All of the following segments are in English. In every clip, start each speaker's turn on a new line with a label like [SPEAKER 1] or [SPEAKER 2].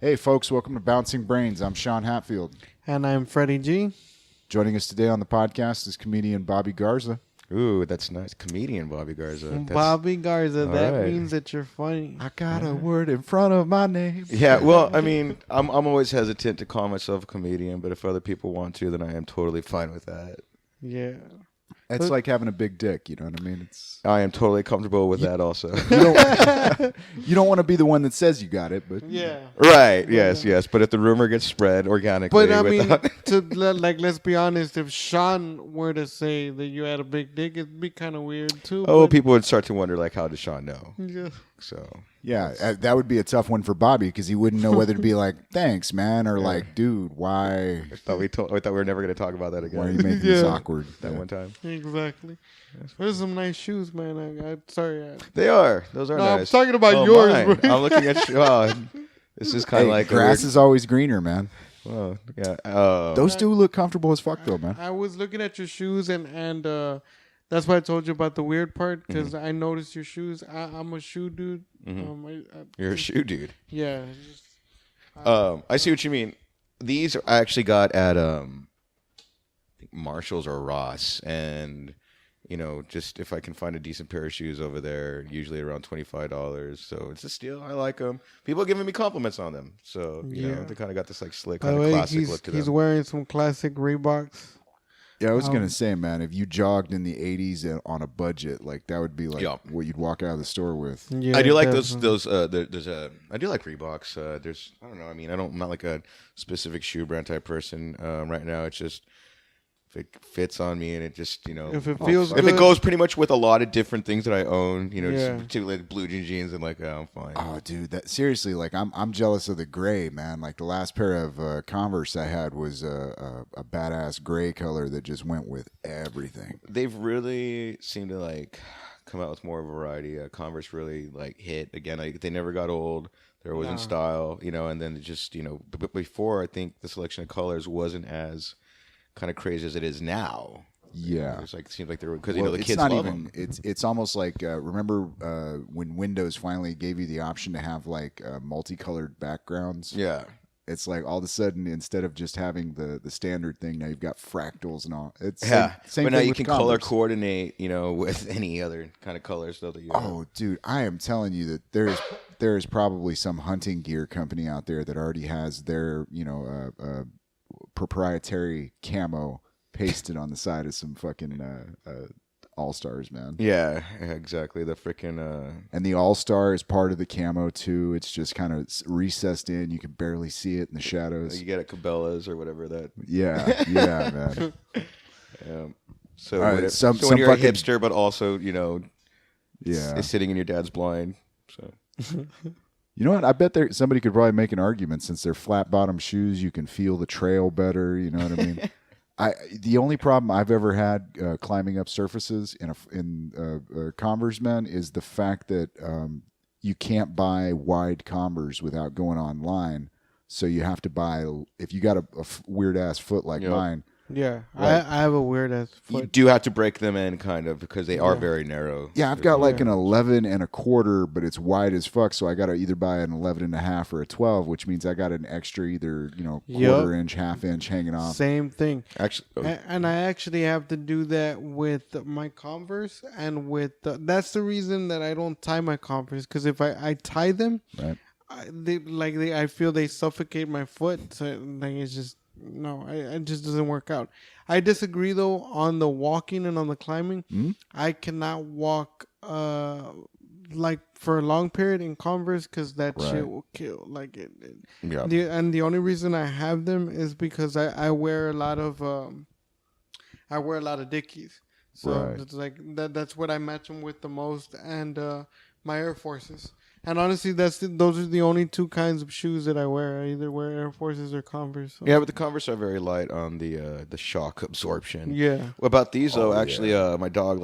[SPEAKER 1] Hey, folks, welcome to Bouncing Brains. I'm Sean Hatfield.
[SPEAKER 2] And I'm Freddy G.
[SPEAKER 1] Joining us today on the podcast is comedian Bobby Garza.
[SPEAKER 3] Ooh, that's nice. Comedian Bobby Garza.
[SPEAKER 2] Bobby Garza. That
[SPEAKER 3] right.
[SPEAKER 2] means that you're funny.
[SPEAKER 1] I got a word in front of my name.
[SPEAKER 3] Yeah, well, I mean, I'm always hesitant to call myself a comedian, but if other people want to, then I am totally fine with that.
[SPEAKER 2] Yeah.
[SPEAKER 1] It's like having a big dick, you know what I mean?
[SPEAKER 3] I am totally comfortable with that also.
[SPEAKER 1] You don't want to be the one that says you got it, but
[SPEAKER 2] Yeah.
[SPEAKER 3] Right, yes. But if the rumor gets spread organically.
[SPEAKER 2] But I mean, let's be honest, if Sean were to say that you had a big dick, it'd be kind of weird too.
[SPEAKER 3] Oh,
[SPEAKER 2] but,
[SPEAKER 3] people would start to wonder, like, how does Sean know?
[SPEAKER 2] Yeah.
[SPEAKER 3] So.
[SPEAKER 1] yeah, that would be a tough one for Bobby because he wouldn't know whether to be like, thanks, man, or like, dude, why?
[SPEAKER 3] I thought we were never going to talk about that again.
[SPEAKER 1] Why are you making this awkward?
[SPEAKER 3] That one time.
[SPEAKER 2] Exactly. There's some nice shoes, man. Sorry.
[SPEAKER 3] They are. Those are
[SPEAKER 2] No,
[SPEAKER 3] nice.
[SPEAKER 2] I'm talking about yours,
[SPEAKER 3] mine.
[SPEAKER 2] bro.
[SPEAKER 3] I'm looking at you. This is kind of like
[SPEAKER 1] grass is always greener, man.
[SPEAKER 3] Oh, yeah.
[SPEAKER 1] Those do look comfortable as fuck, though, man.
[SPEAKER 2] I was looking at your shoes, and that's why I told you about the weird part, because I noticed your shoes. I'm a shoe dude.
[SPEAKER 3] You're a shoe dude.
[SPEAKER 2] Yeah.
[SPEAKER 3] I see what you mean. These I actually got at I think Marshall's or Ross, and just if I can find a decent pair of shoes over there, usually around $25. So it's a steal. I like them. People are giving me compliments on them, so they kind of got this like slick, kind of classic look to them.
[SPEAKER 2] He's wearing some classic Reeboks.
[SPEAKER 1] Yeah, I was gonna say, man, if you jogged in the '80s on a budget, like that would be like what you'd walk out of the store with.
[SPEAKER 2] Yeah,
[SPEAKER 3] I do like
[SPEAKER 2] definitely.
[SPEAKER 3] those. I do like Reeboks. I don't know. I mean, I'm not like a specific shoe brand type person right now. It's just if it fits on me and it just
[SPEAKER 2] if it feels
[SPEAKER 3] if
[SPEAKER 2] good.
[SPEAKER 3] it goes pretty much with a lot of different things that I own,
[SPEAKER 2] Yeah.
[SPEAKER 3] just particularly like blue jeans and like I'm fine.
[SPEAKER 1] Oh, dude, that seriously, like I'm jealous of the gray, man. Like the last pair of Converse I had was a badass gray color that just went with everything.
[SPEAKER 3] They've really seemed to like come out with more variety. Converse really like hit again. Like they never got old. They're always in style, and then just but before I think the selection of colors wasn't as kind of crazy as it is now.
[SPEAKER 1] Yeah,
[SPEAKER 3] it's like it seems like they were because
[SPEAKER 1] well,
[SPEAKER 3] the
[SPEAKER 1] it's
[SPEAKER 3] kids
[SPEAKER 1] not
[SPEAKER 3] love
[SPEAKER 1] even.
[SPEAKER 3] them.
[SPEAKER 1] It's almost like remember when Windows finally gave you the option to have like multicolored backgrounds.
[SPEAKER 3] Yeah,
[SPEAKER 1] it's like all of a sudden instead of just having the standard thing, now you've got fractals and all. It's same
[SPEAKER 3] but now
[SPEAKER 1] thing
[SPEAKER 3] you
[SPEAKER 1] with
[SPEAKER 3] can
[SPEAKER 1] Converse.
[SPEAKER 3] color coordinate, with any other kind of colors that you.
[SPEAKER 1] Oh, dude, I am telling you that there is probably some hunting gear company out there that already has their proprietary camo pasted on the side of some fucking All-Stars, man.
[SPEAKER 3] Yeah, exactly. The freaking
[SPEAKER 1] and the All-Star is part of the camo too. It's just kind of recessed in. You can barely see it in the shadows.
[SPEAKER 3] you get at Cabela's or whatever that.
[SPEAKER 1] Yeah, man.
[SPEAKER 3] So,
[SPEAKER 1] All right,
[SPEAKER 3] whatever.
[SPEAKER 1] some
[SPEAKER 3] so when you're
[SPEAKER 1] fucking-
[SPEAKER 3] a hipster, but also
[SPEAKER 1] Yeah.
[SPEAKER 3] is sitting in your dad's blind. So
[SPEAKER 1] You know what? I bet somebody could probably make an argument since they're flat bottom shoes. You can feel the trail better. You know what I mean? The only problem I've ever had climbing up surfaces in Converse, man, is the fact that you can't buy wide Converse without going online. So you have to buy, if you got a weird ass foot like mine.
[SPEAKER 2] Yeah,
[SPEAKER 1] Like-
[SPEAKER 2] I have a weird ass
[SPEAKER 3] you
[SPEAKER 2] foot.
[SPEAKER 3] do have to break them in kind of because they are very narrow.
[SPEAKER 1] Yeah, I've got like an 11 and a quarter, but it's wide as fuck. So I got to either buy an 11 and a half or a 12, which means I got an extra either, quarter inch, half inch hanging off.
[SPEAKER 2] Same thing.
[SPEAKER 3] Actually,
[SPEAKER 2] And I actually have to do that with my Converse and with that's the reason that I don't tie my Converse, because if I tie them,
[SPEAKER 1] Right.
[SPEAKER 2] I feel they suffocate my foot. So like it's just it just doesn't work out. I disagree though on the walking and on the climbing.
[SPEAKER 1] Mm-hmm.
[SPEAKER 2] I cannot walk like for a long period in Converse because that shit will kill. Like it.
[SPEAKER 3] yeah.
[SPEAKER 2] And the only reason I have them is because I wear a lot of Dickies. So
[SPEAKER 1] Right.
[SPEAKER 2] it's like that's what I match them with the most, and my Air Forces. And honestly, those are the only two kinds of shoes that I wear. I either wear Air Forces or Converse. So.
[SPEAKER 3] Yeah, but the Converse are very light on the shock absorption.
[SPEAKER 2] Yeah.
[SPEAKER 3] What about these though? Actually, my dog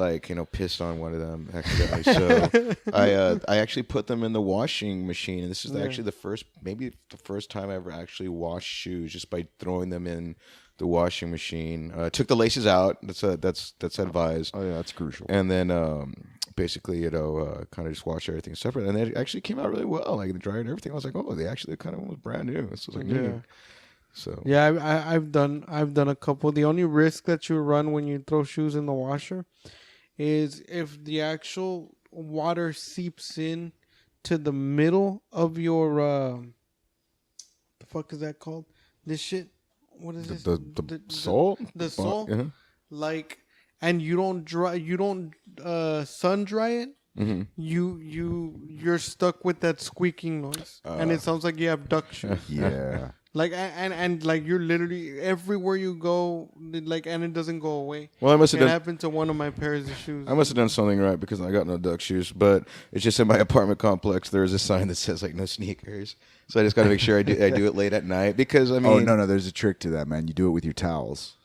[SPEAKER 3] pissed on one of them accidentally. So I actually put them in the washing machine, and this is actually the first time I ever actually washed shoes just by throwing them in the washing machine. Took the laces out. That's advised.
[SPEAKER 1] Oh yeah, that's crucial.
[SPEAKER 3] And then basically, kind of just wash everything separate. And it actually came out really well. Like the dryer and everything. I was like, oh, they actually kind of was brand new. This was like new. So
[SPEAKER 2] yeah, I've done a couple. The only risk that you run when you throw shoes in the washer is if the actual water seeps in to the middle of your the fuck is that called? This shit. What is this?
[SPEAKER 3] The sole?
[SPEAKER 2] The sole.
[SPEAKER 3] Yeah.
[SPEAKER 2] Like, and you don't sun dry it.
[SPEAKER 3] Mm-hmm.
[SPEAKER 2] You're stuck with that squeaking noise, and it sounds like you have duck shoes.
[SPEAKER 1] Yeah.
[SPEAKER 2] Like and like you're literally everywhere you go, like, and it doesn't go away.
[SPEAKER 3] Well, I must have
[SPEAKER 2] It
[SPEAKER 3] done.
[SPEAKER 2] happened to one of my pairs of shoes.
[SPEAKER 3] I must have done something right because I got no duck shoes. But it's just in my apartment complex. There is a sign that says like no sneakers. So I just got to make sure I do it late at night because I mean.
[SPEAKER 1] Oh no, there's a trick to that, man. You do it with your towels.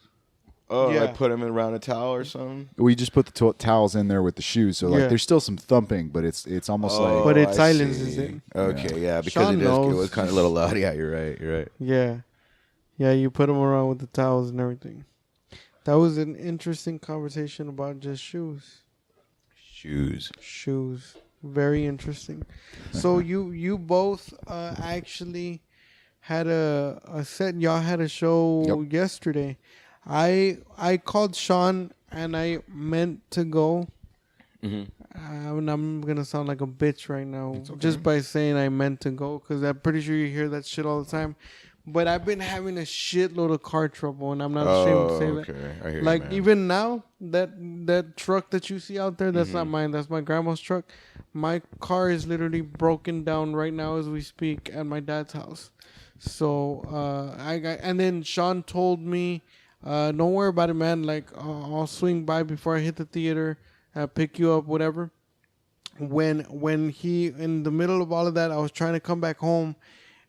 [SPEAKER 3] Oh,
[SPEAKER 2] Yeah.
[SPEAKER 3] I put them around a towel or something.
[SPEAKER 1] We just put the towels in there with the shoes, so like
[SPEAKER 2] Yeah.
[SPEAKER 1] there's still some thumping, but it's almost like.
[SPEAKER 2] But it
[SPEAKER 3] I
[SPEAKER 2] silences
[SPEAKER 3] see.
[SPEAKER 2] it.
[SPEAKER 3] Okay, yeah, because
[SPEAKER 2] Sean
[SPEAKER 3] it
[SPEAKER 2] knows.
[SPEAKER 3] was kind of a little loud. Yeah, you're right.
[SPEAKER 2] Yeah, you put them around with the towels and everything. That was an interesting conversation about just shoes. Shoes. Very interesting. So you both actually had a set. Y'all had a show yesterday. I called Sean and I meant to go.
[SPEAKER 3] Mm-hmm.
[SPEAKER 2] I'm gonna sound like a bitch right now just by saying I meant to go because I'm pretty sure you hear that shit all the time. But I've been having a shitload of car trouble, and I'm not ashamed to say that.
[SPEAKER 3] Okay. I hear
[SPEAKER 2] Like
[SPEAKER 3] you, man.
[SPEAKER 2] even now, that truck that you see out there, that's not mine. That's my grandma's truck. My car is literally broken down right now as we speak at my dad's house. So and then Sean told me, "Don't worry about it, man. Like I'll swing by before I hit the theater, pick you up, whatever." When he in the middle of all of that, I was trying to come back home,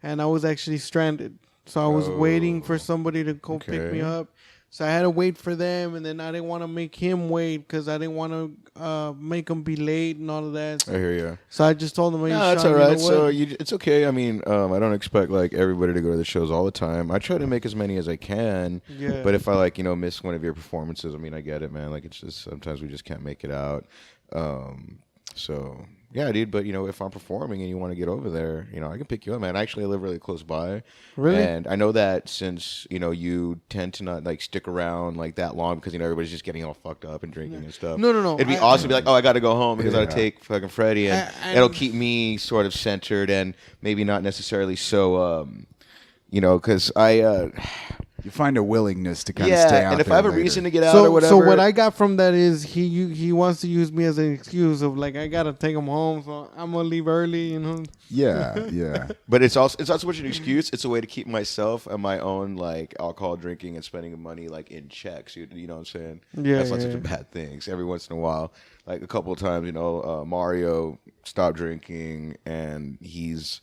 [SPEAKER 2] and I was actually stranded. So I was waiting for somebody to go pick me up. So I had to wait for them, and then I didn't want to make him wait because I didn't want to make him be late and all of that.
[SPEAKER 3] I hear you.
[SPEAKER 2] So I just told him, "Hey,
[SPEAKER 3] No, it's
[SPEAKER 2] Sean,
[SPEAKER 3] all
[SPEAKER 2] you know
[SPEAKER 3] right.
[SPEAKER 2] what?"
[SPEAKER 3] So it's okay. I mean, I don't expect like everybody to go to the shows all the time. I try to make as many as I can.
[SPEAKER 2] Yeah.
[SPEAKER 3] But if I miss one of your performances, I mean, I get it, man. Like it's just sometimes we just can't make it out. So yeah, dude. But if I'm performing and you want to get over there, I can pick you up, man. Actually, I live really close by.
[SPEAKER 2] Really?
[SPEAKER 3] And I know that since you tend to not like stick around like that long because everybody's just getting all fucked up and drinking and stuff.
[SPEAKER 2] No.
[SPEAKER 3] It'd be awesome to be like, oh, I got to go home because I got
[SPEAKER 1] Yeah.
[SPEAKER 3] to take fucking Freddy, and it'll keep me sort of centered and maybe not necessarily so, because I.
[SPEAKER 1] You find a willingness to kind of stay out
[SPEAKER 3] and if
[SPEAKER 1] there
[SPEAKER 3] I have a
[SPEAKER 1] later.
[SPEAKER 3] reason to get out or whatever.
[SPEAKER 2] So what I got from that is he wants to use me as an excuse of like I gotta take him home, so I'm gonna leave early,
[SPEAKER 1] Yeah.
[SPEAKER 3] But it's also much an excuse. It's a way to keep myself and my own like alcohol drinking and spending money like in checks. You know what I'm saying?
[SPEAKER 2] Yeah,
[SPEAKER 3] That's not
[SPEAKER 2] yeah,
[SPEAKER 3] such a
[SPEAKER 2] yeah.
[SPEAKER 3] bad thing. So every once in a while, like a couple of times, Mario stopped drinking and he's,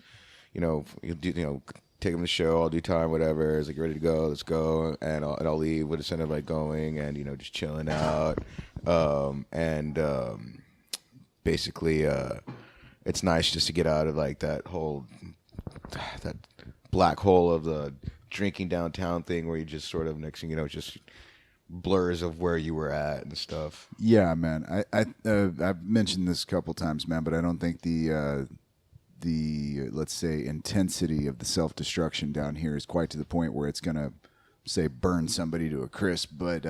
[SPEAKER 3] he'll do, take him to the show. I'll do time, whatever. It's like ready to go. Let's go, and I'll leave with a sense of like going and just chilling out, basically, it's nice just to get out of like that black hole of the drinking downtown thing where you just sort of next thing you know just blurs of where you were at and stuff.
[SPEAKER 1] Yeah, man. I've mentioned this a couple times, man, but I don't think the let's say intensity of the self-destruction down here is quite to the point where it's gonna say burn somebody to a crisp, but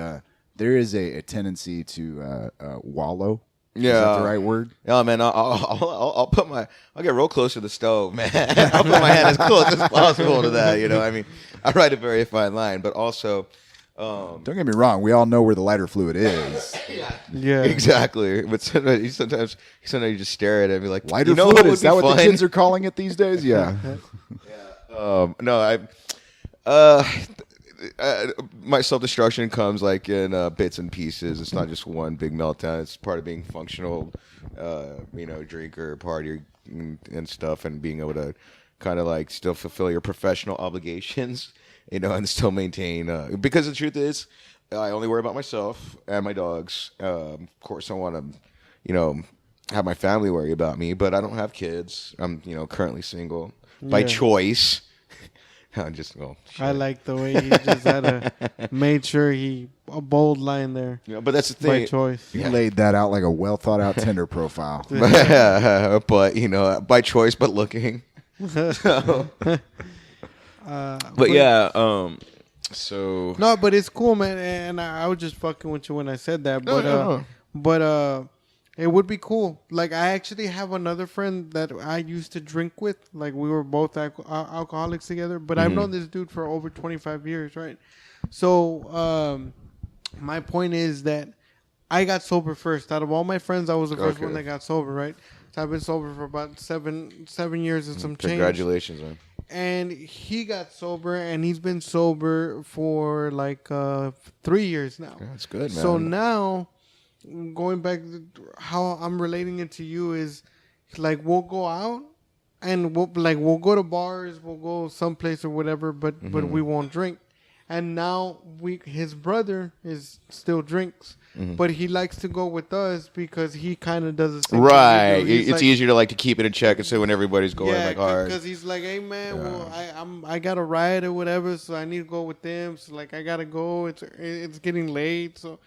[SPEAKER 1] there is a tendency to wallow.
[SPEAKER 3] Yeah,
[SPEAKER 1] is that the right word?
[SPEAKER 3] Yeah, man. I'll get real close to the stove, man. I'll put my hand as close as possible to that. I mean, I write a very fine line, but also.
[SPEAKER 1] Don't get me wrong. We all know where the lighter fluid is.
[SPEAKER 2] Yeah.
[SPEAKER 3] Exactly. But sometimes you just stare at it and be like,
[SPEAKER 1] Lighter
[SPEAKER 3] you know
[SPEAKER 1] fluid?
[SPEAKER 3] what
[SPEAKER 1] Is that what the kids are calling it these days? Yeah.
[SPEAKER 3] No, my self-destruction comes like in bits and pieces. It's not just one big meltdown. It's part of being functional, drinker, party, and stuff, and being able to kind of like still fulfill your professional obligations, and still maintain. Because the truth is, I only worry about myself and my dogs. Of course, I want to, have my family worry about me, but I don't have kids. I'm, currently single by choice.
[SPEAKER 2] I like the way he just made sure a bold line there.
[SPEAKER 3] Yeah, but that's the
[SPEAKER 2] By
[SPEAKER 3] thing.
[SPEAKER 2] choice.
[SPEAKER 1] You laid that out like a well thought out Tinder profile.
[SPEAKER 3] But by choice, but looking. So. But yeah. So
[SPEAKER 2] no, but it's cool, man. And I was just fucking with you when I said that. But it would be cool. Like, I actually have another friend that I used to drink with. Like, we were both alcoholics together. But I've known this dude for over 25 years, right? So, my point is that I got sober first. Out of all my friends, I was the first one that got sober, right? So I've been sober for about seven years and some change.
[SPEAKER 3] Congratulations, man.
[SPEAKER 2] And he got sober, and he's been sober for like 3 years now.
[SPEAKER 3] Yeah, that's good, man.
[SPEAKER 2] So now, going back to how I'm relating it to you is, like, we'll go out and we'll go to bars, we'll go someplace or whatever, but we won't drink. And now his brother still drinks, but he likes to go with us because he kind of does the same
[SPEAKER 3] right.
[SPEAKER 2] thing we do.
[SPEAKER 3] It's easier to keep it in check and say when everybody's going hard.
[SPEAKER 2] Because he's like, hey man, well I got a ride or whatever, so I need to go with them. So like I gotta go. It's getting late, so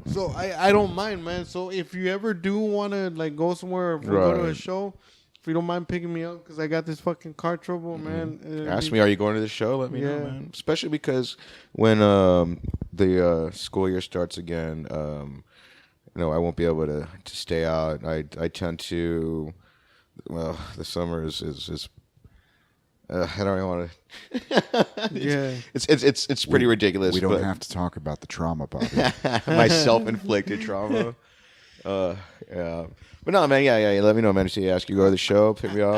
[SPEAKER 2] So I don't mind, man. So if you ever do want to like go somewhere or go to a show, if you don't mind picking me up, because I got this fucking car trouble, man.
[SPEAKER 3] Ask me, are you going to the show? Let me know, man. Especially because when the school year starts again, I won't be able to stay out. I tend to, the summer is I don't even want to. It's pretty ridiculous.
[SPEAKER 1] We don't have to talk about the trauma, Bobby.
[SPEAKER 3] My self-inflicted trauma. Yeah. But no, man, yeah. Let me know, man. See, ask you go to the show, pick me up,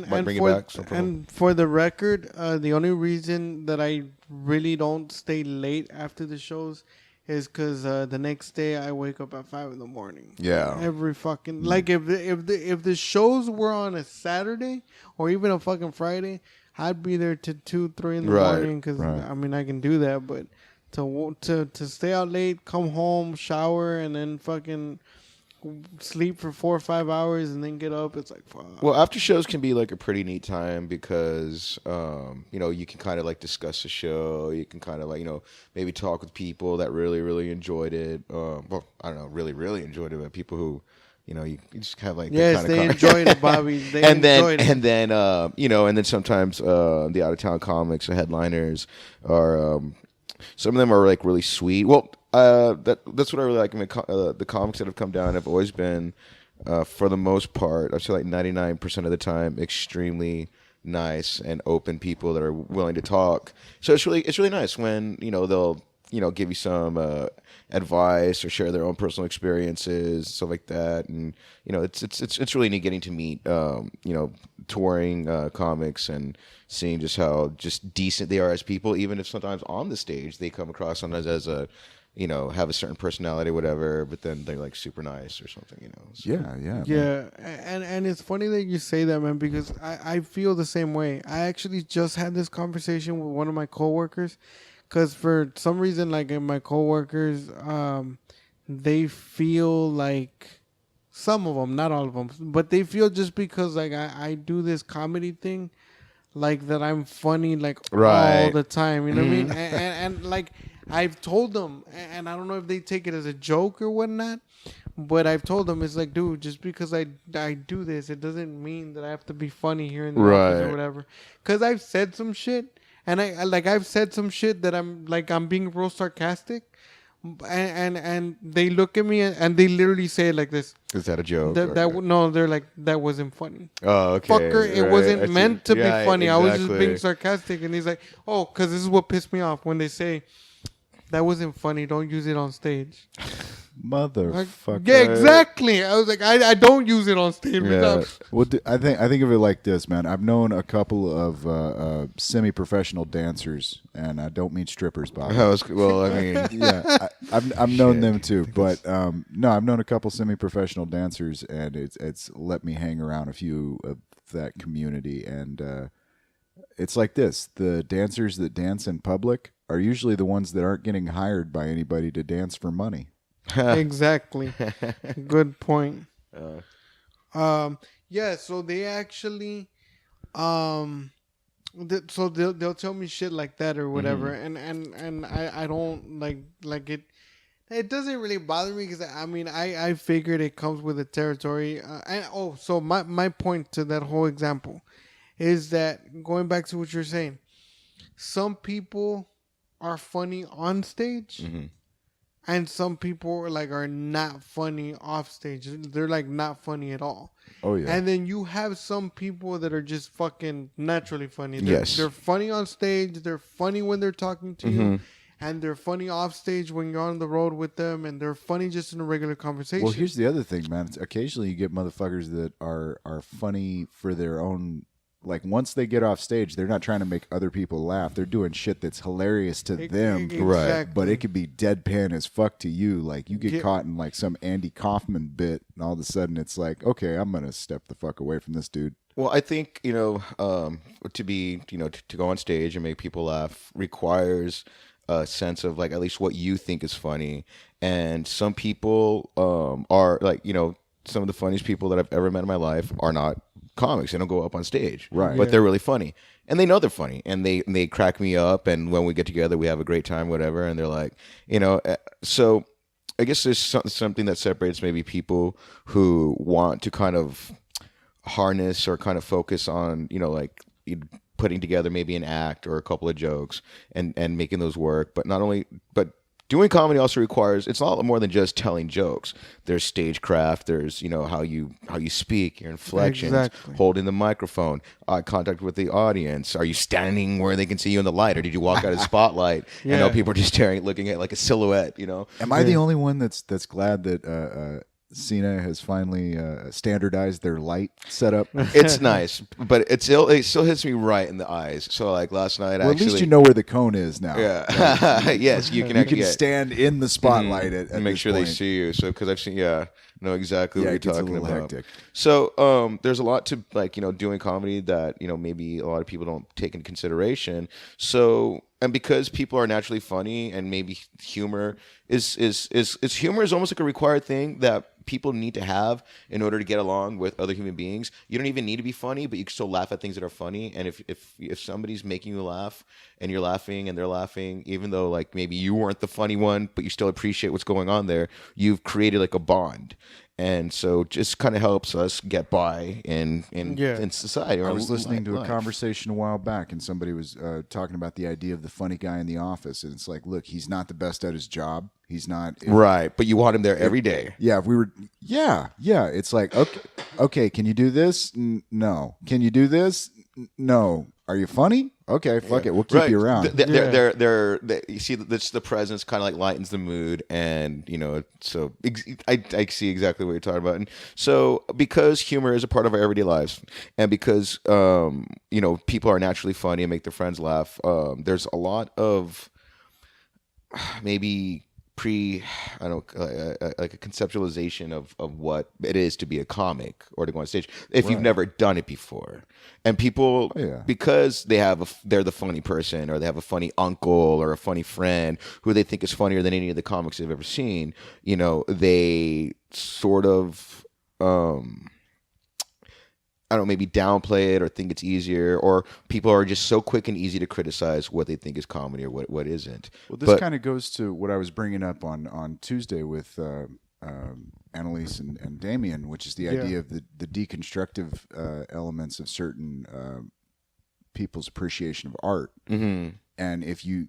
[SPEAKER 3] might bring you back.
[SPEAKER 2] And for the record, the only reason that I really don't stay late after the shows is because the next day I wake up at 5 a.m.
[SPEAKER 3] Yeah.
[SPEAKER 2] Every fucking if the shows were on a Saturday or even a fucking Friday, I'd be there to 2, 3 in the morning because I mean I can do that, but to stay out late, come home, shower, and then fucking sleep for 4 or 5 hours and then get up, it's like fuck.
[SPEAKER 3] Well, after shows can be like a pretty neat time because you can kind of like discuss the show, you can kind of like maybe talk with people that really really enjoyed it. Well, I don't know, really enjoyed it, but people who you just have like
[SPEAKER 2] they enjoyed it, Bobby. And
[SPEAKER 3] then sometimes the out of town comics, the headliners are some of them are like really sweet. Well, that's what I really like. I mean, the comics that have come down have always been, for the most part, I'd say like 99% of the time, extremely nice and open people that are willing to talk. So it's really nice when they'll give you some advice or share their own personal experiences, stuff like that. And it's really neat getting to meet touring comics and seeing just how just decent they are as people, even if sometimes on the stage they come across sometimes as a have a certain personality or whatever, but then they're like super nice or something, so.
[SPEAKER 2] Yeah. And it's funny that you say that, man, because I feel the same way. I actually just had this conversation with one of my coworkers, because for some reason, like in my coworkers, they feel like, some of them, not all of them, but they feel just because like I do this comedy thing, like that I'm funny like all the time, you know what I mean? And like I've told them, and I don't know if they take it as a joke or whatnot, but I've told them, it's like, dude, just because I do this, it doesn't mean that I have to be funny here in the office or whatever. Because I've said some shit, and I've said some shit that I'm being real sarcastic, and they look at me and they literally say it like this.
[SPEAKER 3] Is that a joke?
[SPEAKER 2] No, they're like, that wasn't funny.
[SPEAKER 3] Oh, okay.
[SPEAKER 2] Fucker, it wasn't meant to be funny.
[SPEAKER 3] Exactly.
[SPEAKER 2] I was just being sarcastic. And he's like, oh, because this is what pissed me off when they say, that wasn't funny. Don't use it on stage.
[SPEAKER 1] Motherfucker.
[SPEAKER 2] Yeah, exactly. I was like, I don't use it on stage.
[SPEAKER 1] Yeah. Well, I think of it like this, man. I've known a couple of semi-professional dancers, and I don't mean strippers, Bob.
[SPEAKER 3] Well, I mean,
[SPEAKER 1] yeah, I've known them too. But no, I've known a couple semi-professional dancers, and it's let me hang around a few of that community, and it's like this: the dancers that dance in public are usually the ones that aren't getting hired by anybody to dance for money.
[SPEAKER 2] Exactly. Good point. Yeah, so they actually So they'll tell me shit like that or whatever, and I don't like it. It doesn't really bother me because I mean I figured it comes with the territory. So my point to that whole example is that going back to what you're saying, some people are funny on stage. And some people are not funny off stage. They're like not funny at all.
[SPEAKER 1] Oh yeah.
[SPEAKER 2] And then you have some people that are just fucking naturally funny.
[SPEAKER 3] Yes.
[SPEAKER 2] They're funny on stage. They're funny when they're talking to you. And they're funny off stage when you're on the road with them. And they're funny just in a regular conversation.
[SPEAKER 1] Well, here's the other thing, man. Occasionally you get motherfuckers that are funny for their own. Like, once they get off stage, they're not trying to make other people laugh. They're doing shit that's hilarious to them.
[SPEAKER 3] Right.
[SPEAKER 1] But it could be deadpan as fuck to you. Like, you get caught in, like, some Andy Kaufman bit, and all of a sudden it's like, okay, I'm going to step the fuck away from this dude.
[SPEAKER 3] Well, I think, to be, to go on stage and make people laugh requires a sense of, like, at least what you think is funny. And some people are, like, some of the funniest people that I've ever met in my life are not comics. They don't go up on stage,
[SPEAKER 1] right?
[SPEAKER 3] But they're really funny, and they know they're funny, and they crack me up. And when we get together, we have a great time, whatever. And they're like, so I guess there's something that separates maybe people who want to kind of harness or kind of focus on, like putting together maybe an act or a couple of jokes and making those work. But doing comedy also requires, it's a lot more than just telling jokes. There's stagecraft. There's, how you speak, your inflections, holding the microphone, eye contact with the audience. Are you standing where they can see you in the light, or did you walk out of the spotlight? And people are just looking at like a silhouette,
[SPEAKER 1] Am I the only one that's glad that Cena has finally standardized their light setup?
[SPEAKER 3] It's nice, but it still hits me right in the eyes. So like last night,
[SPEAKER 1] at least you know where the cone is now.
[SPEAKER 3] Yeah, yes, you can
[SPEAKER 1] stand in the spotlight and
[SPEAKER 3] make sure they see you. So because I've seen, know exactly what you're talking about.
[SPEAKER 1] Hectic.
[SPEAKER 3] So there's a lot to doing comedy that maybe a lot of people don't take into consideration. So. And because people are naturally funny, and maybe humor is almost like a required thing that people need to have in order to get along with other human beings. You don't even need to be funny, but you can still laugh at things that are funny. And if somebody's making you laugh and you're laughing and they're laughing, even though like maybe you weren't the funny one, but you still appreciate what's going on there, you've created like a bond. And so just kind of helps us get by in society.
[SPEAKER 1] I was listening to a conversation a while back, and somebody was talking about the idea of the funny guy in the office. And it's like, look, he's not the best at his job. He's not.
[SPEAKER 3] Right. But you want him there every day.
[SPEAKER 1] Yeah. If we were. Yeah. It's like, okay. Can you do this? No. Can you do this? No. Are you funny? Okay, fuck it. We'll keep you around.
[SPEAKER 3] You see, that's the presence kind of like lightens the mood, and so I see exactly what you're talking about. And so because humor is a part of our everyday lives, and because people are naturally funny and make their friends laugh, there's a lot of maybe like a conceptualization of what it is to be a comic or to go on stage if you've never done it before. And people, because they're the funny person, or they have a funny uncle or a funny friend who they think is funnier than any of the comics they've ever seen, they sort of maybe downplay it or think it's easier, or people are just so quick and easy to criticize what they think is comedy or what isn't.
[SPEAKER 1] Well, this kind of goes to what I was bringing up on Tuesday with Annalise and Damien, which is the idea of the deconstructive elements of certain people's appreciation of art. Mm-hmm. And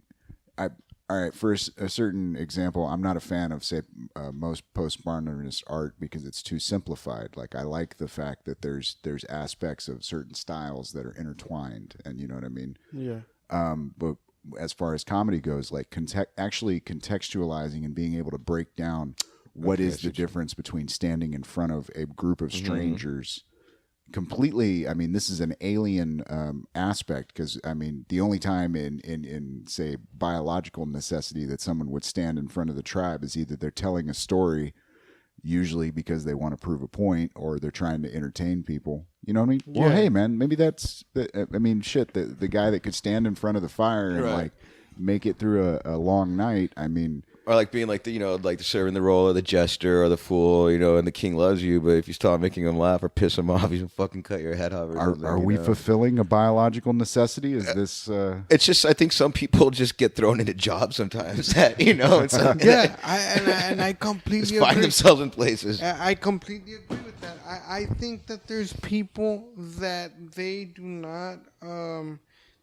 [SPEAKER 1] all right, for a certain example, I'm not a fan of, say, most postmodernist art because it's too simplified. Like, I like the fact that there's aspects of certain styles that are intertwined, and you know what I mean? Yeah. But as far as comedy goes, like actually contextualizing and being able to break down what is the difference between standing in front of a group of strangers completely. I mean, this is an alien aspect, because I mean, the only time in say biological necessity that someone would stand in front of the tribe is either they're telling a story, usually because they want to prove a point, or they're trying to entertain people. You know what I mean? Yeah. Well, hey man, maybe that's the guy that could stand in front of the fire and like make it through a long night. I mean,
[SPEAKER 3] Or like being like the, like the servant in the role or the jester or the fool, and the king loves you, but if you start making him laugh or piss him off, he's gonna fucking cut your head off.
[SPEAKER 1] Are we fulfilling a biological necessity? Is this?
[SPEAKER 3] It's just, I think some people just get thrown into jobs sometimes that it's like,
[SPEAKER 2] I completely
[SPEAKER 3] find
[SPEAKER 2] agree.
[SPEAKER 3] themselves in places.
[SPEAKER 2] I completely agree with that. I think that there's people that they do not.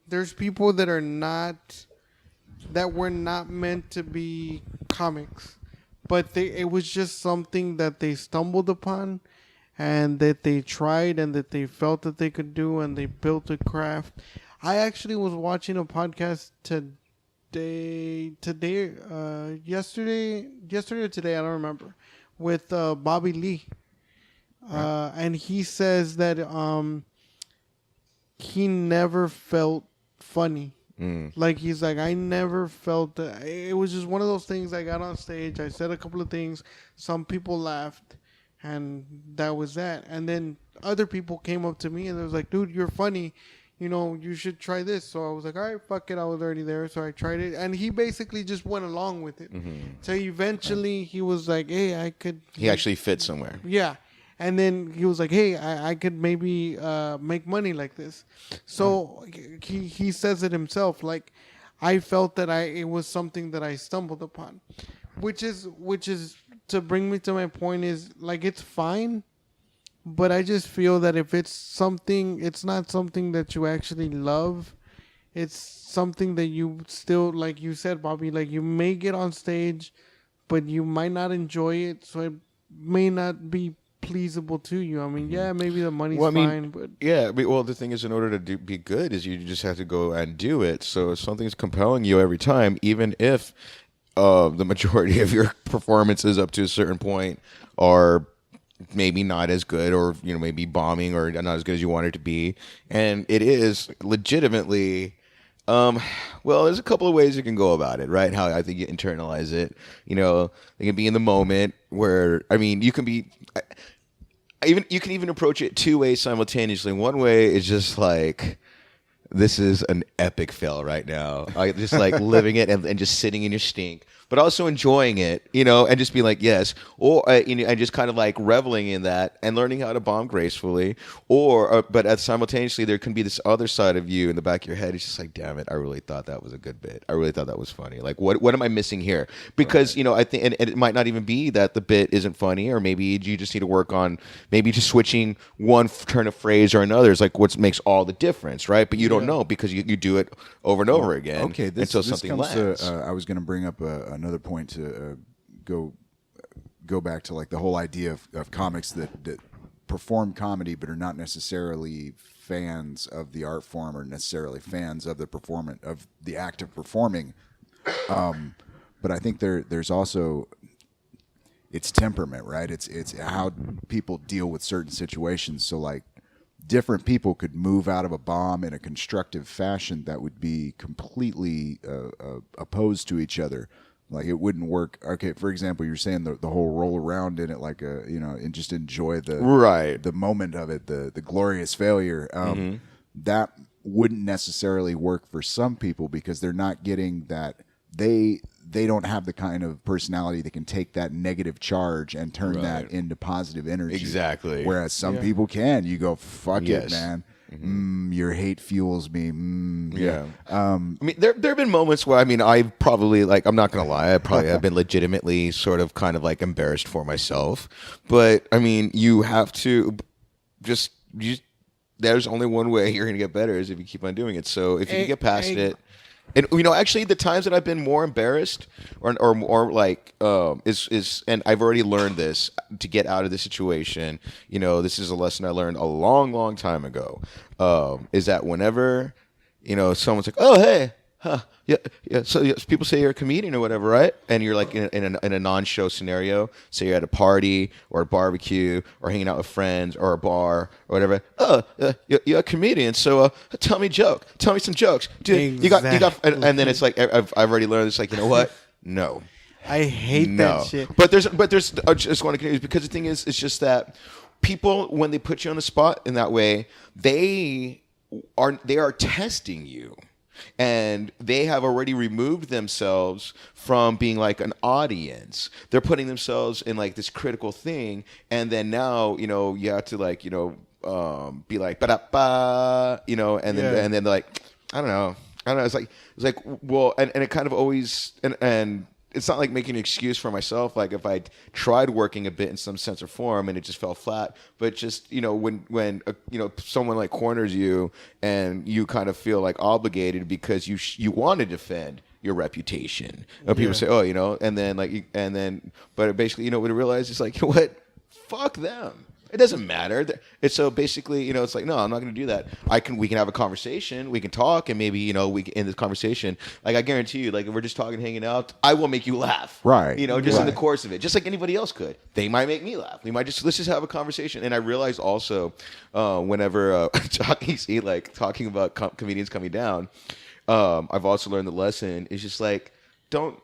[SPEAKER 2] There's people that are not. That were not meant to be comics, but it was just something that they stumbled upon, and that they tried, and that they felt that they could do, and they built a craft. I actually was watching a podcast yesterday or today, I don't remember, with Bobby Lee, and he says that he never felt funny. Like, he's like, I never felt that. It was just one of those things. I got on stage, I said a couple of things, some people laughed, and that was that. And then other people came up to me and they was like, dude, you're funny, you should try this. So I was like, all right, fuck it, I was already there, so I tried it. And he basically just went along with it. So eventually he was like, hey, I could.
[SPEAKER 3] He actually fit somewhere.
[SPEAKER 2] Yeah. And then he was like, hey, I could maybe make money like this. So he says it himself. Like, I felt that it was something that I stumbled upon. Which is to bring me to my point is, like, it's fine. But I just feel that if it's not something that you actually love. It's something that you still, like you said, Bobby, like, you may get on stage, but you might not enjoy it. So it may not be pleasable to you. I mean, yeah, maybe the money's fine, but
[SPEAKER 3] yeah. Well, the thing is, in order to be good, is you just have to go and do it. So if something's compelling you every time, even if the majority of your performances up to a certain point are maybe not as good, or maybe bombing, or not as good as you want it to be, and it is legitimately. Well, there's a couple of ways you can go about it, right? How I think you internalize it. It can be in the moment where, you can be. You can even approach it two ways simultaneously. One way is just like, this is an epic fail right now. I just like living it and just sitting in your stink, but also enjoying it, and just being like, yes, or and just kind of like reveling in that and learning how to bomb gracefully, but simultaneously there can be this other side of you in the back of your head. It's just like, damn it, I really thought that was a good bit. I really thought that was funny. Like, what am I missing here? Because I think, and it might not even be that the bit isn't funny, or maybe you just need to work on maybe just switching one turn of phrase or another is like what makes all the difference, right? But you don't know, because you do it over and over again.
[SPEAKER 1] Okay,
[SPEAKER 3] until something lands.
[SPEAKER 1] I was going to bring up another point to go back to, like, the whole idea of comics that perform comedy but are not necessarily fans of the art form, or necessarily fans of the act of performing. But I think there's also, it's temperament, right? It's how people deal with certain situations. So, like, different people could move out of a bomb in a constructive fashion that would be completely opposed to each other. Like, it wouldn't work. Okay, for example, you're saying the whole roll around in it, like, and just enjoy the moment of it, the glorious failure. That wouldn't necessarily work for some people, because they're not getting that. They don't have the kind of personality that can take that negative charge and turn that into positive energy.
[SPEAKER 3] Exactly.
[SPEAKER 1] Whereas some people can. You go, fuck it, man. Your hate fuels me.
[SPEAKER 3] Yeah. There have been moments where, I've probably, like, I'm not going to lie, I probably have been legitimately sort of kind of like embarrassed for myself. But, you have to there's only one way you're going to get better, is if you keep on doing it. So if you can get past it. And actually, the times that I've been more embarrassed or more like is and I've already learned this to get out of the situation. This is a lesson I learned a long, long time ago. Is that whenever someone's like, oh, hey, yeah. So people say you're a comedian or whatever, right? And you're like in a non-show scenario. Say you're at a party or a barbecue or hanging out with friends or a bar or whatever. Oh, you're a comedian, so tell me some jokes. Dude,
[SPEAKER 2] exactly.
[SPEAKER 3] you got, and then it's like I've already learned. It's like, you know what? No.
[SPEAKER 2] I hate that shit.
[SPEAKER 3] But there's I just want to continue, because the thing is, it's just that people, when they put you on the spot in that way, they are testing you. And they have already removed themselves from being like an audience. They're putting themselves in like this critical thing. And then now, you have to like, be like, ba-da-ba, and then they're like, I don't know. It's like, well, and it kind of always, and it's not like making an excuse for myself. Like if I tried working a bit in some sense or form and it just fell flat, but just, when someone like corners you and you kind of feel like obligated because you want to defend your reputation. People say, oh, but basically, what I realize is like, you know what? Fuck them. It doesn't matter. It's so basically, it's like, no, I'm not going to do that. We can have a conversation. We can talk, and maybe, we can end this conversation. Like I guarantee you, like if we're just talking, hanging out, I will make you laugh.
[SPEAKER 1] Right.
[SPEAKER 3] Just in the course of it, just like anybody else could. They might make me laugh. Let's just have a conversation. And I realized also, whenever talking about comedians coming down, I've also learned the lesson is just like, don't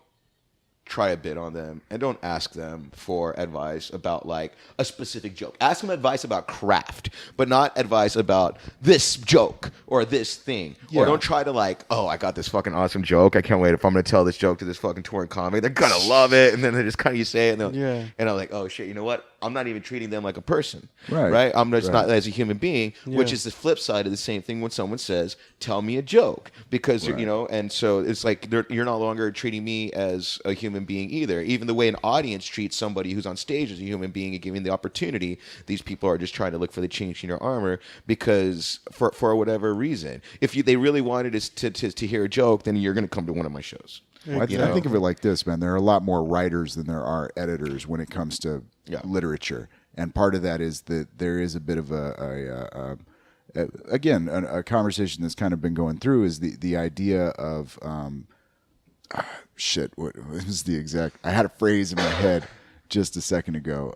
[SPEAKER 3] try a bit on them and don't ask them for advice about like a specific joke. Ask them advice about craft, but not advice about this joke or this thing. Or don't try to like, oh, I got this fucking awesome joke. I can't wait if I'm going to tell this joke to this fucking touring comic. They're going to love it. And then they just kind of you say it and I'm like, oh shit, you know what? I'm not even treating them like a person. Right? I'm just not as a human being, which is the flip side of the same thing when someone says, tell me a joke. Because, and so it's like you're no longer treating me as a human being either. Even the way an audience treats somebody who's on stage as a human being and giving the opportunity, these people are just trying to look for the chinks in your armor because for whatever reason. If they really wanted to hear a joke, then you're going to come to one of my shows.
[SPEAKER 1] Well, I think of it like this, man. There are a lot more writers than there are editors when it comes to literature, and part of that is that there is a bit of a conversation that's kind of been going through is the idea of what was the exact? I had a phrase in my head just a second ago.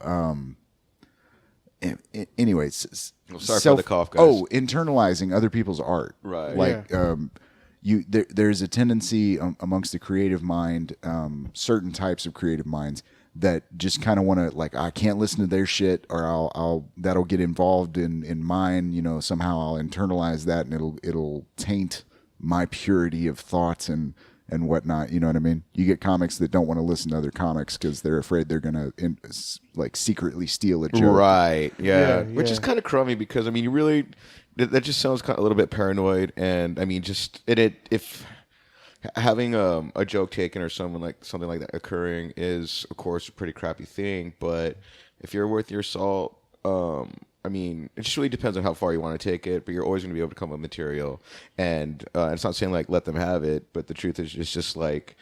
[SPEAKER 1] Anyways,
[SPEAKER 3] sorry for the cough, guys.
[SPEAKER 1] Oh, internalizing other people's art,
[SPEAKER 3] right?
[SPEAKER 1] Like. There's a tendency amongst the creative mind, certain types of creative minds that just kind of want to like, I can't listen to their shit, or that'll get involved in mine. Somehow I'll internalize that, and it'll taint my purity of thoughts and whatnot. You know what I mean? You get comics that don't want to listen to other comics because they're afraid they're gonna secretly steal a joke.
[SPEAKER 3] Right? Yeah. Which is kind of crummy because you really. That just sounds kind of a little bit paranoid, and if having a joke taken or something like that occurring is of course a pretty crappy thing. But if you're worth your salt, it just really depends on how far you want to take it. But you're always going to be able to come up with material, and it's not saying like let them have it, but the truth is it's just like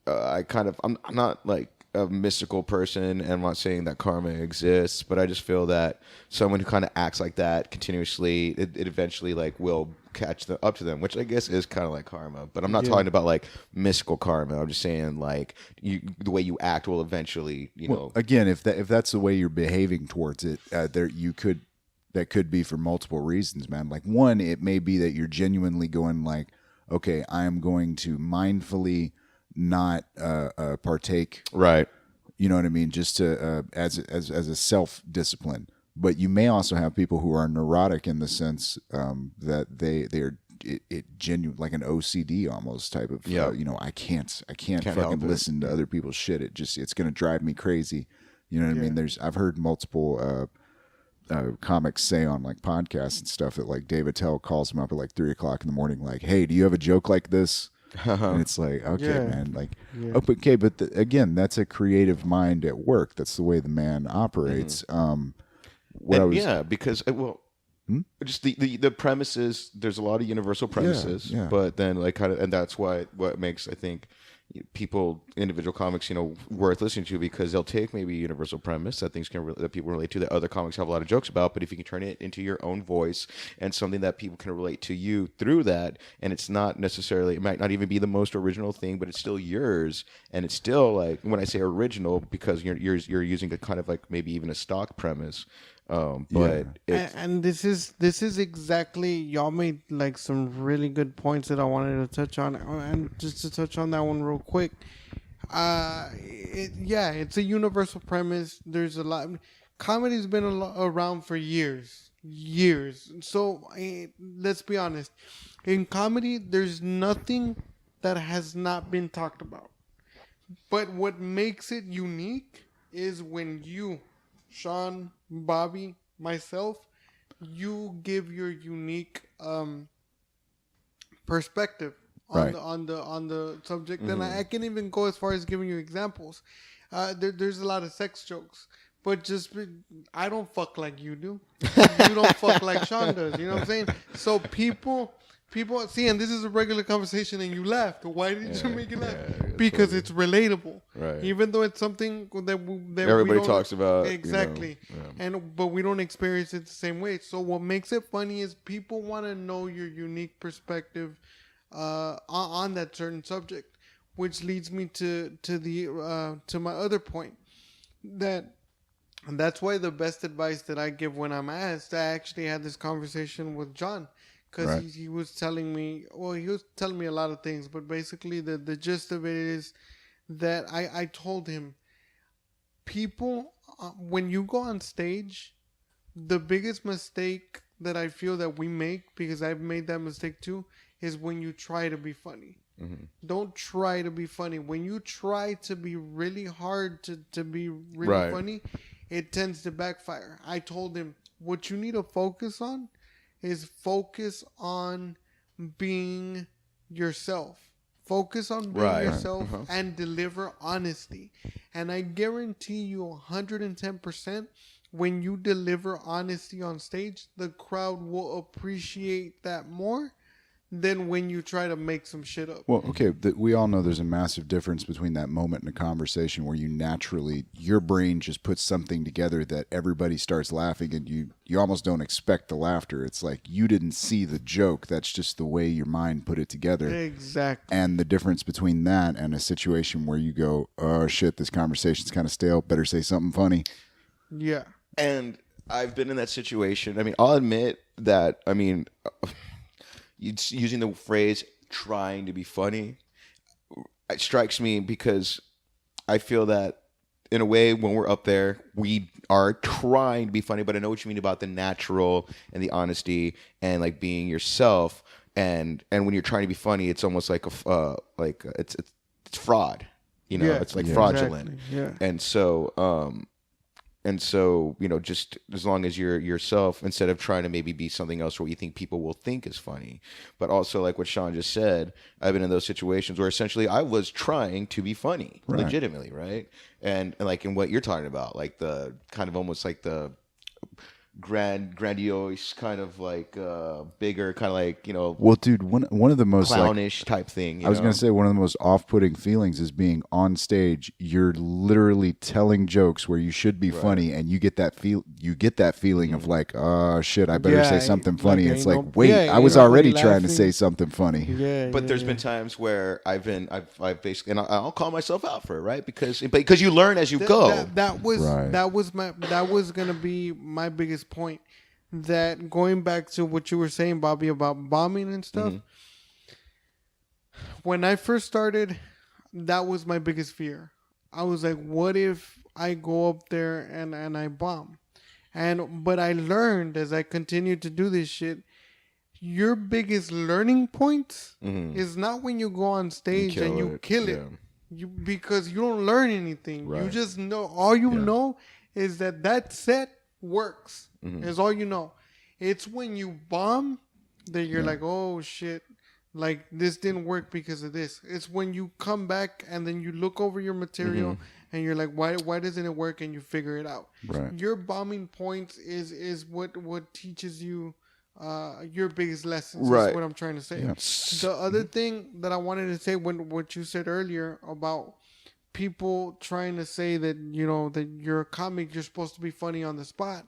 [SPEAKER 3] I'm not like a mystical person, and I'm not saying that karma exists, but I just feel that someone who kind of acts like that continuously, it eventually like will catch up to them, which I guess is kind of like karma. But I'm not talking about like mystical karma. I'm just saying like the way you act will eventually,
[SPEAKER 1] Well, again, if that's the way you're behaving towards it, that could be for multiple reasons, man. Like one, it may be that you're genuinely going like, okay, I am going to mindfully not partake,
[SPEAKER 3] right?
[SPEAKER 1] You know what I mean? Just to as a self-discipline. But you may also have people who are neurotic in the sense that they're genuine, like an OCD almost type of. I can't fucking listen to other people's shit. It's going to drive me crazy. You know what I mean? I've heard multiple comics say on like podcasts and stuff that like Dave Attell calls him up at like 3:00 in the morning, like, "Hey, do you have a joke like this?" And it's like, okay, man, like, okay, but again, that's a creative mind at work. That's the way the man operates.
[SPEAKER 3] Because just the premise is there's a lot of universal premises, but then like and that's what makes I think individual comics, worth listening to, because they'll take maybe a universal premise that that people relate to, that other comics have a lot of jokes about, but if you can turn it into your own voice and something that people can relate to you through that, and it's not necessarily, it might not even be the most original thing, but it's still yours, and it's still like, when I say original, because you're using a kind of like maybe even a stock premise. And
[SPEAKER 2] this is exactly, y'all made like some really good points that I wanted to touch on, and just to touch on that one real quick, it's a universal premise. There's a lot. Comedy's been around for years. years. So let's be honest. In comedy, there's nothing that has not been talked about. But what makes it unique is when you, Sean, Bobby, myself, you give your unique perspective on
[SPEAKER 1] Right.
[SPEAKER 2] the subject. And I can't even go as far as giving you examples. There's a lot of sex jokes. But I don't fuck like you do. You don't fuck like Sean does. You know what I'm saying? So people see, and this is a regular conversation, and you laughed. Why did you make it laugh? Because it's relatable.
[SPEAKER 3] Right.
[SPEAKER 2] Even though it's something that
[SPEAKER 3] Everybody
[SPEAKER 2] we don't,
[SPEAKER 3] talks about.
[SPEAKER 2] exactly,
[SPEAKER 3] You know,
[SPEAKER 2] but we don't experience it the same way. So what makes it funny is people want to know your unique perspective on that certain subject, which leads me to my other point and that's why the best advice that I give when I'm asked, I actually had this conversation with John because
[SPEAKER 1] Right.
[SPEAKER 2] he was telling me, he was telling me a lot of things, but basically the gist of it is that I told him, people, when you go on stage, the biggest mistake that I feel that we make, because I've made that mistake too, is when you try to be funny.
[SPEAKER 3] Mm-hmm.
[SPEAKER 2] Don't try to be funny. When you try to be really hard to be really funny, it tends to backfire. I told him, what you need to focus on is focus on being yourself. Focus on being yourself and deliver honesty. And I guarantee you 110%, when you deliver honesty on stage, the crowd will appreciate that more than when you try to make some shit up.
[SPEAKER 1] Well, okay, we all know there's a massive difference between that moment in a conversation where you naturally, your brain just puts something together that everybody starts laughing and you almost don't expect the laughter. It's like you didn't see the joke. That's just the way your mind put it together.
[SPEAKER 2] Exactly.
[SPEAKER 1] And the difference between that and a situation where you go, oh shit, this conversation's kind of stale. Better say something funny.
[SPEAKER 2] Yeah.
[SPEAKER 3] And I've been in that situation. I mean, I'll admit that, using the phrase trying to be funny, it strikes me because I feel that in a way when we're up there, we are trying to be funny, but I know what you mean about the natural and the honesty and like being yourself. And when you're trying to be funny, it's almost like it's fraud, it's like fraudulent.
[SPEAKER 2] Exactly. Yeah.
[SPEAKER 3] And so, just as long as you're yourself, instead of trying to maybe be something else what you think people will think is funny. But also, like what Sean just said, I've been in those situations where essentially I was trying to be funny, legitimately, right? And like in what you're talking about, like the kind of almost like the grandiose kind of like bigger kind of like
[SPEAKER 1] Well, dude, one of the most
[SPEAKER 3] clownish type thing.
[SPEAKER 1] I was gonna say one of the most off-putting feelings is being on stage. You're literally telling jokes where you should be funny, and you get that feeling of like, oh shit, I better say something funny. It's like, wait, I was already trying to say something funny.
[SPEAKER 2] Yeah.
[SPEAKER 3] But there's been times where I've basically, and I'll call myself out for it, right? Because you learn as you go.
[SPEAKER 2] That was gonna be my biggest point. That going back to what you were saying, Bobby, about bombing and stuff. When I first started, that was my biggest fear. I was like, what if I go up there and I bomb? But I learned as I continued to do this shit, your biggest learning point is not when you go on stage and you kill it. Because you don't learn anything.
[SPEAKER 1] Right.
[SPEAKER 2] You just know, all you know is that set works. Is all you know. It's when you bomb that you're like, oh shit, like this didn't work because of this. It's when you come back and then you look over your material and you're like, why doesn't it work? And you figure it out.
[SPEAKER 1] Right.
[SPEAKER 2] Your bombing points is what teaches you your biggest lessons.
[SPEAKER 3] Right.
[SPEAKER 2] Is what I'm trying to say.
[SPEAKER 1] Yeah.
[SPEAKER 2] The other thing that I wanted to say, when what you said earlier about people trying to say that that you're a comic, you're supposed to be funny on the spot.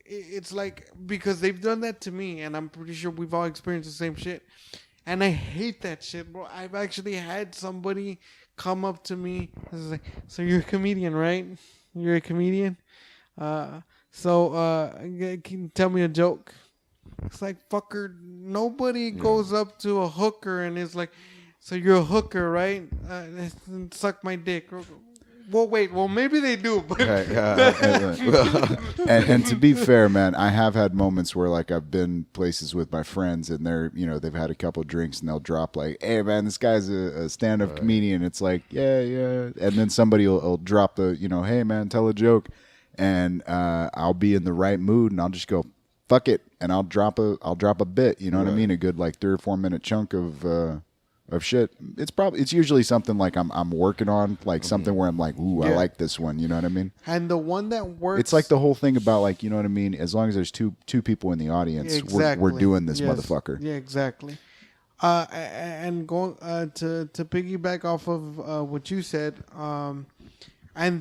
[SPEAKER 2] It's like, because they've done that to me, and I'm pretty sure we've all experienced the same shit, and I hate that shit, bro. I've actually had somebody come up to me and say, so you're a comedian, right? You're a comedian? Can you tell me a joke? It's like, fucker, nobody goes up to a hooker and is like, so you're a hooker, right? Suck my dick. Well, wait. Well, maybe they do. But
[SPEAKER 1] and to be fair, man, I have had moments where like I've been places with my friends and they've had a couple drinks and they'll drop like, "Hey, man, this guy's a stand-up comedian." It's like, yeah, and then somebody will drop the, "Hey, man, tell a joke," and I'll be in the right mood and I'll just go, "Fuck it," and I'll drop a bit. You know what I mean? A good like 3 or 4 minute chunk of shit. It's usually something like I'm working on, like something where I'm like, ooh, I like this one. You know what I mean?
[SPEAKER 2] And the one that works,
[SPEAKER 1] it's like the whole thing about like, you know what I mean? As long as there's two people in the audience,
[SPEAKER 2] exactly.
[SPEAKER 1] we're doing this, motherfucker.
[SPEAKER 2] Yeah, exactly. And going to piggyback off of what you said, and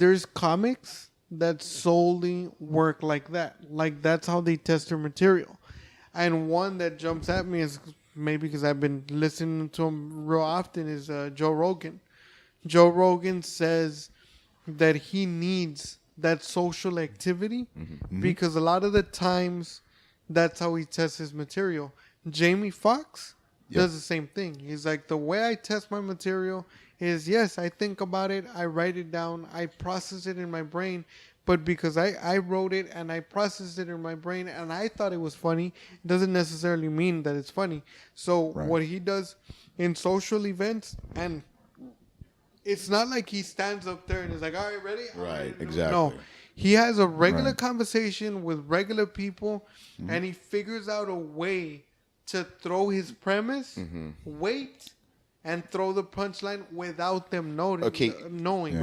[SPEAKER 2] there's comics that solely work like that. Like that's how they test their material. And one that jumps at me is, maybe because I've been listening to him real often, is Joe Rogan. Joe Rogan says that he needs that social activity because a lot of the times that's how he tests his material. Jamie Foxx does the same thing. He's like, the way I test my material is, yes, I think about it, I write it down, I process it in my brain, but because I wrote it and I processed it in my brain and I thought it was funny, it doesn't necessarily mean that it's funny. So what he does in social events, and it's not like he stands up there and is like, all right, ready?
[SPEAKER 3] Right, exactly.
[SPEAKER 2] No, he has a regular conversation with regular people and he figures out a way to throw his premise, wait, and throw the punchline without them knowing.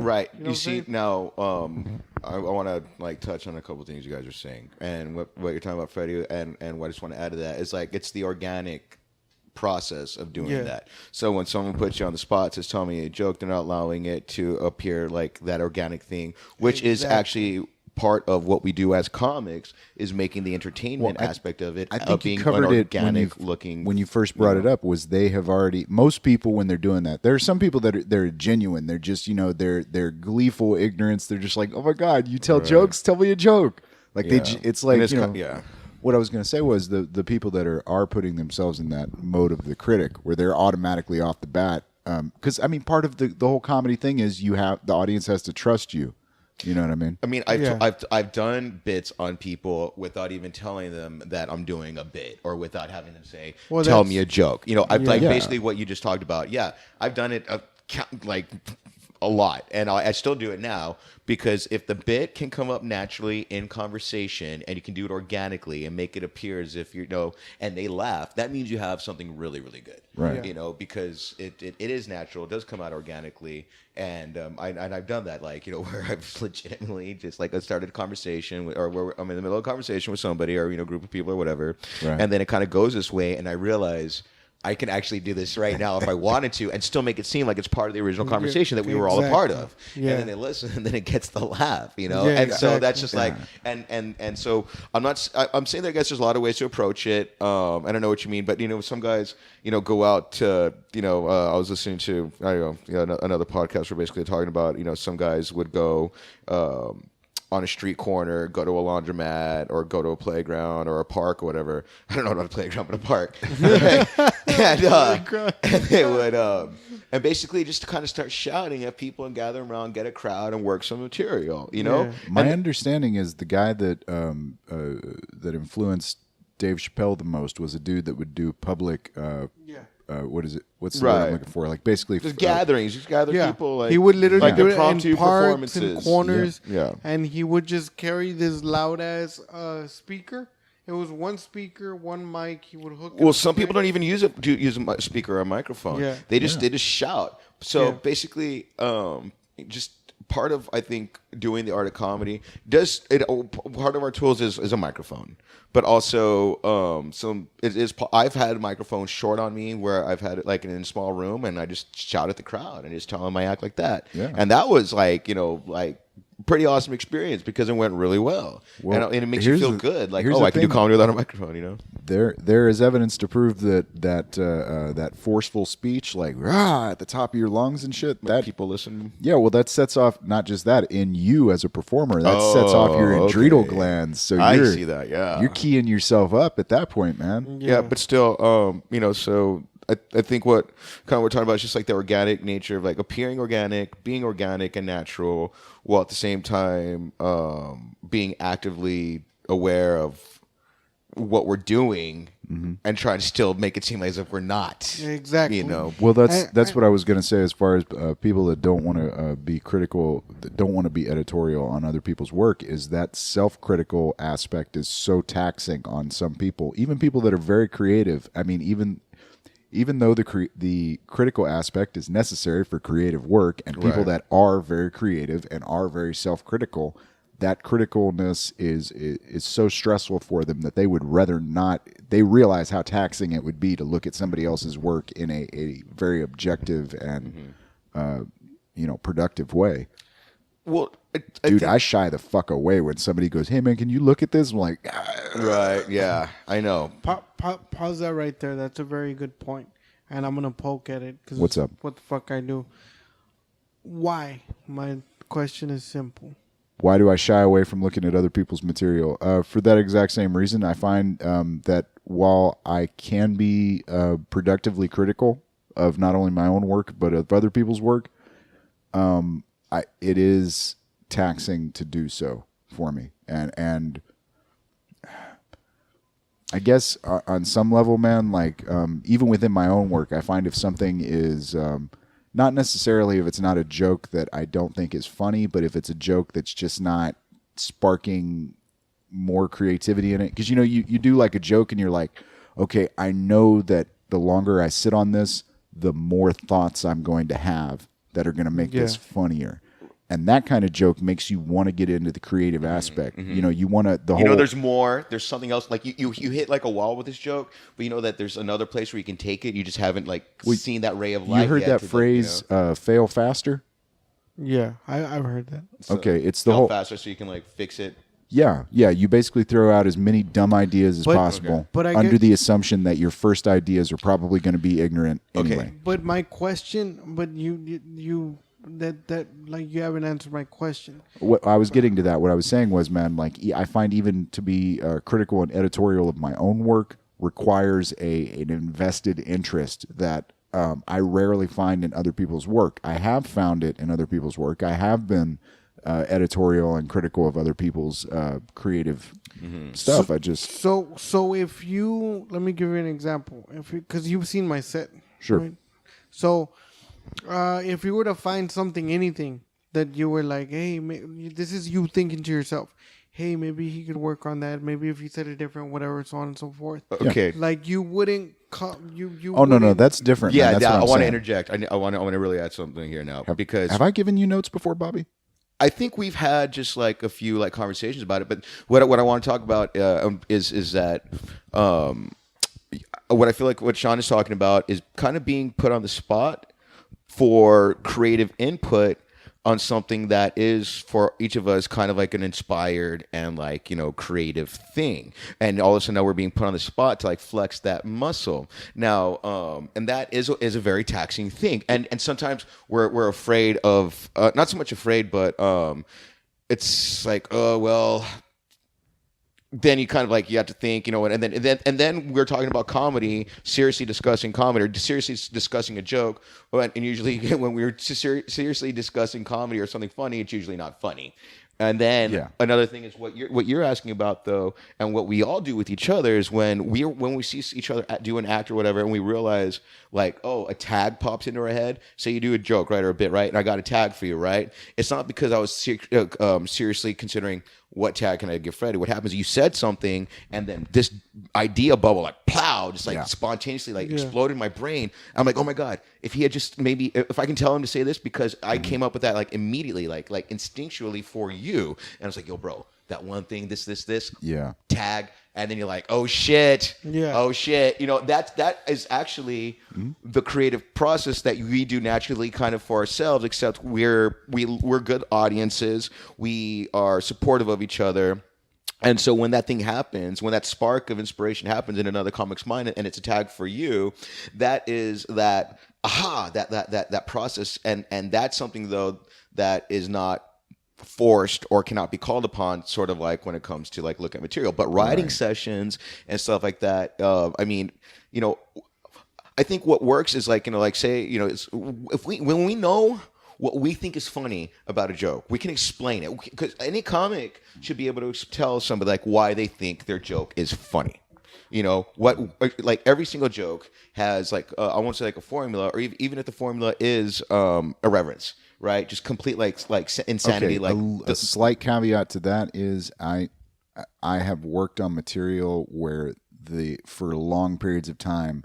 [SPEAKER 3] Right.
[SPEAKER 2] You know
[SPEAKER 3] you see, now, I want to like touch on a couple of things you guys are saying, and what you're talking about, Freddy, and what I just want to add to that is like it's the organic process of doing that. So when someone puts you on the spot, says, "Tell me a joke," they're not allowing it to appear like that organic thing, which is actually part of what we do as comics, is making the entertainment aspect of it.
[SPEAKER 1] I think
[SPEAKER 3] being
[SPEAKER 1] you covered
[SPEAKER 3] an
[SPEAKER 1] it
[SPEAKER 3] organic looking.
[SPEAKER 1] When you first brought it up, was they have already, most people when they're doing that, there are some people that they're genuine. They're just, they're gleeful ignorance. They're just like, "Oh my God, you tell jokes? Tell me a joke." Like it's like, what I was going to say was the people that are putting themselves in that mode of the critic, where they're automatically off the bat. Because I mean, part of the whole comedy thing is the audience has to trust you. You know what I mean?
[SPEAKER 3] I mean, I've done bits on people without even telling them that I'm doing a bit, or without having them say, "Tell me a joke." I've like basically what you just talked about. Yeah, I've done it like a lot, and I still do it now, because if the bit can come up naturally in conversation and you can do it organically and make it appear as if and they laugh, that means you have something really, really good.
[SPEAKER 1] Right.
[SPEAKER 3] Because it is natural, it does come out organically, and I've done that, like, where I've legitimately just like started a conversation or where I'm in the middle of a conversation with somebody or group of people or whatever, and then it kind of goes this way, and I realize I can actually do this right now if I wanted to, and still make it seem like it's part of the original conversation that we were all a part of. Yeah. And then they listen, and then it gets the laugh, and so that's just like, and so I'm saying that I guess there's a lot of ways to approach it. I don't know what you mean, but some guys, go out to, I was listening to, another podcast where basically talking about, some guys would go, on a street corner, go to a laundromat, or go to a playground or a park or whatever. I don't know about a playground, but a park. and they would, and basically just kind of start shouting at people and gather around, get a crowd, and work some material.
[SPEAKER 1] My understanding is the guy that that influenced Dave Chappelle the most was a dude that would do public. What is it? What's the word I'm looking for? Like basically
[SPEAKER 3] just gatherings, just gather people. Like,
[SPEAKER 2] he would literally do it
[SPEAKER 3] impromptu
[SPEAKER 2] in parks
[SPEAKER 3] performances
[SPEAKER 2] and corners,
[SPEAKER 3] Yeah.
[SPEAKER 2] and he would just carry this loud ass speaker. It was one speaker, one mic. He would hook.
[SPEAKER 3] Well, some people don't even use a speaker or a microphone. Yeah. They just shout. So basically, just part of, I think, doing the art of comedy part of our tools is a microphone. But also, I've had microphones short on me where I've had it like in a small room, and I just shout at the crowd and just tell them I act like that. Yeah. And that was like, pretty awesome experience because it went really well. And it makes you feel good. Like, I can do comedy without a microphone,
[SPEAKER 1] There is evidence to prove that forceful speech, like rah, at the top of your lungs and shit, that
[SPEAKER 3] people listen.
[SPEAKER 1] Yeah, well, that sets off not just that in you as a performer. That sets off your adrenal glands. So
[SPEAKER 3] I see that. Yeah,
[SPEAKER 1] you're keying yourself up at that point, man.
[SPEAKER 3] Yeah, but still, so I think what kind of we're talking about is just like the organic nature of like appearing organic, being organic and natural, while at the same time being actively aware of what we're doing and trying to still make it seem like as if we're not.
[SPEAKER 2] Exactly.
[SPEAKER 3] You know.
[SPEAKER 1] Well, that's what I was going to say as far as people that don't want to be critical, that don't want to be editorial on other people's work, is that self-critical aspect is so taxing on some people, even people that are very creative. I mean, even though the critical aspect is necessary for creative work, and people that are very creative and are very self-critical, that criticalness is so stressful for them that they would rather not. They realize how taxing it would be to look at somebody else's work in a very objective and productive way.
[SPEAKER 3] Well,
[SPEAKER 1] dude, I shy the fuck away when somebody goes, "Hey man, can you look at this?" I'm like,
[SPEAKER 3] right, yeah, I know.
[SPEAKER 2] Pause that right there. That's a very good point, and I'm gonna poke at it.
[SPEAKER 1] What's up?
[SPEAKER 2] What the fuck I do? Why? My question is simple.
[SPEAKER 1] Why do I shy away from looking at other people's material? For that exact same reason. I find that while I can be productively critical of not only my own work but of other people's work, it is taxing to do so for me. And I guess on some level, man, like even within my own work, I find if something is not necessarily if it's not a joke that I don't think is funny, but if it's a joke that's just not sparking more creativity in it. Because, you do like a joke and you're like, okay, I know that the longer I sit on this, the more thoughts I'm going to have that are going to make this funnier. And that kind of joke makes you want to get into the creative aspect. You want to
[SPEAKER 3] there's more. There's something else. Like you hit like a wall with this joke, but you know that there's another place where you can take it. You just haven't seen that ray of light.
[SPEAKER 1] You heard that phrase, fail faster?
[SPEAKER 2] Yeah, I've heard that.
[SPEAKER 1] So okay, it's the
[SPEAKER 3] fail
[SPEAKER 1] whole
[SPEAKER 3] faster so you can fix it.
[SPEAKER 1] Yeah. You basically throw out as many dumb ideas as possible,
[SPEAKER 2] but
[SPEAKER 1] under the assumption that your first ideas are probably going to be ignorant anyway.
[SPEAKER 2] But my question, you haven't answered my question.
[SPEAKER 1] What I was getting to that, what I was saying was, man, I find even to be critical and editorial of my own work requires an invested interest that I rarely find in other people's work. I have found it in other people's work. I have been editorial and critical of other people's creative stuff.
[SPEAKER 2] So if you, let me give you an example, because you've seen my set,
[SPEAKER 1] sure.
[SPEAKER 2] Right? So if you were to find anything that you were like, hey, this is you thinking to yourself, hey, maybe he could work on that. Maybe if he said it different, whatever, so on and so forth.
[SPEAKER 3] Okay.
[SPEAKER 2] Like you wouldn't you
[SPEAKER 1] Oh, no, that's different.
[SPEAKER 3] Yeah,
[SPEAKER 1] man. That's
[SPEAKER 3] I want to
[SPEAKER 1] saying.
[SPEAKER 3] interject. I want to really add something here now.
[SPEAKER 1] Have I given you notes before, Bobby?
[SPEAKER 3] I think we've had just a few conversations about it, but what I want to talk about is that what I feel like what Sean is talking about is kind of being put on the spot for creative input on something that is for each of us kind of like an inspired and creative thing, and all of a sudden now we're being put on the spot to flex that muscle now, and that is a very taxing thing, and sometimes we're afraid of not so much afraid, but it's then you kind of you have to think, and then we're talking about comedy, seriously discussing comedy or seriously discussing a joke, and usually when we're seriously discussing comedy or something funny, it's usually not funny. And then another thing is what you're asking about though, and what we all do with each other is when we see each other do an act or whatever, and we realize a tag pops into our head. Say you do a joke, right, or a bit, right, and I got a tag for you, right? It's not because I was seriously considering what tag can I give Freddy. What happens is you said something, and then this idea bubble plow, just spontaneously exploded in my brain. I'm like, oh my god, if he had just if I can tell him to say this because I came up with that immediately, instinctually for you. And I was like, yo, bro, that one thing, this, tag, and then you're like, oh shit, that is actually the creative process that we do naturally, kind of for ourselves. Except we're good audiences, we are supportive of each other. And so when that thing happens, when that spark of inspiration happens in another comic's mind, and it's a tag for you, that is that process, and that's something though that is not forced or cannot be called upon, sort of when it comes to look at material, but writing sessions and stuff like that. I think what works is like, like say, when we know what we think is funny about a joke, we can explain it, because any comic should be able to tell somebody like why they think their joke is funny. Like every single joke has like I won't say like a formula, or even if the formula is irreverence, right? Just complete like insanity.
[SPEAKER 1] Okay,
[SPEAKER 3] like
[SPEAKER 1] a slight caveat to that is I have worked on material where for long periods of time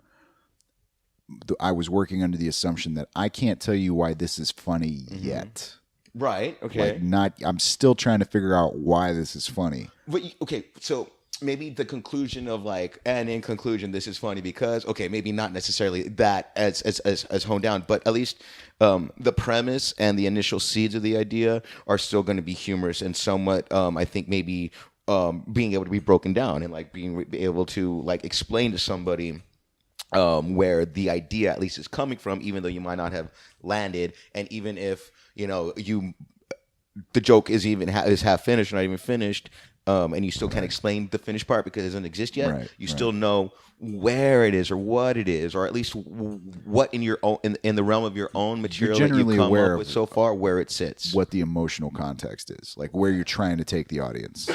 [SPEAKER 1] I was working under the assumption that I can't tell you why this is funny yet.
[SPEAKER 3] Right. Okay.
[SPEAKER 1] I'm still trying to figure out why this is funny.
[SPEAKER 3] But okay, so maybe the conclusion of like, and in conclusion, this is funny because, okay, maybe not necessarily that as honed down, but at least the premise and the initial seeds of the idea are still going to be humorous and somewhat, I think maybe being able to be broken down and like being able to like explain to somebody where the idea at least is coming from, even though you might not have landed, and even if the joke is half finished or not even finished, and you still can't explain the finished part because it doesn't exist yet. You still know where it is or what it is, or at least what in your own in the realm of your own material that you've come up with so far, where it sits,
[SPEAKER 1] what the emotional context is, like where you're trying to take the audience.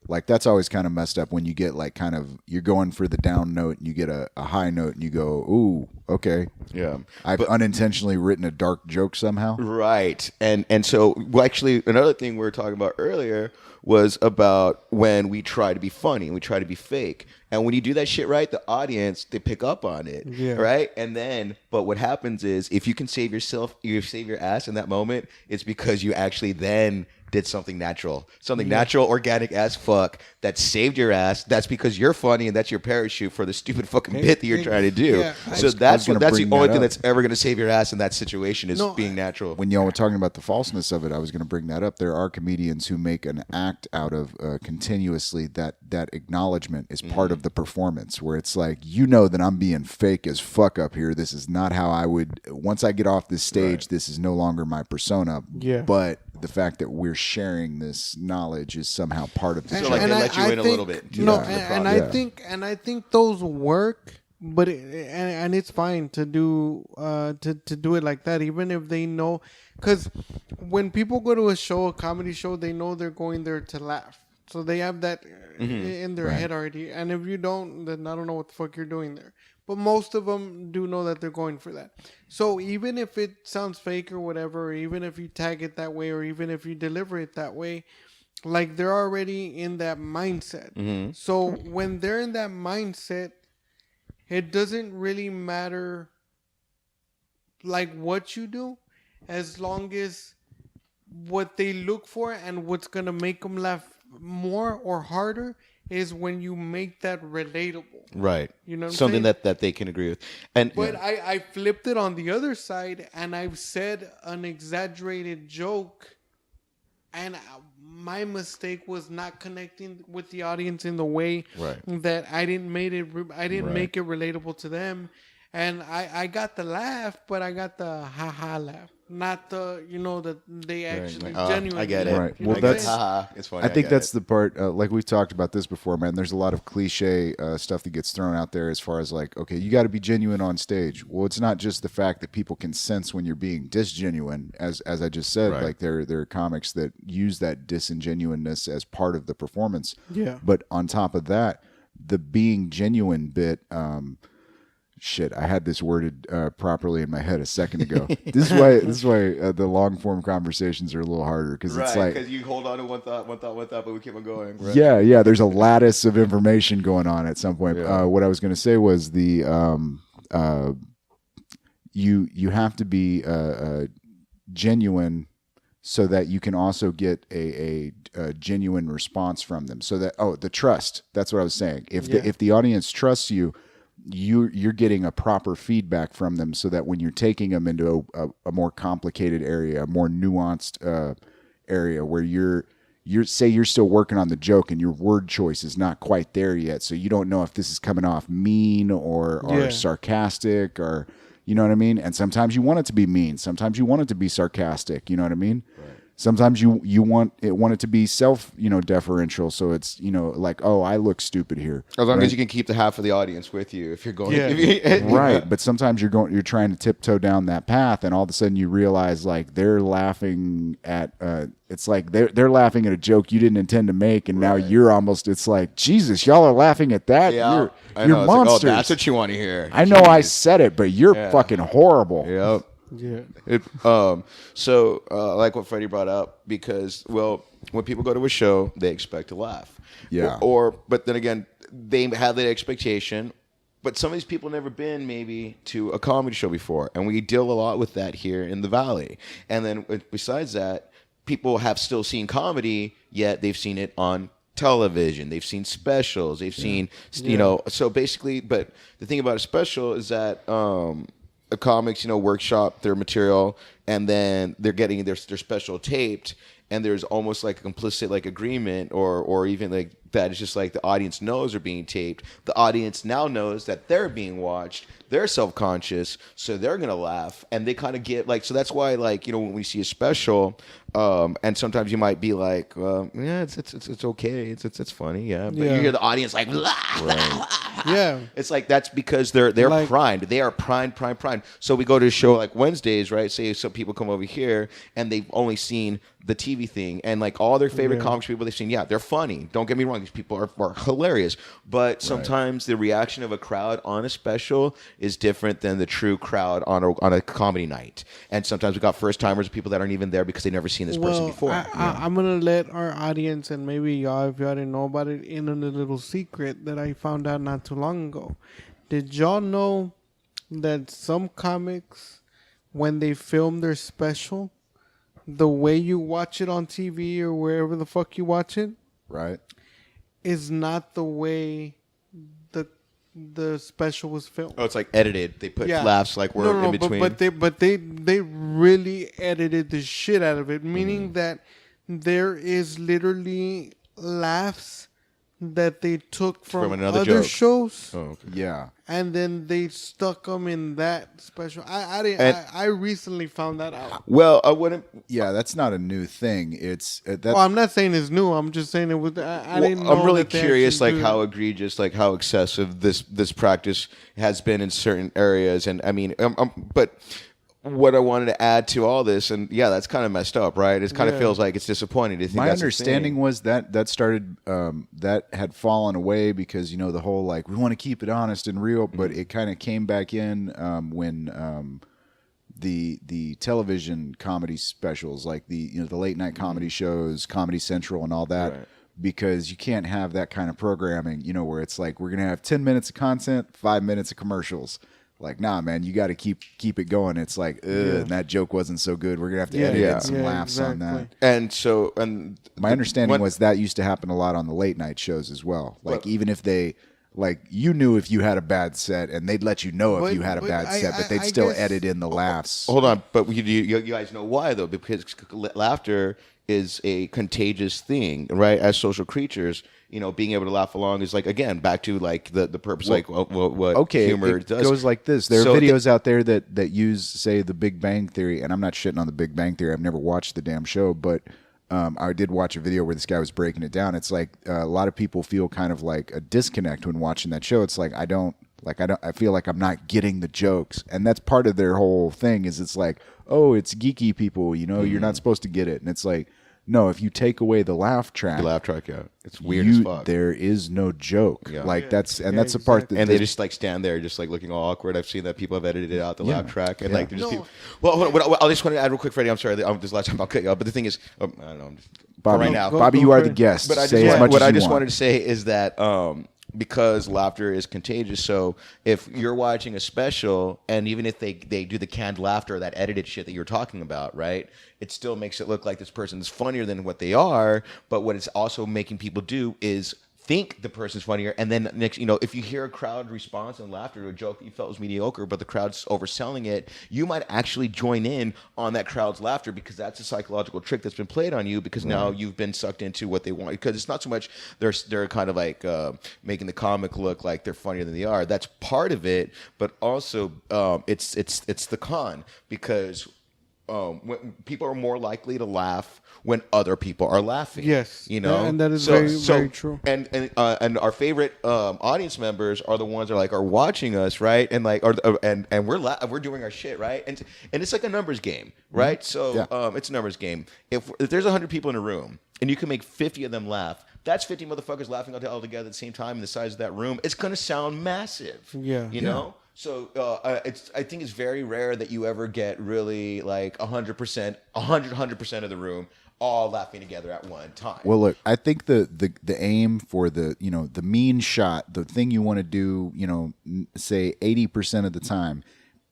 [SPEAKER 1] Like that's always kind of messed up when you get like kind of you're going for the down note and you get a high note and you go, ooh, okay,
[SPEAKER 3] yeah,
[SPEAKER 1] I've unintentionally written a dark joke somehow,
[SPEAKER 3] right? And so actually another thing we were talking about earlier was about when we try to be funny and we try to be fake, and when you do that shit right, the audience, they pick up on it, right? And then, but what happens is if you can save your ass in that moment, it's because you actually then did something natural, natural, organic as fuck that saved your ass. That's because you're funny and that's your parachute for the stupid fucking bit that you're trying to do. Yeah, so that's the only thing that's ever going to save your ass in that situation is being natural.
[SPEAKER 1] When y'all were talking about the falseness of it, I was going to bring that up. There are comedians who make an act out of continuously that acknowledgement is part of the performance, where it's like, that I'm being fake as fuck up here. This is not how I would, once I get off this stage, this is no longer my persona. Yeah. But the fact that we're sharing this knowledge is somehow part of the
[SPEAKER 3] show. So like they let you in a little bit.
[SPEAKER 2] I think those work, but it's fine to do to do it like that, even if they know, because when people go to a comedy show, they know they're going there to laugh, so they have that in their head already. And if you don't, then I don't know what the fuck you're doing there. But most of them do know that they're going for that. So even if it sounds fake or whatever, or even if you tag it that way, or even if you deliver it that way, like they're already in that mindset. So when they're in that mindset, it doesn't really matter like what you do, as long as what they look for and what's going to make them laugh more or harder is when you make that relatable.
[SPEAKER 3] Right.
[SPEAKER 2] You know what
[SPEAKER 3] something
[SPEAKER 2] I'm saying?
[SPEAKER 3] that they can agree with.
[SPEAKER 2] But I flipped it on the other side, and I've said an exaggerated joke, and my mistake was not connecting with the audience in the way that I didn't make it relatable to them. And I got the laugh, but I got the ha-ha laugh. Not the, that they actually genuinely.
[SPEAKER 3] I get it.
[SPEAKER 1] Right. Well, that's,
[SPEAKER 3] it's funny.
[SPEAKER 1] I think that's the part, like we've talked about this before, man. There's a lot of cliche stuff that gets thrown out there as far as like, okay, you got to be genuine on stage. Well, it's not just the fact that people can sense when you're being disgenuine, as I just said. Like there are comics that use that disingenuineness as part of the performance. Yeah. But on top of that, the being genuine bit, shit, I had this worded properly in my head a second ago. This is why the long form conversations are a little harder, because it's like,
[SPEAKER 3] because you hold on to one thought, but we keep on going. Right?
[SPEAKER 1] Yeah. There's a lattice of information going on at some point. Yeah. What I was going to say was you have to be genuine so that you can also get a genuine response from them. So that the trust. That's what I was saying. If the audience trusts you, you're getting a proper feedback from them, so that when you're taking them into a more complicated area, a more nuanced area where you're still working on the joke and your word choice is not quite there yet, so you don't know if this is coming off mean or sarcastic, or you know what I mean. And sometimes you want it to be mean, sometimes you want it to be sarcastic, you know what I mean. Right. Sometimes you want it to be self, deferential. So it's, like, oh, I look stupid here.
[SPEAKER 3] As long
[SPEAKER 1] right?
[SPEAKER 3] as you can keep the half of the audience with you, if you're going,
[SPEAKER 1] Right. But sometimes you're trying to tiptoe down that path, and all of a sudden you realize like they're laughing at, it's like they're laughing at a joke you didn't intend to make, and now you're almost. It's like, Jesus, y'all are laughing at that.
[SPEAKER 3] Yeah,
[SPEAKER 1] you're monsters.
[SPEAKER 3] Like, oh, that's what you want to hear.
[SPEAKER 1] I know I said it, but you're fucking horrible.
[SPEAKER 3] Yep.
[SPEAKER 2] Yeah.
[SPEAKER 3] So like what Freddy brought up, because when people go to a show, they expect to laugh.
[SPEAKER 1] Yeah.
[SPEAKER 3] But then again, they have that expectation. But some of these people never been maybe to a comedy show before, and we deal a lot with that here in the Valley. And then besides that, people have still seen comedy, yet they've seen it on television. They've seen specials. They've seen, so basically, but the thing about a special is that comics, workshop their material, and then they're getting their special taped, and there's almost like a complicit like agreement or even like that. It's just like the audience knows they're being taped. The audience now knows that they're being watched. They're self-conscious, so they're gonna laugh, and they kind of get like, so that's why, like, when we see a special, and sometimes you might be like, yeah, it's okay, it's funny, yeah, but you hear the audience like,
[SPEAKER 2] Yeah,
[SPEAKER 3] it's like that's because they're
[SPEAKER 2] like,
[SPEAKER 3] primed. They are primed. So we go to a show like Wednesdays, right? Say some people come over here and they've only seen the TV thing, and like all their favorite comics people they've seen, they're funny. Don't get me wrong; these people are hilarious. But sometimes the reaction of a crowd on a special is different than the true crowd on a comedy night. And sometimes we got first timers, people that aren't even there because they've never seen this person before.
[SPEAKER 2] I'm gonna let our audience, and maybe y'all, if y'all didn't know about it, in on a little secret that I found out not too long ago. Did y'all know that some comics, when they film their special, the way you watch it on TV or wherever the fuck you watch it,
[SPEAKER 1] right,
[SPEAKER 2] is not the way the special was filmed.
[SPEAKER 3] Oh, it's like edited. They put laughs like we're in between.
[SPEAKER 2] But they really edited the shit out of it, meaning that there is literally laughs that they took from
[SPEAKER 3] another
[SPEAKER 2] other
[SPEAKER 3] joke.
[SPEAKER 2] shows.
[SPEAKER 3] Oh, okay.
[SPEAKER 1] Yeah.
[SPEAKER 2] And then they stuck them in that special. I recently found that out.
[SPEAKER 3] Well, I wouldn't.
[SPEAKER 1] Yeah, that's not a new thing. It's that's.
[SPEAKER 2] Well, I'm not saying it's new. I'm just saying it was. I didn't know.
[SPEAKER 3] I'm really
[SPEAKER 2] that they
[SPEAKER 3] curious,
[SPEAKER 2] actually
[SPEAKER 3] like
[SPEAKER 2] do
[SPEAKER 3] how
[SPEAKER 2] that.
[SPEAKER 3] egregious, like how excessive this practice has been in certain areas. And I mean, but what I wanted to add to all this, and that's kind of messed up, right? It kind of feels like it's disappointing to think.
[SPEAKER 1] My
[SPEAKER 3] that's
[SPEAKER 1] understanding was that started that had fallen away because the whole like we want to keep it honest and real, but it kind of came back in when the television comedy specials, like the late night comedy shows, Comedy Central, and all that. Right. Because you can't have that kind of programming, where it's like we're gonna have 10 minutes of content, 5 minutes of commercials. Like, nah, man, you got to keep it going. It's like, and that joke wasn't so good. We're gonna have to edit some laughs on that.
[SPEAKER 3] And
[SPEAKER 1] my understanding was that used to happen a lot on the late night shows as well. Like, even if they, like, you knew if you had a bad set, and they'd let you know if you had a bad set, but they'd still edit in the laughs.
[SPEAKER 3] Hold on, but you guys know why though? Because laughter is a contagious thing, right? As social creatures, being able to laugh along is like, again, back to like the purpose, like what humor does.
[SPEAKER 1] It goes like this. There are videos out there that use, say, the Big Bang Theory, and I'm not shitting on the Big Bang Theory. I've never watched the damn show, but I did watch a video where this guy was breaking it down. It's like a lot of people feel kind of like a disconnect when watching that show. It's like I feel like I'm not getting the jokes, and that's part of their whole thing. Is it's like, oh, it's geeky people, you're not supposed to get it, and it's like, no, if you take away the laugh track, it's weird as fuck. There is no joke. Yeah. Like that's the part that,
[SPEAKER 3] and they just like stand there, just like looking all awkward. I've seen that people have edited out the laugh track, and like they're just people. Well, hold on, I just want to add real quick, Freddie. I'm sorry, this is the last time I'll cut you off, but the thing is, I don't know,
[SPEAKER 1] Bobby,
[SPEAKER 3] right now,
[SPEAKER 1] Bobby, you are the guest.
[SPEAKER 3] But I just wanted to say is that because laughter is contagious. So if you're watching a special, and even if they do the canned laughter, that edited shit that you're talking about, right? It still makes it look like this person is funnier than what they are. But what it's also making people do is think the person's funnier, and then next, if you hear a crowd response and laughter to a joke that you felt was mediocre, but the crowd's overselling it, you might actually join in on that crowd's laughter because that's a psychological trick that's been played on you because now you've been sucked into what they want. Because it's not so much they're kind of like making the comic look like they're funnier than they are. That's part of it, but also it's the con because when people are more likely to laugh when other people are laughing.
[SPEAKER 2] Yes,
[SPEAKER 3] you know,
[SPEAKER 2] and that is very true.
[SPEAKER 3] And our favorite audience members are the ones that are watching us, right? And and we're doing our shit, right? And it's like a numbers game, right? So it's a numbers game. If there's 100 people in a room and you can make 50 of them laugh, that's 50 motherfuckers laughing all together at the same time in the size of that room. It's gonna sound massive. You know. So I think it's very rare that you ever get really like 100% of the room all laughing together at one time.
[SPEAKER 1] Well, look, I think the aim for the mean shot, the thing you want to do, say 80% of the time,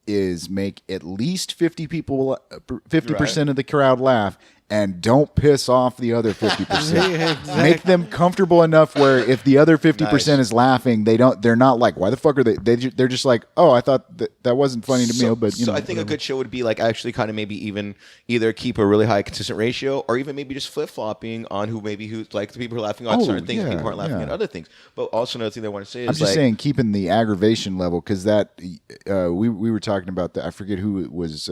[SPEAKER 1] is make at least 50% of the crowd laugh, and don't piss off the other 50%.
[SPEAKER 2] Exactly.
[SPEAKER 1] Make them comfortable enough where if the other 50% is laughing, they're not like, why the fuck are they're just like, oh, I thought that wasn't funny to me, but
[SPEAKER 3] I think a good show would be like actually kind of maybe even either keep a really high consistent ratio, or even maybe just flip-flopping on who's like the people who are laughing on certain things, and people aren't laughing at other things. But also another thing I want to say is
[SPEAKER 1] I'm just saying keeping the aggravation level, because that we were talking about that. I forget who was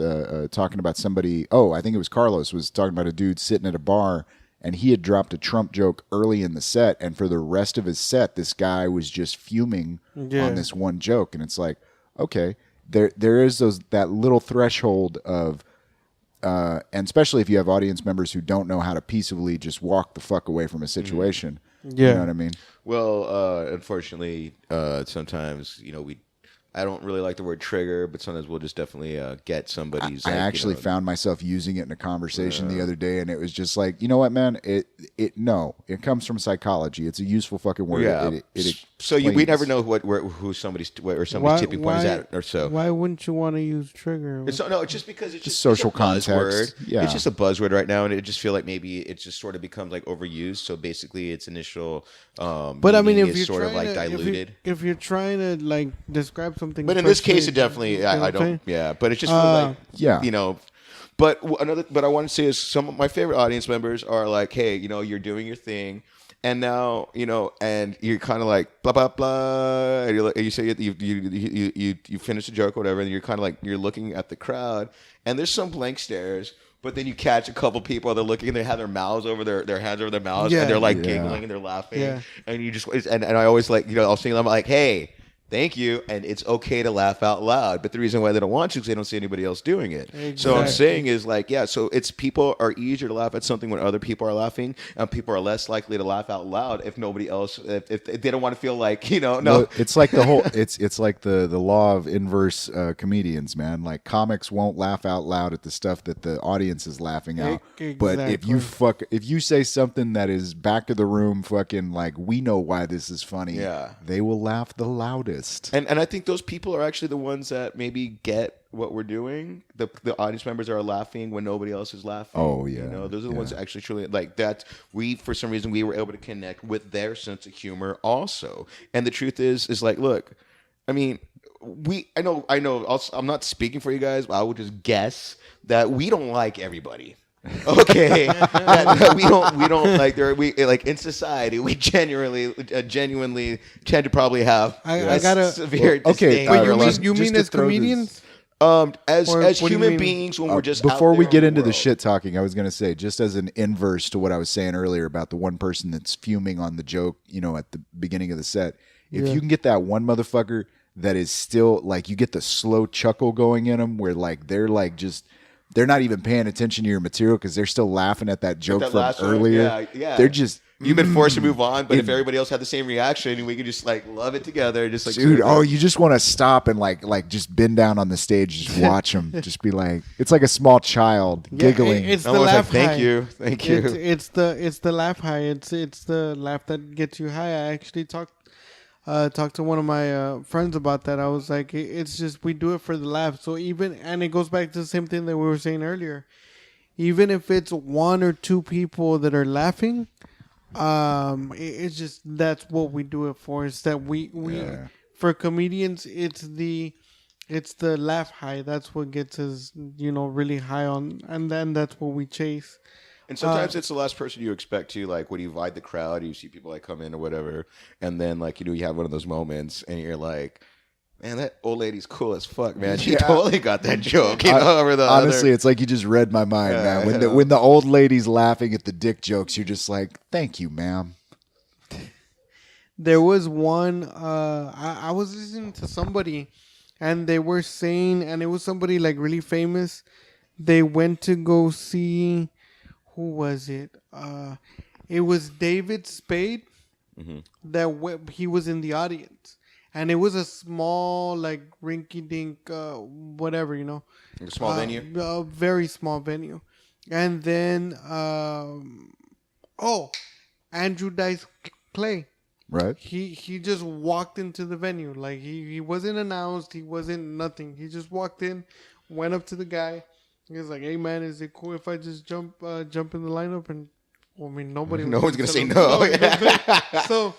[SPEAKER 1] talking about somebody. Oh, I think it was Carlos was talking about a dude sitting at a bar, and he had dropped a Trump joke early in the set, and for the rest of his set, this guy was just fuming on this one joke, and it's like, okay, there is that little threshold of, and especially if you have audience members who don't know how to peaceably just walk the fuck away from a situation. You know what I mean?
[SPEAKER 3] Well, unfortunately, sometimes I don't really like the word trigger, but sometimes we'll just definitely get somebody's.
[SPEAKER 1] I actually found myself using it in a conversation the other day, and it was just like, you know what, man? It comes from psychology. It's a useful fucking word.
[SPEAKER 3] Yeah. We never know who somebody's tipping point is at, or so.
[SPEAKER 2] Why wouldn't you want to use trigger?
[SPEAKER 3] It's just because it's just
[SPEAKER 1] social
[SPEAKER 3] it's a buzzword.
[SPEAKER 1] context. Yeah.
[SPEAKER 3] It's just a buzzword right now, and it just feel like maybe it just sort of becomes like overused. So basically, its initial.
[SPEAKER 2] But I mean, if you're
[SPEAKER 3] sort of like diluted.
[SPEAKER 2] If you're trying to like describe something,
[SPEAKER 3] but in this case, it definitely I don't. Yeah, but it's just But but I want to say is some of my favorite audience members are like, hey, you're doing your thing, and now and you're kind of like blah blah blah, and you say you finish the joke or whatever, and you're kind of like you're looking at the crowd, and there's some blank stares. But then you catch a couple people, they're looking, and they have their mouths over their hands over their mouths, and they're like giggling and they're laughing, and you just and I always like I'll sing them like, hey. Thank you, and it's okay to laugh out loud. But the reason why they don't want to is they don't see anybody else doing it. Exactly. So I'm saying is like, so it's people are easier to laugh at something when other people are laughing, and people are less likely to laugh out loud if nobody else, if they don't want to feel like, no.
[SPEAKER 1] Well, it's like the whole, it's like the law of inverse comedians, man. Like comics won't laugh out loud at the stuff that the audience is laughing out. Exactly. But if you say something that is back of the room, fucking like, we know why this is funny. Yeah. They will laugh the loudest.
[SPEAKER 3] And I think those people are actually the ones that maybe get what we're doing. The audience members are laughing when nobody else is laughing.
[SPEAKER 1] Oh yeah,
[SPEAKER 3] those are the ones that actually truly like that. For some reason we were able to connect with their sense of humor also. And the truth is like, look, I mean, I know. I'm not speaking for you guys, but I would just guess that we don't like everybody. Okay, we don't like there. We like in society. We genuinely tend to probably have severe.
[SPEAKER 2] You mean as comedians?
[SPEAKER 3] As human beings, when we're just
[SPEAKER 1] before we get into
[SPEAKER 3] the
[SPEAKER 1] shit talking, I was going to say, just as an inverse to what I was saying earlier about the one person that's fuming on the joke, at the beginning of the set. If you can get that one motherfucker that is still like, you get the slow chuckle going in them, where like they're like just. They're not even paying attention to your material because they're still laughing at that joke from earlier.
[SPEAKER 3] Yeah.
[SPEAKER 1] They're just
[SPEAKER 3] you've been forced to move on, but if everybody else had the same reaction, we could just like love it together. Just like
[SPEAKER 1] dude, you just want to stop and like just bend down on the stage, just watch them, just be like, it's like a small child giggling.
[SPEAKER 2] It's the laugh high.
[SPEAKER 3] Thank you.
[SPEAKER 2] It's the laugh high. It's the laugh that gets you high. I actually talked to one of my friends about that. I was like, it's just we do it for the laugh. So and it goes back to the same thing that we were saying earlier. Even if it's one or two people that are laughing, it's just that's what we do it for. It's that we for comedians, it's the laugh high. That's what gets us really high on, and then that's what we chase.
[SPEAKER 3] And sometimes it's the last person you expect to, like when you divide the crowd, you see people like come in or whatever, and then like you have one of those moments, and you're like, Man, that old lady's cool as fuck, man. She totally got that joke.
[SPEAKER 1] Honestly, it's like you just read my mind, man. When the old lady's laughing at the dick jokes, you're just like, thank you, ma'am.
[SPEAKER 2] There was one, I was listening to somebody, and they were saying, and it was somebody like really famous. They went to go see, who was it? It was David Spade. Mm-hmm. He was in the audience. And it was a small, like, rinky-dink, whatever, you know.
[SPEAKER 3] A small venue?
[SPEAKER 2] A very small venue. And then, Andrew Dice Clay.
[SPEAKER 1] Right.
[SPEAKER 2] He just walked into the venue. Like, he wasn't announced. He wasn't nothing. He just walked in, went up to the guy. He was like, hey, man, is it cool if I just jump in the lineup? And, well, I mean, no one's going to say no. So...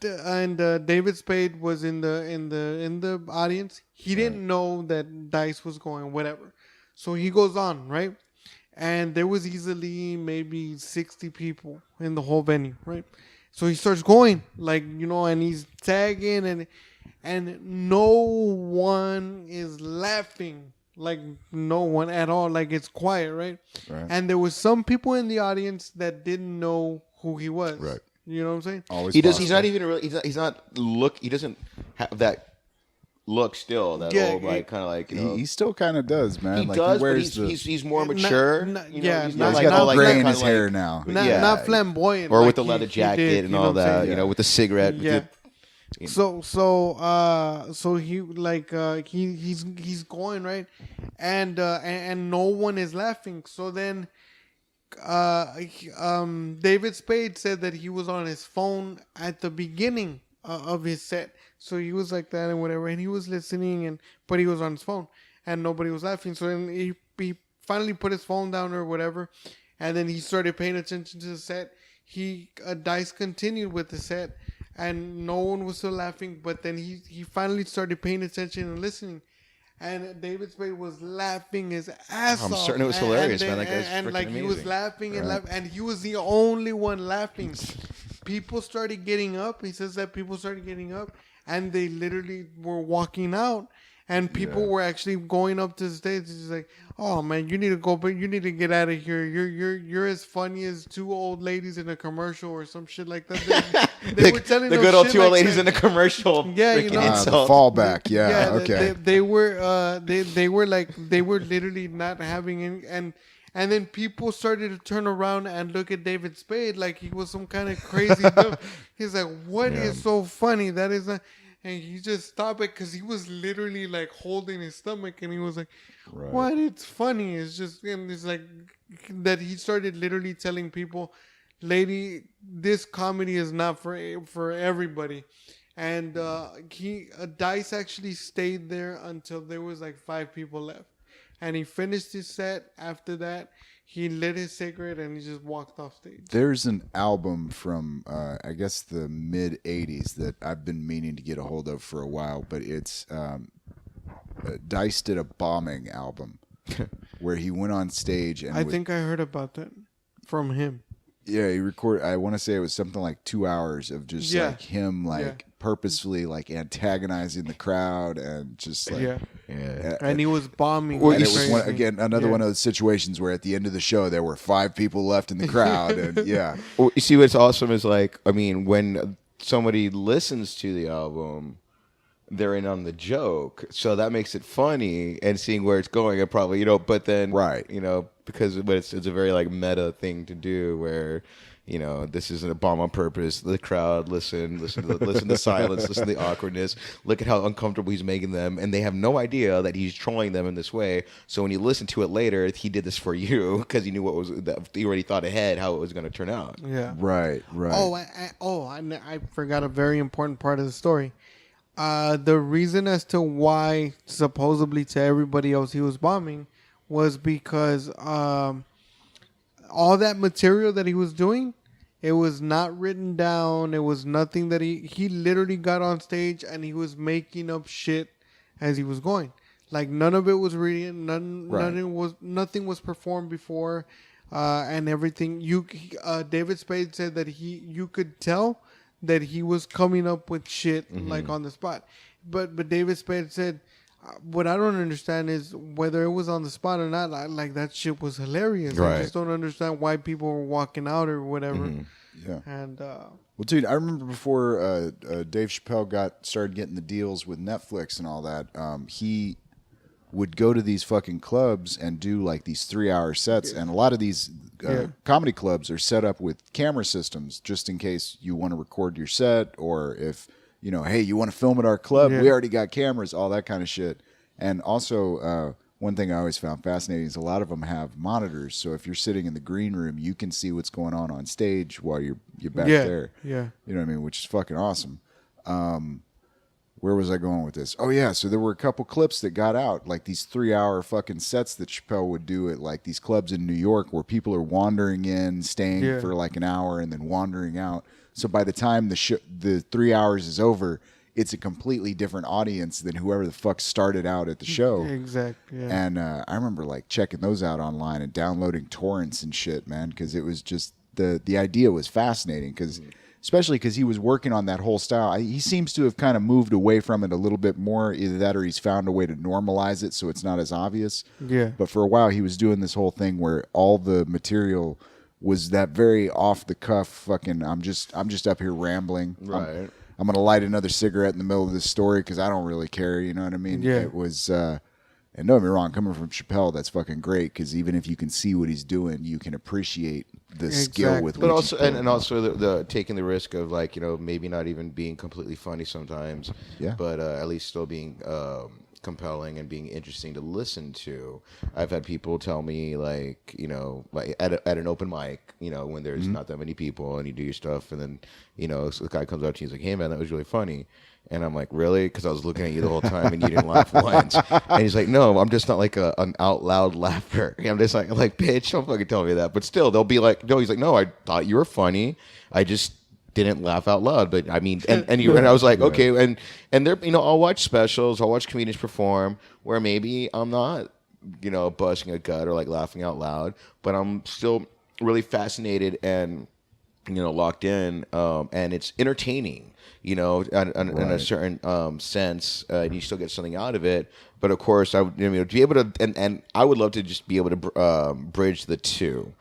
[SPEAKER 2] David Spade was in the audience. He didn't know that Dice was going, whatever. So he goes on, right? And there was easily maybe 60 people in the whole venue, right? So he starts going, like, you know, and he's tagging, and no one is laughing, like no one at all, like it's quiet, right? And there was some people in the audience that didn't know who he was, right? You know what I'm saying?
[SPEAKER 1] Always
[SPEAKER 3] he does. He's not even really. He's not look. He doesn't have that look still. That old, like, kind of like, you know.
[SPEAKER 1] He still kind of does, man.
[SPEAKER 3] He
[SPEAKER 1] like,
[SPEAKER 3] does,
[SPEAKER 1] he wears
[SPEAKER 3] but he's more mature.
[SPEAKER 1] He's got the gray in his hair now.
[SPEAKER 2] Not flamboyant,
[SPEAKER 3] or with the leather jacket and all that. You know, with the cigarette.
[SPEAKER 2] Yeah. So he like he's going, right, and no one is laughing. So then. David Spade said that he was on his phone at the beginning of his set, so he was like that and whatever, and he was listening, but he was on his phone and nobody was laughing. So then he finally put his phone down or whatever, and then he started paying attention to the set. Dice continued with the set, and no one was still laughing. But then he finally started paying attention and listening. And David Spade was laughing his ass off.
[SPEAKER 3] I'm certain it was hilarious, man.
[SPEAKER 2] He was laughing and laughing, and he was the only one laughing. People started getting up. He says that people started getting up, and they literally were walking out. And people were actually going up to the stage. It's like, oh man, you need to go, but you need to get out of here. You're as funny as two old ladies in a commercial or some shit like that. They were telling
[SPEAKER 3] the good old two old ladies in a commercial.
[SPEAKER 2] Yeah, you know,
[SPEAKER 1] the fallback. Yeah, okay.
[SPEAKER 2] They were literally not having any, and then people started to turn around and look at David Spade like he was some kind of crazy. He's like, what is so funny? That is not. And he just stopped it because he was literally like holding his stomach, and he was like, what? It's funny. It's just, and it's like that he started literally telling people, lady, this comedy is not for everybody. And Dice actually stayed there until there was like 5 people left. And he finished his set. After that, he lit his cigarette and he just walked off stage.
[SPEAKER 1] There's an album from, I guess, the mid 80s that I've been meaning to get a hold of for a while, but it's Dice did a bombing album where he went on stage. And
[SPEAKER 2] I think I heard about that from him.
[SPEAKER 1] Yeah, he recorded, I want to say it was something like 2 hours of just like him purposefully like antagonizing the crowd and just like
[SPEAKER 2] and he was bombing.
[SPEAKER 1] And it was another one of those situations where at the end of the show there were 5 people left in the crowd and
[SPEAKER 3] Well, you see what's awesome is like, I mean, when somebody listens to the album, they're in on the joke, so that makes it funny, and seeing where it's going, and probably, you know, but then you know, because it's a very like meta thing to do where, you know, this isn't a bomb on purpose. The crowd listen to the silence, listen to the awkwardness. Look at how uncomfortable he's making them, and they have no idea that he's trolling them in this way. So when you listen to it later, he did this for you because he knew he already thought ahead how it was going to turn out.
[SPEAKER 1] Yeah, right.
[SPEAKER 2] I forgot a very important part of the story. The reason as to why supposedly to everybody else he was bombing was because all that material that he was doing, it was not written down. It was nothing that he literally got on stage and he was making up shit as he was going. Like none of it was written, nothing was performed before, and everything. David Spade said that you could tell that he was coming up with shit like on the spot. but David Spade said, what I don't understand is whether it was on the spot or not. Like that shit was hilarious.
[SPEAKER 3] Right.
[SPEAKER 2] I just don't understand why people were walking out or whatever.
[SPEAKER 1] Yeah.
[SPEAKER 2] And
[SPEAKER 1] well, dude, I remember before Dave Chappelle started getting the deals with Netflix and all that. He would go to these fucking clubs and do like these 3-hour sets, and a lot of these comedy clubs are set up with camera systems just in case you want to record your set, or if hey, you want to film at our club? We already got cameras, all that kind of shit. And also, one thing I always found fascinating is a lot of them have monitors. So if you're sitting in the green room, you can see what's going on stage while you're back there.
[SPEAKER 2] Yeah.
[SPEAKER 1] You know what I mean? Which is fucking awesome. Where was I going with this? Oh, yeah. So there were a couple clips that got out, like these 3-hour fucking sets that Chappelle would do at like these clubs in New York where people are wandering in, staying for like an hour and then wandering out. So by the time the 3 hours is over, it's a completely different audience than whoever the fuck started out at the show.
[SPEAKER 2] Exactly. Yeah.
[SPEAKER 1] And I remember like checking those out online and downloading torrents and shit, man, because it was just the idea was fascinating. Because especially because he was working on that whole style. He seems to have kind of moved away from it a little bit more. Either that or he's found a way to normalize it so it's not as obvious.
[SPEAKER 2] Yeah.
[SPEAKER 1] But for a while he was doing this whole thing where all the material was that very off the cuff fucking I'm just up here rambling.
[SPEAKER 3] Right.
[SPEAKER 1] I'm gonna light another cigarette in the middle of this story because I don't really care. You know what I mean?
[SPEAKER 2] Yeah.
[SPEAKER 1] It was. And don't get me wrong, coming from Chappelle, that's fucking great because even if you can see what he's doing, you can appreciate the skill with
[SPEAKER 3] but
[SPEAKER 1] which
[SPEAKER 3] also
[SPEAKER 1] he's
[SPEAKER 3] and also the taking the risk of like maybe not even being completely funny sometimes, but at least still being compelling and being interesting to listen to. I've had people tell me like at an open mic, when there's not that many people and you do your stuff, and then so the guy comes up to you and he's like, "Hey man, that was really funny." And I'm like, really? Because I was looking at you the whole time and you didn't laugh once. And he's like, no, I'm just not like an out loud laugher. I'm just like, bitch, don't fucking tell me that. But still, they'll be like, no. He's like, no, I thought you were funny. I just didn't laugh out loud. But I mean, and I was like, okay, and they're I'll watch specials, I'll watch comedians perform where maybe I'm not busting a gut or like laughing out loud, but I'm still really fascinated and locked in, and it's entertaining. In a certain sense, and you still get something out of it. But of course, I would be able to, and I would love to just be able to bridge the two,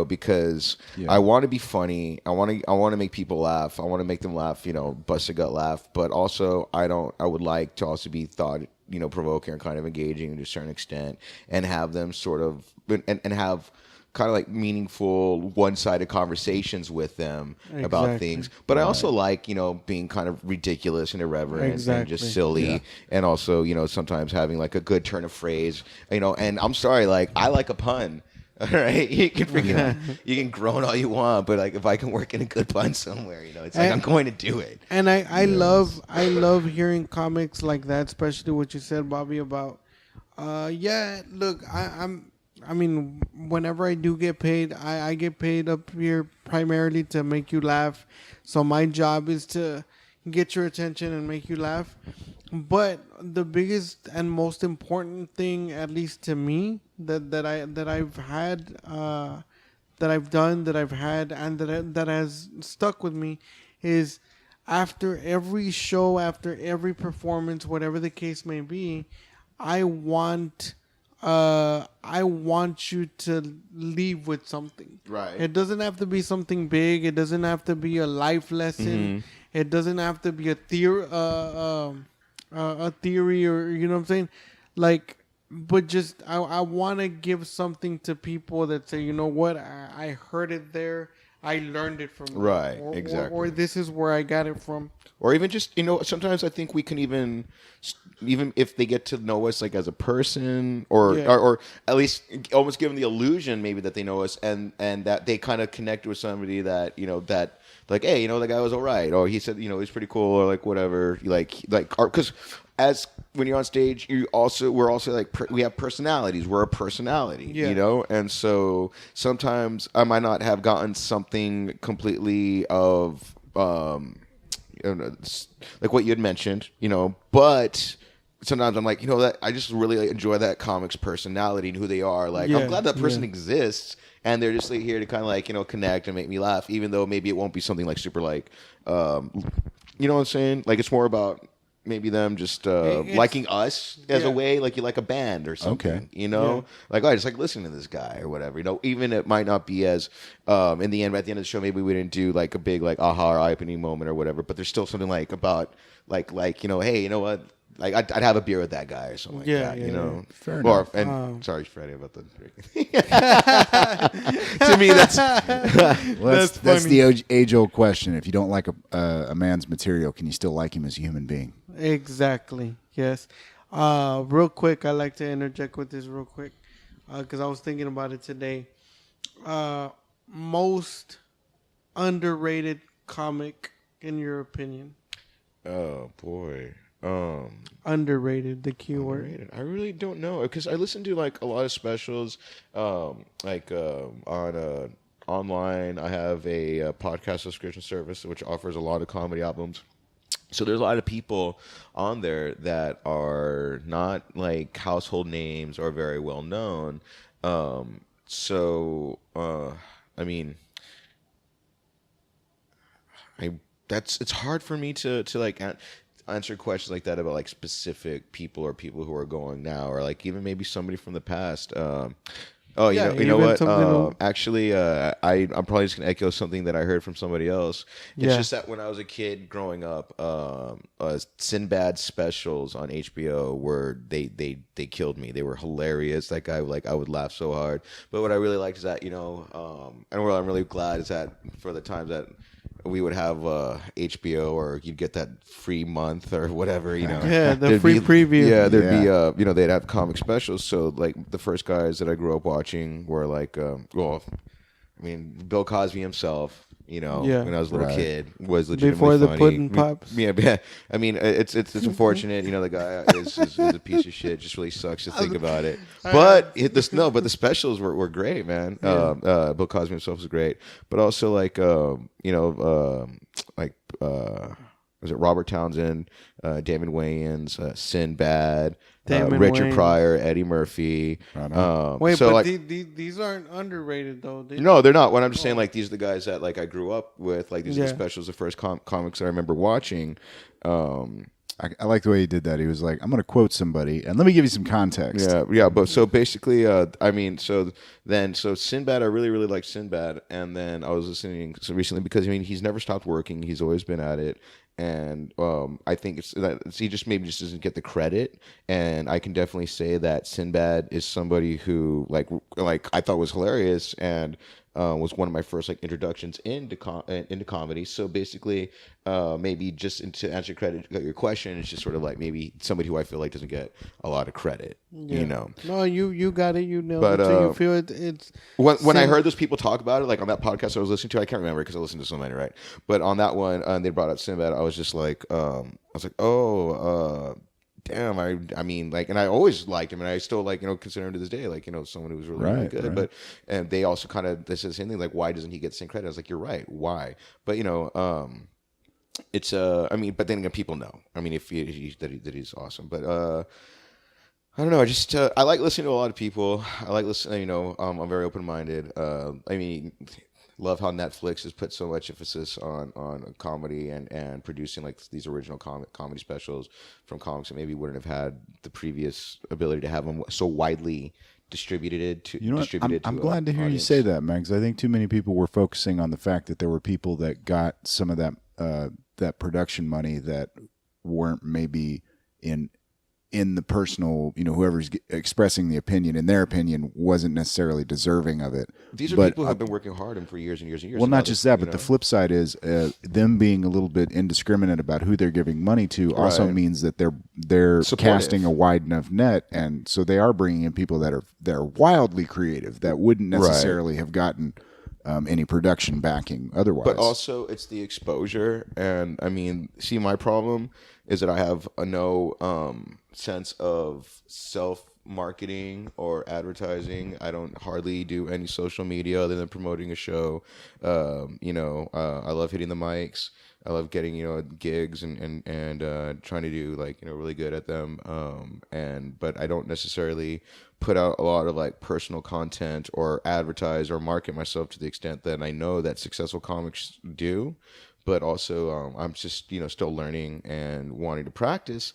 [SPEAKER 3] because I want to be funny. I want to make people laugh. I want to make them laugh, bust a gut laugh. But also, I would like to also be thought, provoking or kind of engaging to a certain extent, and have them sort of and have kind of like meaningful one-sided conversations with them about things. But I also like, being kind of ridiculous and irreverent and just silly. And also, sometimes having like a good turn of phrase, and I'm sorry, like I like a pun. All right, you can groan all you want, but like if I can work in a good pun somewhere, it's like I'm going to do it.
[SPEAKER 2] And I love hearing comics like that, especially what you said, Bobby, about look, I mean, whenever I do get paid, I get paid up here primarily to make you laugh. So my job is to get your attention and make you laugh. But the biggest and most important thing, at least to me, that I've had, that I've done, that I've had, and that has stuck with me, is after every show, after every performance, whatever the case may be, I want you to leave with something.
[SPEAKER 3] Right.
[SPEAKER 2] It doesn't have to be something big. It doesn't have to be a life lesson. Mm-hmm. It doesn't have to be a theory, or you know what I'm saying? Like, but just I want to give something to people that say, you know what, I heard it there. I learned it from
[SPEAKER 3] right, exactly.
[SPEAKER 2] Or this is where I got it from.
[SPEAKER 3] Or even just, sometimes I think we can even if they get to know us like as a person, or at least almost give them the illusion maybe that they know us, and that they kind of connect with somebody that, that like, hey, the guy was all right, or he said, he's pretty cool, or like whatever, like, because as when you're on stage, we're also like we have personalities. We're a personality, and so sometimes I might not have gotten something completely of like what you had mentioned, but sometimes I'm like, that I just really enjoy that comic's personality and who they are. Like, I'm glad that person exists, and they're just like here to kind of like connect and make me laugh, even though maybe it won't be something like super like, you know what I'm saying? Like, it's more about maybe them just liking us as a way, like you like a band or something, you know? Like, I just like listening to this guy or whatever, you know? Even it might not be as, in the end, at the end of the show, maybe we didn't do like a big like aha or eye-opening moment or whatever, but there's still something like about, like you know, hey, you know what? Like I'd have a beer with that guy or something like that, you know.
[SPEAKER 1] Fair enough.
[SPEAKER 3] And sorry, Freddy, about the drinking. To me,
[SPEAKER 1] that's the age-old question. If you don't like a man's material, can you still like him as a human being?
[SPEAKER 2] Exactly. Yes. Real quick, I'd like to interject with this real quick because I was thinking about it today. Most underrated comic, in your opinion?
[SPEAKER 3] Oh boy.
[SPEAKER 2] Underrated, the keyword.
[SPEAKER 3] Underrated. I really don't know because I listen to like a lot of specials, on online. I have a podcast subscription service which offers a lot of comedy albums. So there's a lot of people on there that are not like household names or very well known. I mean, it's hard for me to like answer questions like that about like specific people or people who are going now, or like even maybe somebody from the past. You know what? Actually, I'm probably just gonna echo something that I heard from somebody else. It's just that when I was a kid growing up, Sinbad specials on HBO were they killed me. They were hilarious. That guy, like, I would laugh so hard. But what I really liked is that, you know, and what I'm really glad is that for the times that we would have HBO, or you'd get that free month or whatever, you know.
[SPEAKER 2] Yeah, the free preview.
[SPEAKER 3] Yeah, there'd be you know, they'd have comic specials. So like the first guys that I grew up watching were like, Bill Cosby himself. You know, when I was a little kid, was legitimately
[SPEAKER 2] before the
[SPEAKER 3] funny.
[SPEAKER 2] pudding pops.
[SPEAKER 3] Yeah. I mean, it's unfortunate. You know, the guy is a piece of shit. Just really sucks to think about it. But the specials were great, man. Bill Cosby himself was great, but also like was it Robert Townsend, Damon Wayans, Sinbad, Richard Pryor, Eddie Murphy.
[SPEAKER 2] Wait, so but like, these aren't underrated though.
[SPEAKER 3] No, they're not. What I'm just saying, like, these are the guys that like I grew up with. Like, these are the specials, the first comics that I remember watching.
[SPEAKER 1] I like the way he did that. He was like, I'm going to quote somebody, and let me give you some context.
[SPEAKER 3] Yeah. But so basically, so Sinbad, I really, really liked Sinbad. And then I was listening recently because, I mean, he's never stopped working. He's always been at it. And I think it's that he just maybe just doesn't get the credit. And I can definitely say that Sinbad is somebody who like I thought was hilarious and was one of my first like introductions into comedy. So basically, maybe just to answer your question, it's just sort of like maybe somebody who I feel like doesn't get a lot of credit. You know? No,
[SPEAKER 2] you got it. You nailed it. So you feel it's
[SPEAKER 3] when I heard those people talk about it, like on that podcast I was listening to, I can't remember because I listened to so many, right? But on that one, they brought up Sinbad. I was just like, damn, I mean, like, and I always liked him, and I still like, you know, consider him to this day, like, you know, someone who was really good. Right. But and they also kind of they said the same thing, like, why doesn't he get the same credit? I was like, you're right, why? But you know, it's I mean, but then again, people know. I mean, if that he's awesome, but I don't know. I just I like listening to a lot of people. I like listening. You know, I'm very open minded. I mean. Love how Netflix has put so much emphasis on comedy and producing like these original comedy specials from comics that maybe wouldn't have had the previous ability to have them so widely distributed to.
[SPEAKER 1] You know what? I'm glad to hear you say that, Megs. I think too many people were focusing on the fact that there were people that got some of that production money that weren't maybe in the personal, you know, whoever's expressing the opinion, in their opinion, wasn't necessarily deserving of it.
[SPEAKER 3] These are people who have been working hard for years and years and years.
[SPEAKER 1] Well, not just that, but the flip side is them being a little bit indiscriminate about who they're giving money to also means that they're casting a wide enough net, and so they are bringing in people that are wildly creative that wouldn't necessarily have gotten any production backing otherwise.
[SPEAKER 3] But also, it's the exposure, and I mean, see, my problem is that I have no sense of self-marketing or advertising. I don't hardly do any social media other than promoting a show. You know, I love hitting the mics. I love getting, you know, gigs and trying to do like, you know, really good at them. But I don't necessarily put out a lot of like personal content or advertise or market myself to the extent that I know that successful comics do. but also I'm just still learning and wanting to practice.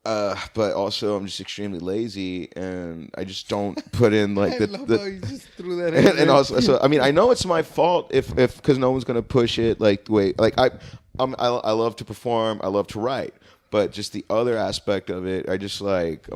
[SPEAKER 3] But also I'm just extremely lazy, and I just don't put in like
[SPEAKER 2] I love how you just threw that in
[SPEAKER 3] and also, so I mean, I know it's my fault if because no one's gonna push it like the way like I love to perform, I love to write, but just the other aspect of it, I'm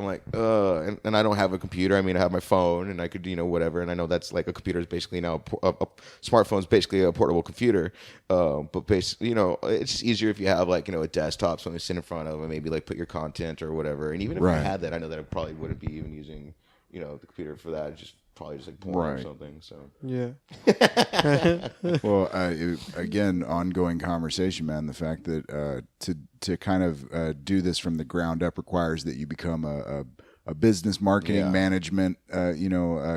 [SPEAKER 3] like, and I don't have a computer. I mean, I have my phone, and I could, whatever. And I know that's like a computer is basically now a smartphone is basically a portable computer. But basically, it's just easier if you have like, a desktop, something to sit in front of, and maybe like put your content or whatever. And even if I had that, I know that I probably wouldn't be even using, the computer for that. Probably just like porn or something. So
[SPEAKER 2] yeah.
[SPEAKER 1] Well, again, ongoing conversation, man. The fact that to kind of do this from the ground up requires that you become a business marketing management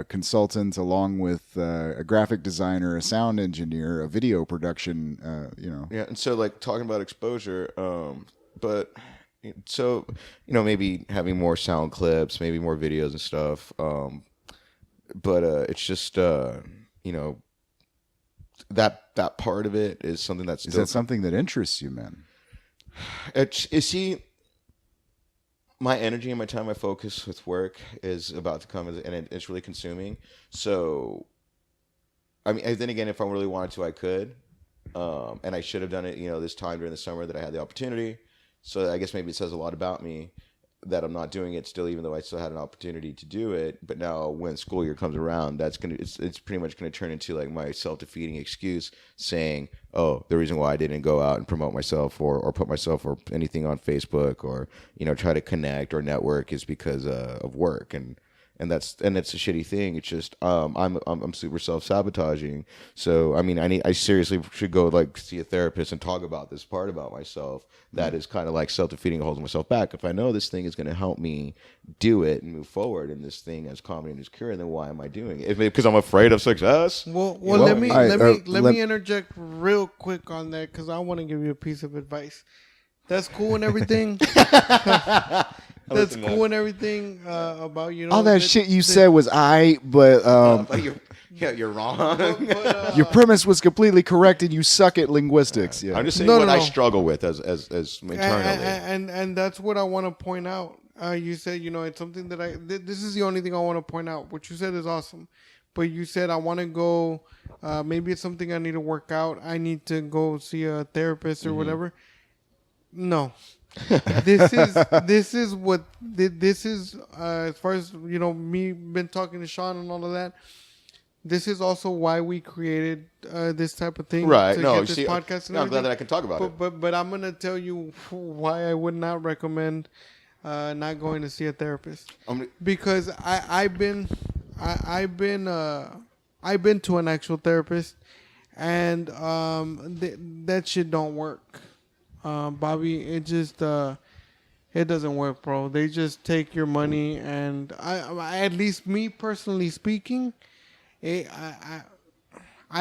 [SPEAKER 1] consultant, along with a graphic designer, a sound engineer, a video production.
[SPEAKER 3] Yeah, and so like talking about exposure, but. So, maybe having more sound clips, maybe more videos and stuff. But it's just that part of it is something that's
[SPEAKER 1] is that something that interests you, man?
[SPEAKER 3] My energy and my time, my focus with work is about to come, and it's really consuming. So, I mean, then again, if I really wanted to, I could, and I should have done it, this time during the summer that I had the opportunity. So I guess maybe it says a lot about me that I'm not doing it still, even though I still had an opportunity to do it. But now when school year comes around, it's pretty much gonna turn into like my self-defeating excuse, saying, oh, the reason why I didn't go out and promote myself or put myself or anything on Facebook or try to connect or network is because of work. And it's a shitty thing. It's just I'm super self-sabotaging. So I mean, I seriously should go like see a therapist and talk about this part about myself that is kind of like self-defeating, holding myself back. If I know this thing is going to help me do it and move forward in this thing as comedy and as cure, then why am I doing it? Because I'm afraid of success.
[SPEAKER 2] Well, let me interject real quick on that, because I want to give you a piece of advice. That's cool and everything. That's cool and everything about
[SPEAKER 1] all that shit you said was but
[SPEAKER 3] you're wrong.
[SPEAKER 1] Your premise was completely correct, and you suck at linguistics. Yeah.
[SPEAKER 3] I'm just saying I struggle with as internally,
[SPEAKER 2] and that's what I want to point out. You said it's something that this is the only thing I want to point out. What you said is awesome, but you said I want to go. Maybe it's something I need to work out. I need to go see a therapist or whatever. No. This is as far as me been talking to Sean and all of that. This is also why we created this type of thing,
[SPEAKER 3] right?
[SPEAKER 2] To
[SPEAKER 3] no,
[SPEAKER 2] get this podcast.
[SPEAKER 3] I'm glad that I can talk about
[SPEAKER 2] it. But I'm gonna tell you why I would not recommend not going to see a therapist, because I've been to an actual therapist, and that shit don't work. Bobby, it just it doesn't work, bro. They just take your money, and I at least me personally speaking, I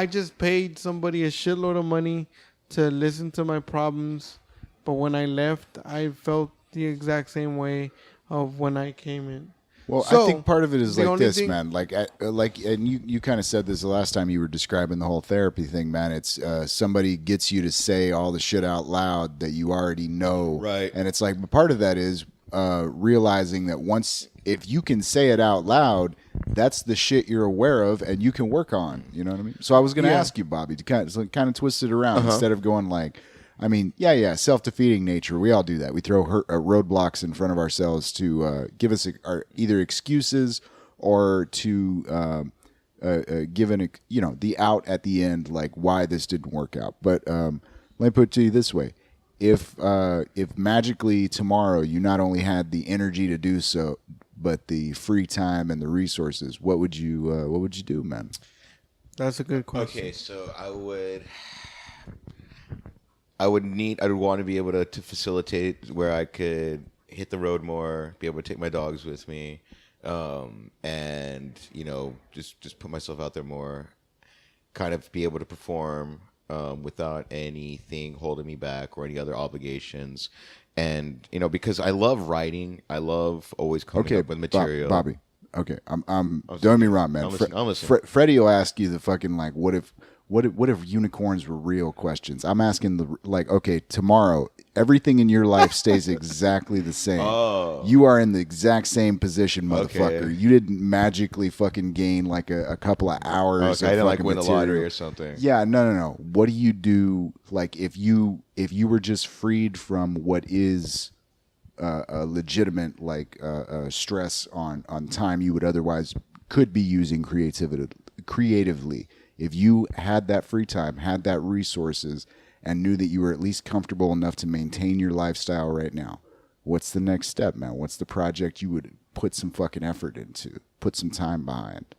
[SPEAKER 2] just paid somebody a shitload of money to listen to my problems, but when I left, I felt the exact same way of when I came in.
[SPEAKER 1] Well, I think part of it is like this, man. And you kind of said this the last time you were describing the whole therapy thing, man. It's somebody gets you to say all the shit out loud that you already know,
[SPEAKER 3] right?
[SPEAKER 1] And it's like part of that is realizing that if you can say it out loud, that's the shit you're aware of and you can work on. You know what I mean? So I was going to ask you, Bobby, to kind of twist it around instead of going like. I mean, self-defeating nature. We all do that. We throw roadblocks in front of ourselves to give us either excuses or to give the out at the end, like why this didn't work out. But let me put it to you this way: if magically tomorrow you not only had the energy to do so, but the free time and the resources, what would you do, man?
[SPEAKER 2] That's a good question.
[SPEAKER 3] Okay, so I would want to be able to facilitate where I could hit the road more, be able to take my dogs with me, and just put myself out there more, kind of be able to perform without anything holding me back or any other obligations, and because I love writing, I love always coming up with material.
[SPEAKER 1] Bobby, okay, I'm don't get me wrong, man.
[SPEAKER 3] I'm listening.
[SPEAKER 1] Freddy will ask you the fucking like, what What if unicorns were real questions? I'm asking okay, tomorrow, everything in your life stays exactly the same.
[SPEAKER 3] Oh.
[SPEAKER 1] You are in the exact same position, motherfucker.
[SPEAKER 3] Okay.
[SPEAKER 1] You didn't magically fucking gain like a couple of hours.
[SPEAKER 3] Okay, I
[SPEAKER 1] of
[SPEAKER 3] didn't like
[SPEAKER 1] fucking
[SPEAKER 3] win the
[SPEAKER 1] material.
[SPEAKER 3] lottery or something.
[SPEAKER 1] Yeah, no. What do you do? Like if you were just freed from what is a legitimate stress on time you would otherwise could be using creatively. If you had that free time, had that resources, and knew that you were at least comfortable enough to maintain your lifestyle right now, what's the next step, man? What's the project you would put some fucking effort into, put some time behind?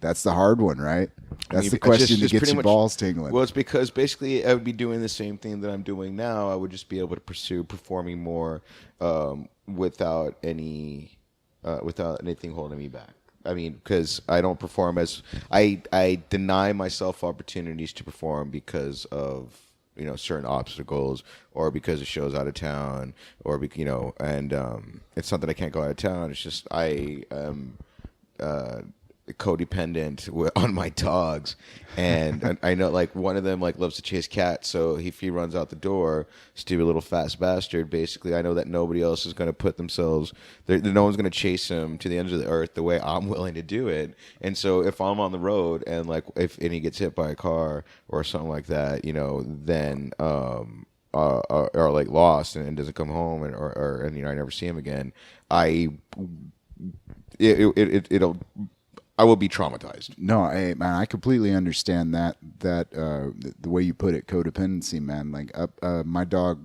[SPEAKER 1] That's the hard one, right? That's the question that gets your balls tingling.
[SPEAKER 3] Well, it's because basically I would be doing the same thing that I'm doing now. I would just be able to pursue performing more without anything holding me back. I mean, because I don't perform as I deny myself opportunities to perform because of certain obstacles, or because the show's out of town, or and it's not that I can't go out of town. It's just I am codependent on my dogs, and I know like one of them like loves to chase cats, so if he runs out the door, stupid little fast bastard, basically I know that nobody else is going to put themselves there, no one's going to chase him to the ends of the earth the way I'm willing to do it. And so if I'm on the road and if he gets hit by a car or something like that, then or like lost and doesn't come home, and I never see him again, I will be traumatized.
[SPEAKER 1] No, man, I completely understand that the way you put it, codependency, man. Like, my dog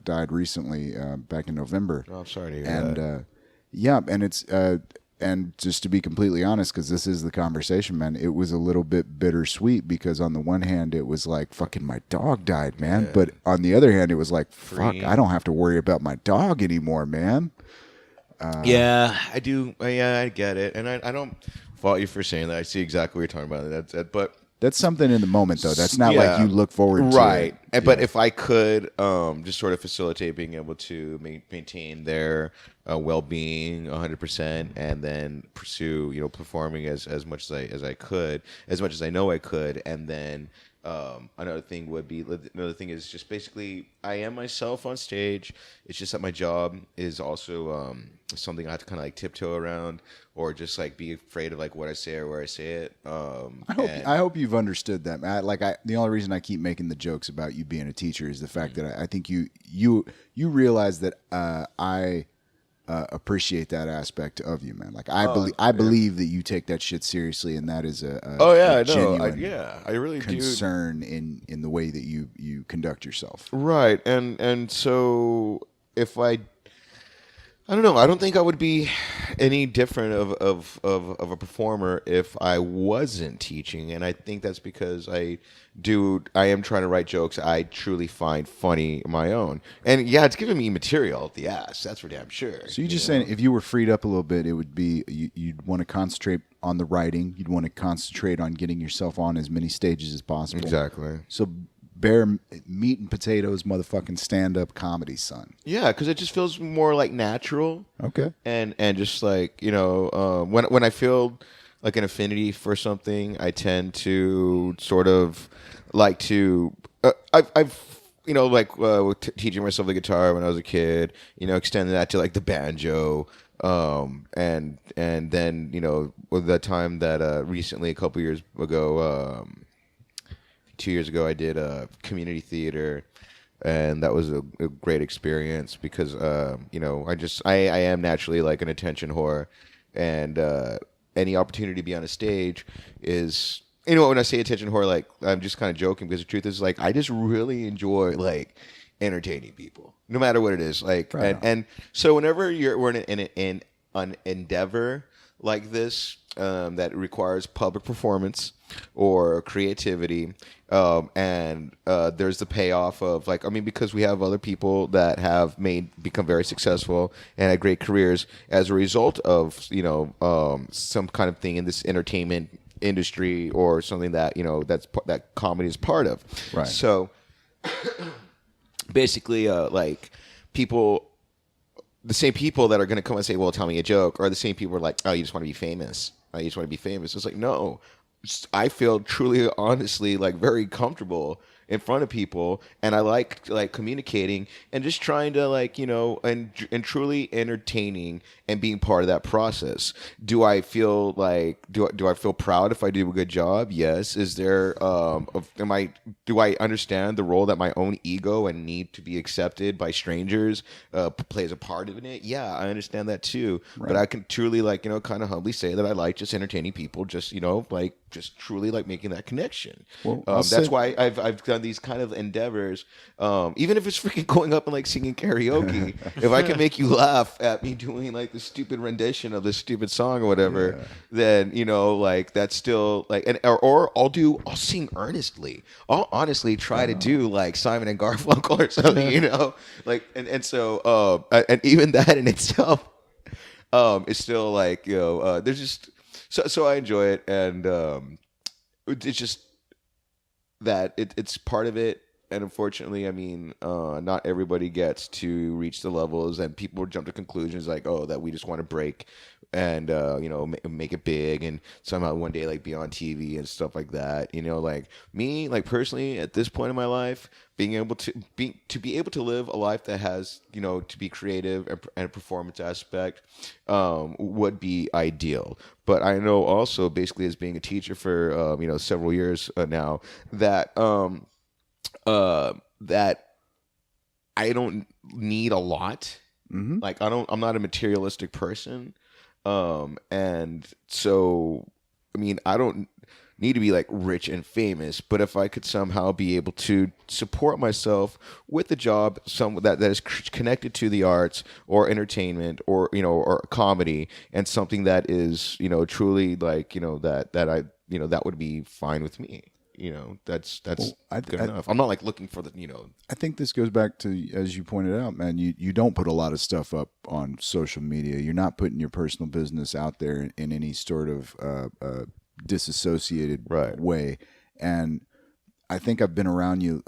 [SPEAKER 1] died recently, back in November.
[SPEAKER 3] Oh, I'm sorry to hear that.
[SPEAKER 1] Yeah, and it's and just to be completely honest, because this is the conversation, man, it was a little bit bittersweet because on the one hand, it was like, fucking my dog died, man. Yeah. But on the other hand, it was like, fuck, I don't have to worry about my dog anymore, man.
[SPEAKER 3] Yeah, I do. Yeah, I get it, and I don't fault you for saying that. I see exactly what you're talking about. But
[SPEAKER 1] that's something in the moment, though. That's not like you look forward to.
[SPEAKER 3] Right. But if I could just sort of facilitate being able to maintain their well-being 100%, and then pursue, performing as much as I could, as much as I know I could, and then another thing is just basically I am myself on stage. It's just that my job is also something I have to kind of like tiptoe around, or just like be afraid of like what I say or where I say it.
[SPEAKER 1] I hope you've understood that, Matt. The only reason I keep making the jokes about you being a teacher is the fact that I think you realize that I appreciate that aspect of you, man. Like I believe that you take that shit seriously, and that is a genuine
[SPEAKER 3] I really
[SPEAKER 1] concern in the way that you conduct yourself.
[SPEAKER 3] Right, and so if I don't know. I don't think I would be any different of a performer if I wasn't teaching, and I think that's because I am trying to write jokes I truly find funny my own, and yeah, it's giving me material at the ass. That's for damn sure.
[SPEAKER 1] So you're just saying if you were freed up a little bit, it would be you'd want to concentrate on the writing. You'd want to concentrate on getting yourself on as many stages as possible.
[SPEAKER 3] Exactly.
[SPEAKER 1] So bare meat and potatoes, motherfucking stand-up comedy, son.
[SPEAKER 3] Yeah, because it just feels more like natural.
[SPEAKER 1] Okay.
[SPEAKER 3] And just like when I feel like an affinity for something, I tend to sort of like to. I've teaching myself the guitar when I was a kid. Extending that to like the banjo. And then with that time that recently a couple years ago. 2 years ago, I did community theater, and that was a great experience because I am naturally like an attention whore, and any opportunity to be on a stage is when I say attention whore, like I'm just kind of joking because the truth is like I just really enjoy like entertaining people, no matter what it is. Like and so whenever we're in an endeavor like this that requires public performance or creativity, and there's the payoff of because we have other people that have become very successful and had great careers as a result of some kind of thing in this entertainment industry or something that that comedy is part of.
[SPEAKER 1] Right.
[SPEAKER 3] So basically, people. The same people that are going to come and say, well, tell me a joke, are the same people who are like, oh, you just want to be famous. You just want to be famous. It's like, no, I feel truly, honestly, like very comfortable in front of people, and I like communicating and just trying to and truly entertaining and being part of that process. Do I feel like do I feel proud if I do a good job? Yes. Is there do I understand the role that my own ego and need to be accepted by strangers plays a part in it? Yeah, I understand that too. Right. But I can truly kind of humbly say that I like just entertaining people, just just truly like making that connection. Well, that's why I've done these kind of endeavors, even if it's freaking going up and like singing karaoke. If I can make you laugh at me doing like the stupid rendition of this stupid song or whatever, then that's still like, or I'll sing earnestly. I'll honestly try to do like Simon and Garfunkel or something, like and so and even that in itself is still like there's just so I enjoy it, and it's just that it's part of it. And unfortunately, I mean, not everybody gets to reach the levels, and people jump to conclusions like, oh, that we just want to break and make it big and somehow one day like be on TV and stuff like that. Like me, like personally, at this point in my life, being able to be able to live a life that has to be creative and a performance aspect would be ideal. But I know also, basically, as being a teacher for several years now, that that I don't need a lot. Mm-hmm. Like I'm not a materialistic person. And so, I mean, I don't need to be like rich and famous, but if I could somehow be able to support myself with a job that is connected to the arts or entertainment or or comedy, and something that is truly like that I that would be fine with me. That's good enough. I'm not like looking for the
[SPEAKER 1] I think this goes back to, as you pointed out, man, you don't put a lot of stuff up on social media. You're not putting your personal business out there in any sort of disassociated way. And I think I've been around you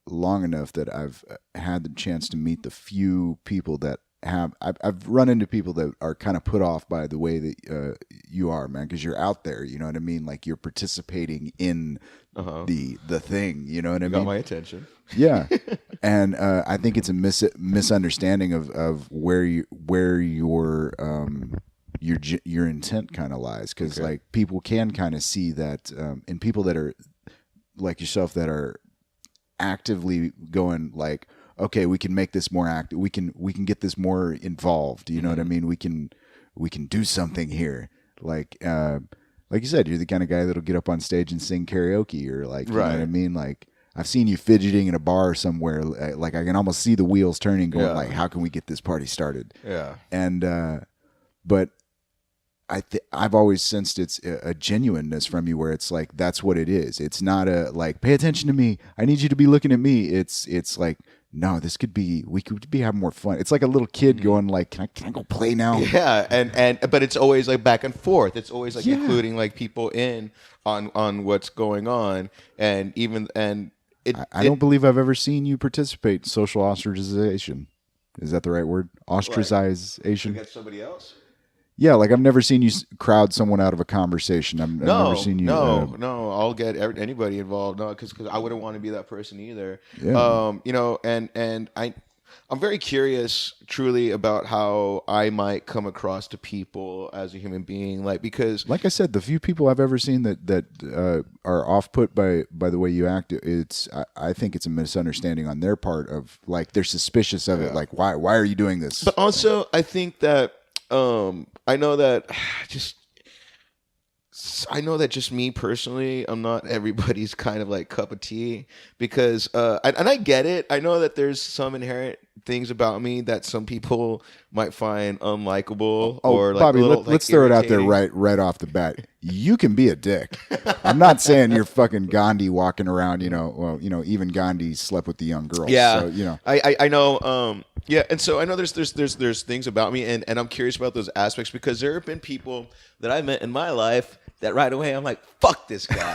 [SPEAKER 1] long enough that I've had the chance to meet the few people that I've run into people that are kind of put off by the way that you are, man, because you're out there, you know what I mean? Like you're participating in the thing, you know what I mean?
[SPEAKER 3] Got my attention.
[SPEAKER 1] Yeah. And I think it's a misunderstanding of where your intent kind of lies, because like people can kind of see that in people that are like yourself that are actively going like, okay, we can make this more active. We can get this more involved. You know what I mean? We can do something here. Like you said, you're the kind of guy that'll get up on stage and sing karaoke, or like, you know what I mean? Like I've seen you fidgeting in a bar somewhere. Like I can almost see the wheels turning, going like, how can we get this party started? Yeah. And but I've always sensed it's a genuineness from you, where it's like that's what it is. It's not a like, pay attention to me, I need you to be looking at me. It's like, no, we could be having more fun. It's like a little kid going like, can I go play now?
[SPEAKER 3] Yeah, but it's always like back and forth. It's always like including like people in on what's going on, and I
[SPEAKER 1] don't believe I've ever seen you participate in social ostracization. Is that the right word? Ostracization.
[SPEAKER 3] You got somebody else?
[SPEAKER 1] Yeah, like I've never seen you crowd someone out of a conversation. I've never seen you.
[SPEAKER 3] No, I'll get anybody involved. No, because I wouldn't want to be that person either. Yeah. And I'm very curious, truly, about how I might come across to people as a human being, like because,
[SPEAKER 1] like I said, the few people I've ever seen that are off put by the way you act, I think it's a misunderstanding on their part of like they're suspicious of it. Like why are you doing this?
[SPEAKER 3] But also, I think that. I know that just me personally, I'm not everybody's kind of like cup of tea, because and I get it. I know that there's some inherent things about me that some people might find unlikable or like
[SPEAKER 1] Bobby, let's throw it out there right off the bat. You can be a dick. I'm not saying you're fucking Gandhi walking around, even Gandhi slept with the young girls.
[SPEAKER 3] Yeah.
[SPEAKER 1] So,
[SPEAKER 3] I know yeah, and so I know there's things about me, and I'm curious about those aspects, because there have been people that I met in my life that right away I'm like, fuck this guy,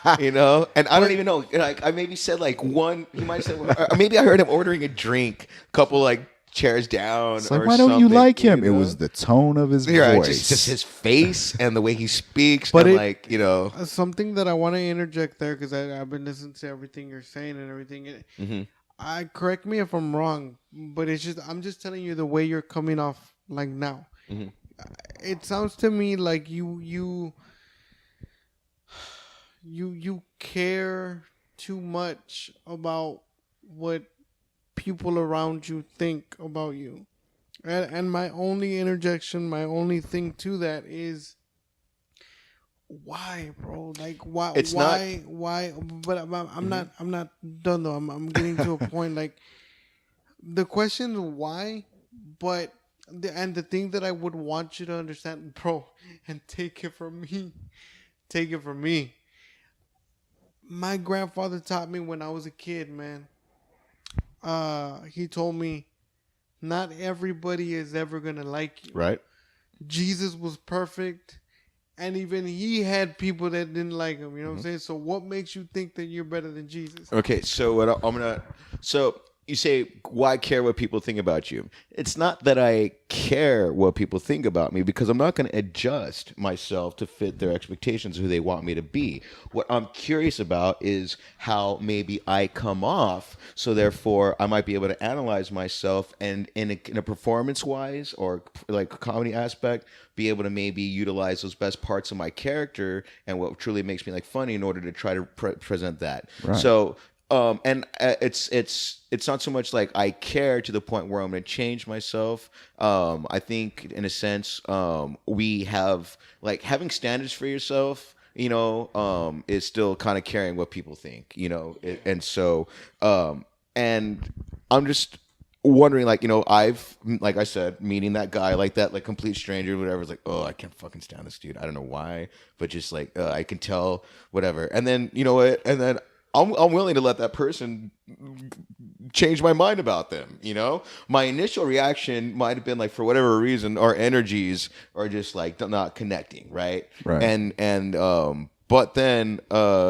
[SPEAKER 3] and I don't even know. Like I maybe said like one, he might have said, or maybe I heard him ordering a drink a couple like chairs down.
[SPEAKER 1] It's like,
[SPEAKER 3] or
[SPEAKER 1] why don't you
[SPEAKER 3] something,
[SPEAKER 1] like him?
[SPEAKER 3] know?
[SPEAKER 1] It was the tone of his
[SPEAKER 3] Yeah,
[SPEAKER 1] voice.
[SPEAKER 3] just his face and the way he speaks.
[SPEAKER 2] But
[SPEAKER 3] and
[SPEAKER 2] it-
[SPEAKER 3] like, you know.
[SPEAKER 2] Something that I want to interject there because I've been listening to everything you're saying and everything. I correct me if I'm wrong, but I'm just telling you the way you're coming off like now. It sounds to me like you care too much about what people around you think about you. And my only interjection, my only thing to that is, why, bro? Like, why?
[SPEAKER 3] It's
[SPEAKER 2] why? But I'm not done though. I'm getting to a point. Like, the question is why, but the thing that I would want you to understand, bro, and take it from me. My grandfather taught me when I was a kid, man. He told me, not everybody is ever gonna like you.
[SPEAKER 3] Right.
[SPEAKER 2] Jesus was perfect, and even he had people that didn't like him. You know what I'm saying? So what makes you think that you're better than Jesus?
[SPEAKER 3] Okay, so what I'm gonna. So you say, why care what people think about you? It's not that I care what people think about me, because I'm not going to adjust myself to fit their expectations of who they want me to be. What I'm curious about is how maybe I come off, so therefore I might be able to analyze myself and in a performance-wise or like a comedy aspect, be able to maybe utilize those best parts of my character and what truly makes me like funny in order to try to present that.
[SPEAKER 1] Right.
[SPEAKER 3] So it's not so much like I care to the point where I'm going to change myself. I think in a sense, we have like having standards for yourself, you know, is still kind of caring what people think, you know, and so, and I'm just wondering, like, you know, like I said, meeting that guy like that, like complete stranger, whatever, is like, oh, I can't fucking stand this dude. I don't know why, but just like, I can tell, whatever. And then, you know what? And then I'm willing to let that person change my mind about them. You know, my initial reaction might have been like, for whatever reason, our energies are just like not connecting, right?
[SPEAKER 1] Right.
[SPEAKER 3] And but then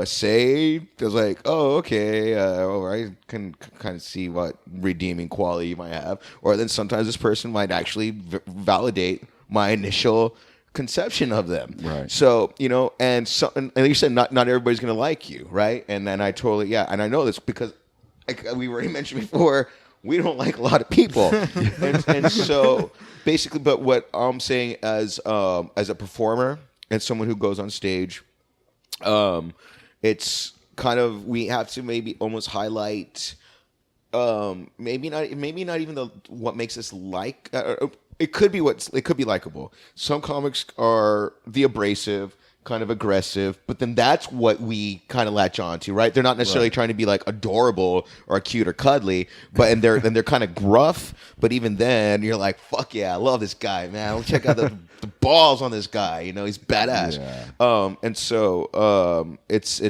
[SPEAKER 3] say it was like, oh, okay, I can kind of see what redeeming quality you might have, or then sometimes this person might actually validate my initial conception of them.
[SPEAKER 1] Right.
[SPEAKER 3] So, you know, and you said not everybody's going to like you, right? And then I totally, yeah, and I know this because like we already mentioned before, we don't like a lot of people. and so basically, but what I'm saying as a performer and someone who goes on stage, it's kind of, we have to maybe almost highlight maybe not even what makes us like. It could be likable. Some comics are the abrasive, kind of aggressive, but then that's what we kind of latch on to, right? They're not necessarily trying to be like adorable or cute or cuddly, but and they're kind of gruff. But even then, you're like, fuck yeah, I love this guy, man. Let's check out the balls on this guy. You know, he's badass. Yeah. And so it's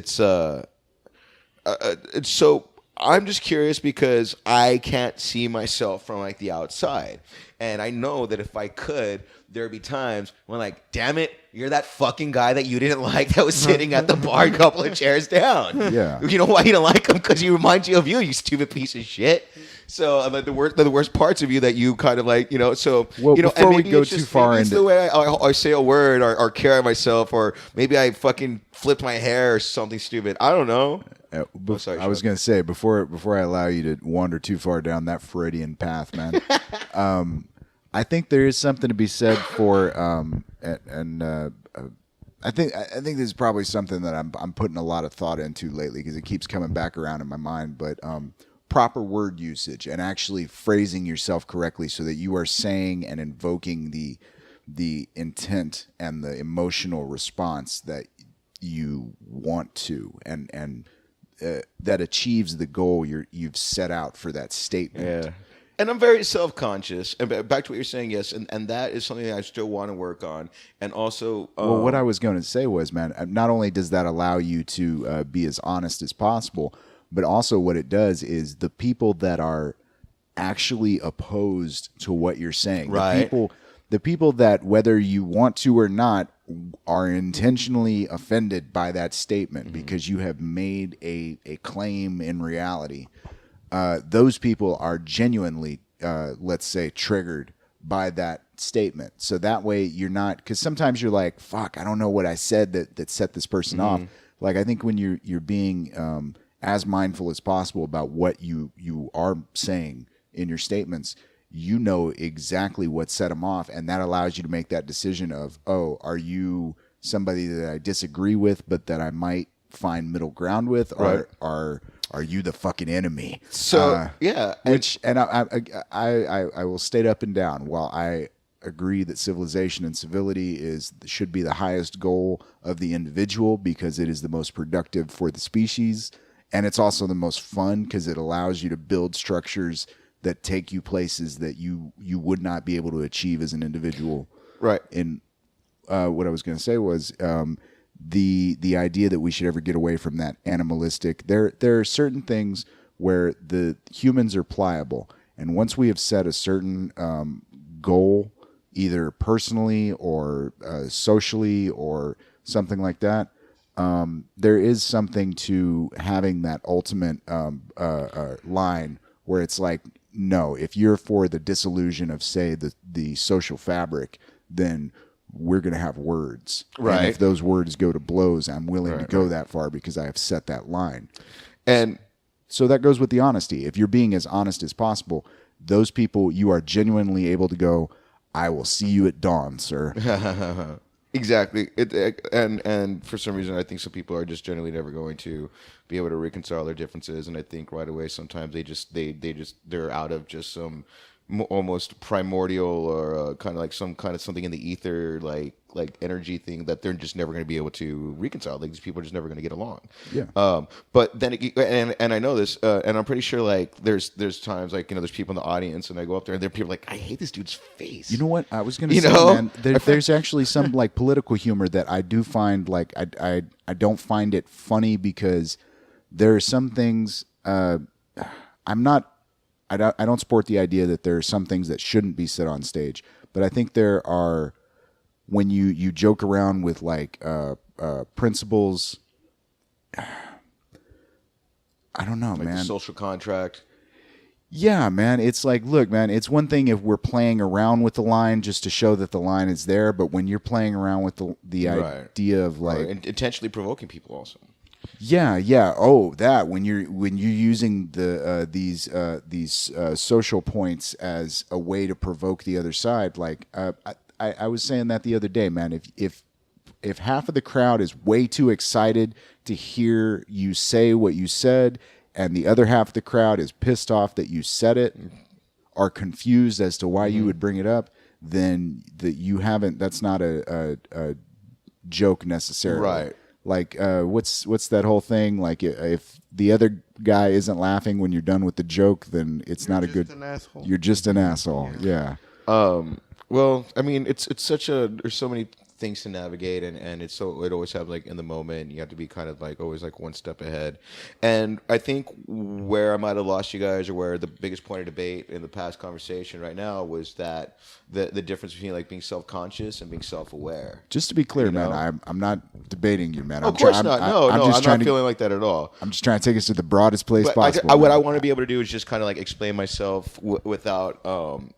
[SPEAKER 3] so. I'm just curious because I can't see myself from like the outside. And I know that if I could, there'd be times when like, damn it, you're that fucking guy that you didn't like that was sitting at the bar a couple of chairs down.
[SPEAKER 1] Yeah.
[SPEAKER 3] You know why you didn't like him? Because he reminds you of you stupid piece of shit. So like the worst parts of you that you kind of like, you know, so,
[SPEAKER 1] well,
[SPEAKER 3] you know,
[SPEAKER 1] before
[SPEAKER 3] and
[SPEAKER 1] we
[SPEAKER 3] maybe
[SPEAKER 1] go
[SPEAKER 3] it's
[SPEAKER 1] too
[SPEAKER 3] just,
[SPEAKER 1] far
[SPEAKER 3] maybe it's
[SPEAKER 1] into
[SPEAKER 3] the way I say a word or carry myself, or maybe I fucking flipped my hair or something stupid. I don't know. Sorry,
[SPEAKER 1] I was going to say, before I allow you to wander too far down that Freudian path, man, I think there is something to be said for, I think this is probably something that I'm putting a lot of thought into lately because it keeps coming back around in my mind. But proper word usage and actually phrasing yourself correctly so that you are saying and invoking the intent and the emotional response that you want to, and that achieves the goal you've set out for that statement.
[SPEAKER 3] Yeah. And I'm very self-conscious. And back to what you're saying, yes, and that is something that I still want to work on. And also,
[SPEAKER 1] well, what I was going to say was, man, not only does that allow you to be as honest as possible, but also what it does is the people that are actually opposed to what you're saying,
[SPEAKER 3] right?
[SPEAKER 1] The people that, whether you want to or not, are intentionally offended by that statement because you have made a claim in reality. Those people are genuinely let's say, triggered by that statement. So that way you're not, because sometimes you're like, fuck, I don't know what I said that set this person off. Like, I think when you're being as mindful as possible about what you are saying in your statements, you know exactly what set them off, and that allows you to make that decision of, oh, are you somebody that I disagree with but that I might find middle ground with, or are you the fucking enemy?
[SPEAKER 3] So
[SPEAKER 1] I will state up and down, while I agree that civilization and civility should be the highest goal of the individual because it is the most productive for the species, and it's also the most fun because it allows you to build structures that take you places that you would not be able to achieve as an individual.
[SPEAKER 3] Right.
[SPEAKER 1] In what I was going to say was the idea that we should ever get away from that animalistic. There are certain things where the humans are pliable, and once we have set a certain goal, either personally or socially or something like that, there is something to having that ultimate line where it's like, no, if you're for the dissolution of, say, the social fabric, then we're going to have words.
[SPEAKER 3] Right.
[SPEAKER 1] And if those words go to blows, I'm willing to go that far because I have set that line.
[SPEAKER 3] And
[SPEAKER 1] so that goes with the honesty. If you're being as honest as possible, those people, you are genuinely able to go, I will see you at dawn, sir.
[SPEAKER 3] Exactly. And for some reason, I think some people are just generally never going to be able to reconcile their differences. And I think right away, sometimes they're out of just some almost primordial or kind of like some kind of something in the ether, like energy thing that they're just never going to be able to reconcile. Like, these people are just never going to get along.
[SPEAKER 1] Yeah.
[SPEAKER 3] But then, and I know this, and I'm pretty sure like there's times like, there's people in the audience, and I go up there and there are people like, I hate this dude's face.
[SPEAKER 1] You know what? I was going to say, man, there's actually some like political humor that I do find, like, I don't find it funny because there are some things, I don't support the idea that there are some things that shouldn't be said on stage, but I think there are, when you joke around with like principles, I don't know,
[SPEAKER 3] like
[SPEAKER 1] man.
[SPEAKER 3] The social contract.
[SPEAKER 1] Yeah, man. It's like, look, man, it's one thing if we're playing around with the line just to show that the line is there, but when you're playing around with the idea of like
[SPEAKER 3] intentionally provoking people also.
[SPEAKER 1] Yeah. Oh, that when you're using these social points as a way to provoke the other side, like I was saying that the other day, man. If half of the crowd is way too excited to hear you say what you said, and the other half of the crowd is pissed off that you said it, or confused as to why you would bring it up, then that's not a joke necessarily.
[SPEAKER 3] Right.
[SPEAKER 1] Like, what's that whole thing? Like, if the other guy isn't laughing when you're done with the joke, then you're just an asshole. Yeah.
[SPEAKER 3] Well, I mean, it's there's so many things to navigate, and it always have like in the moment, you have to be kind of like always like one step ahead. And I think where I might have lost you guys, or where the biggest point of debate in the past conversation right now, was that the difference between like being self-conscious and being self-aware.
[SPEAKER 1] Just to be clear, man, I'm not debating you, man.
[SPEAKER 3] Of course not. I'm not feeling like that at all.
[SPEAKER 1] I'm just trying to take us to the broadest place possible.
[SPEAKER 3] What I want to be able to do is just kind of like explain myself without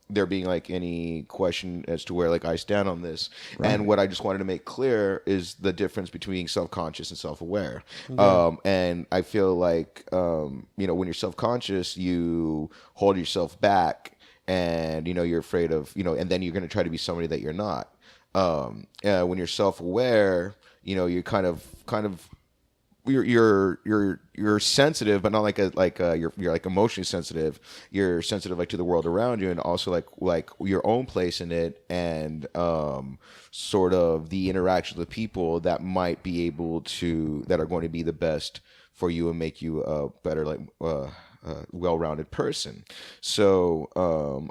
[SPEAKER 3] there being like any question as to where like I stand on this. Right. And what I just wanted to make clear is the difference between self-conscious and self-aware. Yeah. And I feel like when you're self-conscious, you hold yourself back, and you're afraid of and then you're going to try to be somebody that you're not. When you're self-aware, you're kind of you're sensitive, but not you're like emotionally sensitive. You're sensitive like to the world around you, and also like your own place in it, and sort of the interaction with people that might be that are going to be the best for you and make you a better well-rounded person. So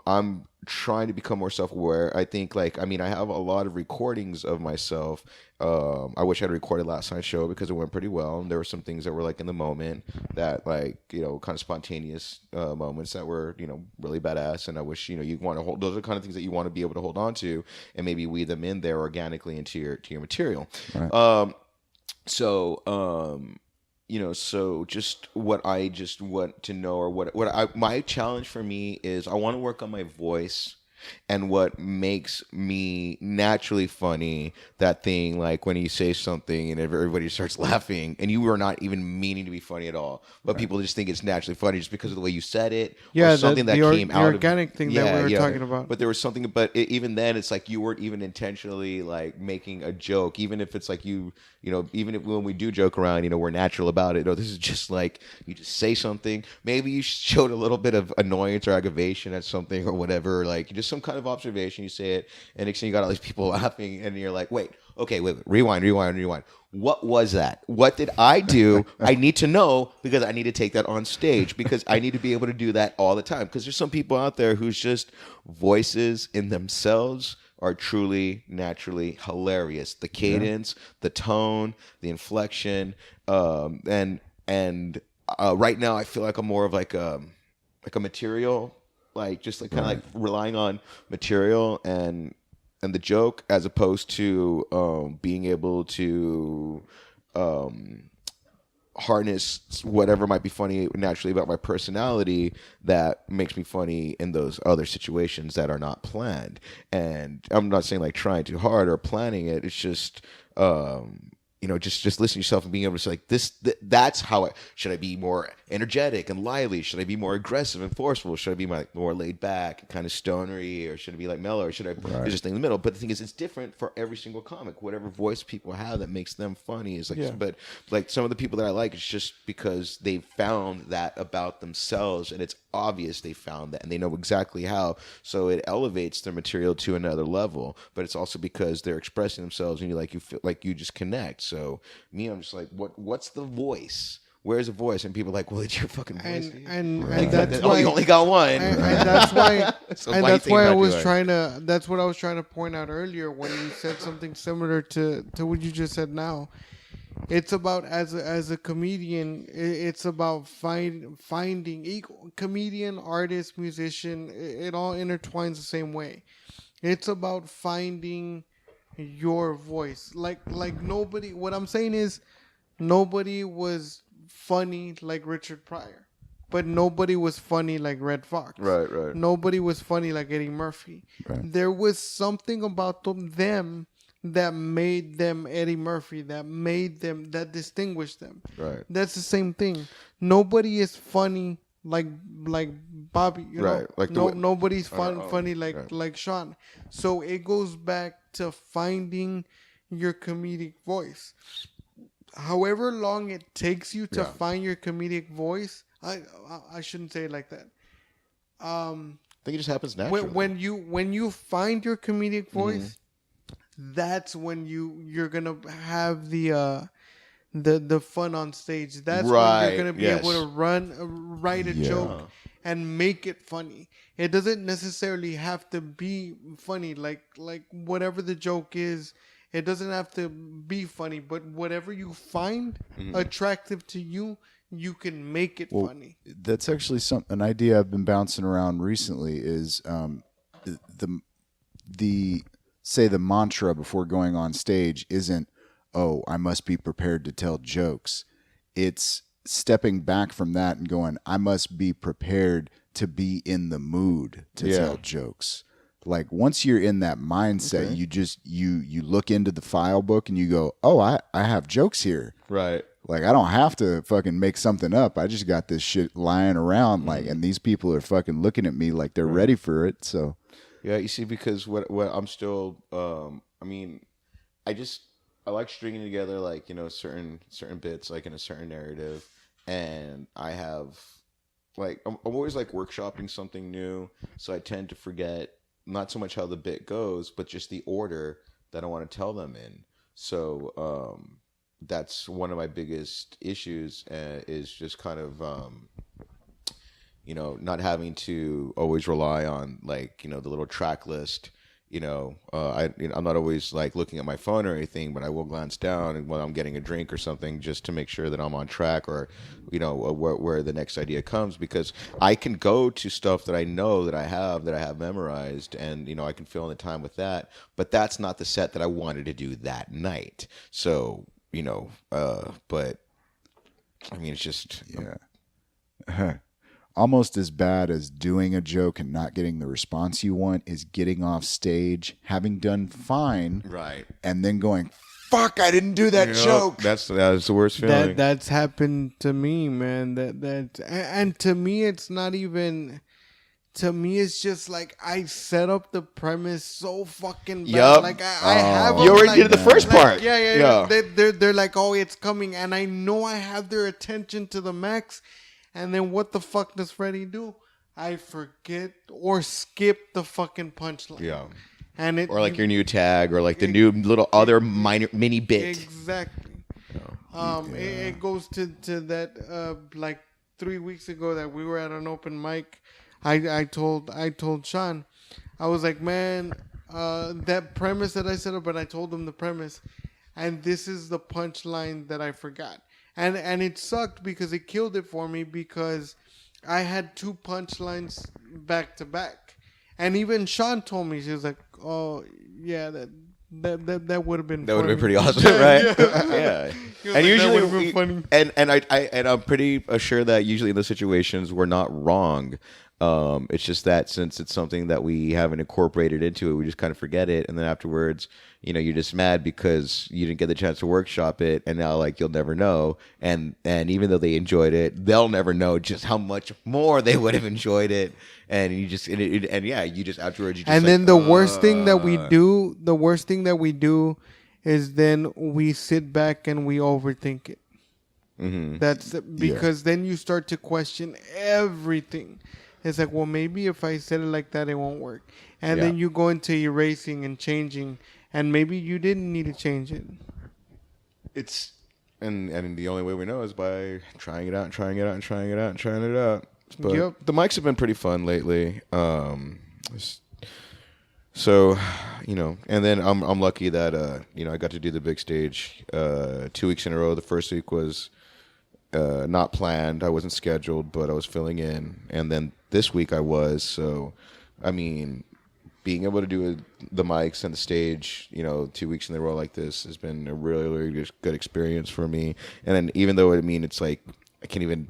[SPEAKER 3] I'm trying to become more self-aware. I think I have a lot of recordings of myself. I wish I had recorded last night's show because it went pretty well, and there were some things that were like in the moment that kind of spontaneous moments that were really badass, and I wish you want to hold those are the kind of things that you want to be able to hold on to and maybe weave them in there organically into your material.
[SPEAKER 1] Right.
[SPEAKER 3] so just what I just want to know, or my challenge for me is I want to work on my voice and what makes me naturally funny. That thing, like when you say something and everybody starts laughing and you are not even meaning to be funny at all, but people just think it's naturally funny just because of the way you said it, or something that came out of
[SPEAKER 2] the organic thing that we were talking about.
[SPEAKER 3] But there was something, but even then, it's like you weren't even intentionally like making a joke, even if it's like even if when we do joke around, we're natural about it. This is just like you just say something. Maybe you showed a little bit of annoyance or aggravation at something or whatever, like just some kind of observation. You say it, and next thing you got all these people laughing, and you're like, wait, rewind. What was that? What did I do? I need to know, because I need to take that on stage, because I need to be able to do that all the time. Because there's some people out there whose just voices in themselves are truly naturally hilarious. The cadence, the tone, the inflection, and right now I feel like I'm more of like a material, like just like kind of like relying on material and the joke, as opposed to being able to harness whatever might be funny naturally about my personality that makes me funny in those other situations that are not planned. And I'm not saying like trying too hard or planning it. It's just just listen to yourself and being able to say like that's how should I be more energetic and lively? Should I be more aggressive and forceful? Should I be more laid back and kind of stonery, or should I be like mellow, or should I just in the middle? But the thing is, it's different for every single comic. Whatever voice people have that makes them funny is like, but like some of the people that I like, it's just because they found that about themselves, and it's obvious they found that, and they know exactly how. So it elevates their material to another level. But it's also because they're expressing themselves, and you feel like you just connect. So me, I'm just like, what's the voice? Where's the voice? And people are like, well, it's your fucking voice.
[SPEAKER 2] And that's why
[SPEAKER 3] you only got one.
[SPEAKER 2] And that's why.
[SPEAKER 3] So
[SPEAKER 2] and that's why I was trying to. That's what I was trying to point out earlier when you said something similar to what you just said now. It's about as a comedian. It's about finding equal comedian, artist, musician. It all intertwines the same way. It's about finding your voice. Like nobody. What I'm saying is, nobody was funny like Richard Pryor, but nobody was funny like Red Fox.
[SPEAKER 3] Right.
[SPEAKER 2] Nobody was funny like Eddie Murphy.
[SPEAKER 1] Right.
[SPEAKER 2] There was something about them that made them Eddie Murphy, that distinguished them.
[SPEAKER 3] Right.
[SPEAKER 2] That's the same thing. Nobody is funny like Bobby,
[SPEAKER 3] right. Like
[SPEAKER 2] nobody's funny like Sean. So it goes back to finding your comedic voice. However long it takes you to find your comedic voice, I shouldn't say it like that.
[SPEAKER 3] I think it just happens naturally.
[SPEAKER 2] When you find your comedic voice, that's when you're gonna have the fun on stage. That's when you're gonna be able to write a joke and make it funny. It doesn't necessarily have to be funny. Like whatever the joke is, it doesn't have to be funny. But whatever you find attractive to you, you can make it funny.
[SPEAKER 1] That's actually an idea I've been bouncing around recently. Is the mantra before going on stage isn't, oh, I must be prepared to tell jokes. It's stepping back from that and going, I must be prepared to be in the mood to tell jokes. Like once you're in that mindset, you just you look into the file book and you go, oh, I have jokes here.
[SPEAKER 3] Right.
[SPEAKER 1] Like I don't have to fucking make something up. I just got this shit lying around, like, and these people are fucking looking at me like they're ready for it. So
[SPEAKER 3] yeah, you see, because what I'm still, I like stringing together like certain bits like in a certain narrative, and I have like I'm always like workshopping something new, so I tend to forget not so much how the bit goes, but just the order that I want to tell them in. So that's one of my biggest issues, is just kind of not having to always rely on like the little track list. I'm not always like looking at my phone or anything, but I will glance down when I'm getting a drink or something just to make sure that I'm on track, or where the next idea comes, because I can go to stuff that I know that I have memorized, and I can fill in the time with that, but that's not the set that I wanted to do that night. So but I mean, it's just
[SPEAKER 1] Yeah. Almost as bad as doing a joke and not getting the response you want is getting off stage, having done fine,
[SPEAKER 3] right.
[SPEAKER 1] and then going, "Fuck! I didn't do that joke."
[SPEAKER 3] That's the worst feeling.
[SPEAKER 2] That's happened to me, man. And to me, it's not even. To me, it's just like I set up the premise so fucking bad.
[SPEAKER 3] Yup.
[SPEAKER 2] Like I have.
[SPEAKER 3] You
[SPEAKER 2] them,
[SPEAKER 3] already
[SPEAKER 2] like,
[SPEAKER 3] did the first
[SPEAKER 2] like,
[SPEAKER 3] part.
[SPEAKER 2] Yeah. They're like, oh, it's coming, and I know I have their attention to the max. And then what the fuck does Freddy do? I forget or skip the fucking punchline.
[SPEAKER 3] Yeah.
[SPEAKER 2] And it
[SPEAKER 3] Or like your new tag, or like the new little other minor mini bit.
[SPEAKER 2] Exactly. It goes to that like 3 weeks ago that we were at an open mic. I told Sean, I was like, man, that premise that I set up, and I told him the premise, and this is the punchline that I forgot. And it sucked because it killed it for me because I had 2 punchlines back to back. And even Sean told me, she was like, oh, yeah, that would have been
[SPEAKER 3] That would have been
[SPEAKER 2] funny.
[SPEAKER 3] pretty awesome, right? Yeah.
[SPEAKER 2] He was
[SPEAKER 3] And
[SPEAKER 2] like,
[SPEAKER 3] usually,
[SPEAKER 2] that would've been funny.
[SPEAKER 3] and I'm pretty sure that usually in those situations we're not wrong. It's just that since it's something that we haven't incorporated into it, we just kind of forget it, and then afterwards, you're just mad because you didn't get the chance to workshop it, and now like you'll never know. And even though they enjoyed it, they'll never know just how much more they would have enjoyed it. And you just you just afterwards. You just
[SPEAKER 2] And
[SPEAKER 3] like,
[SPEAKER 2] then the worst thing that we do is then we sit back and we overthink it.
[SPEAKER 3] Mm-hmm.
[SPEAKER 2] That's because then you start to question everything. It's like, well, maybe if I said it like that, it won't work. And then you go into erasing and changing, and maybe you didn't need to change it.
[SPEAKER 3] It's and the only way we know is by trying it out and trying it out and trying it out and trying it out. But the mics have been pretty fun lately. So, and then I'm lucky that I got to do the big stage 2 weeks in a row. The first week was not planned. I wasn't scheduled, but I was filling in. And then this week I was. So, I mean, being able to do the mics and the stage, 2 weeks in a row like this has been a really, really good experience for me. And then even though, it's like I can't even...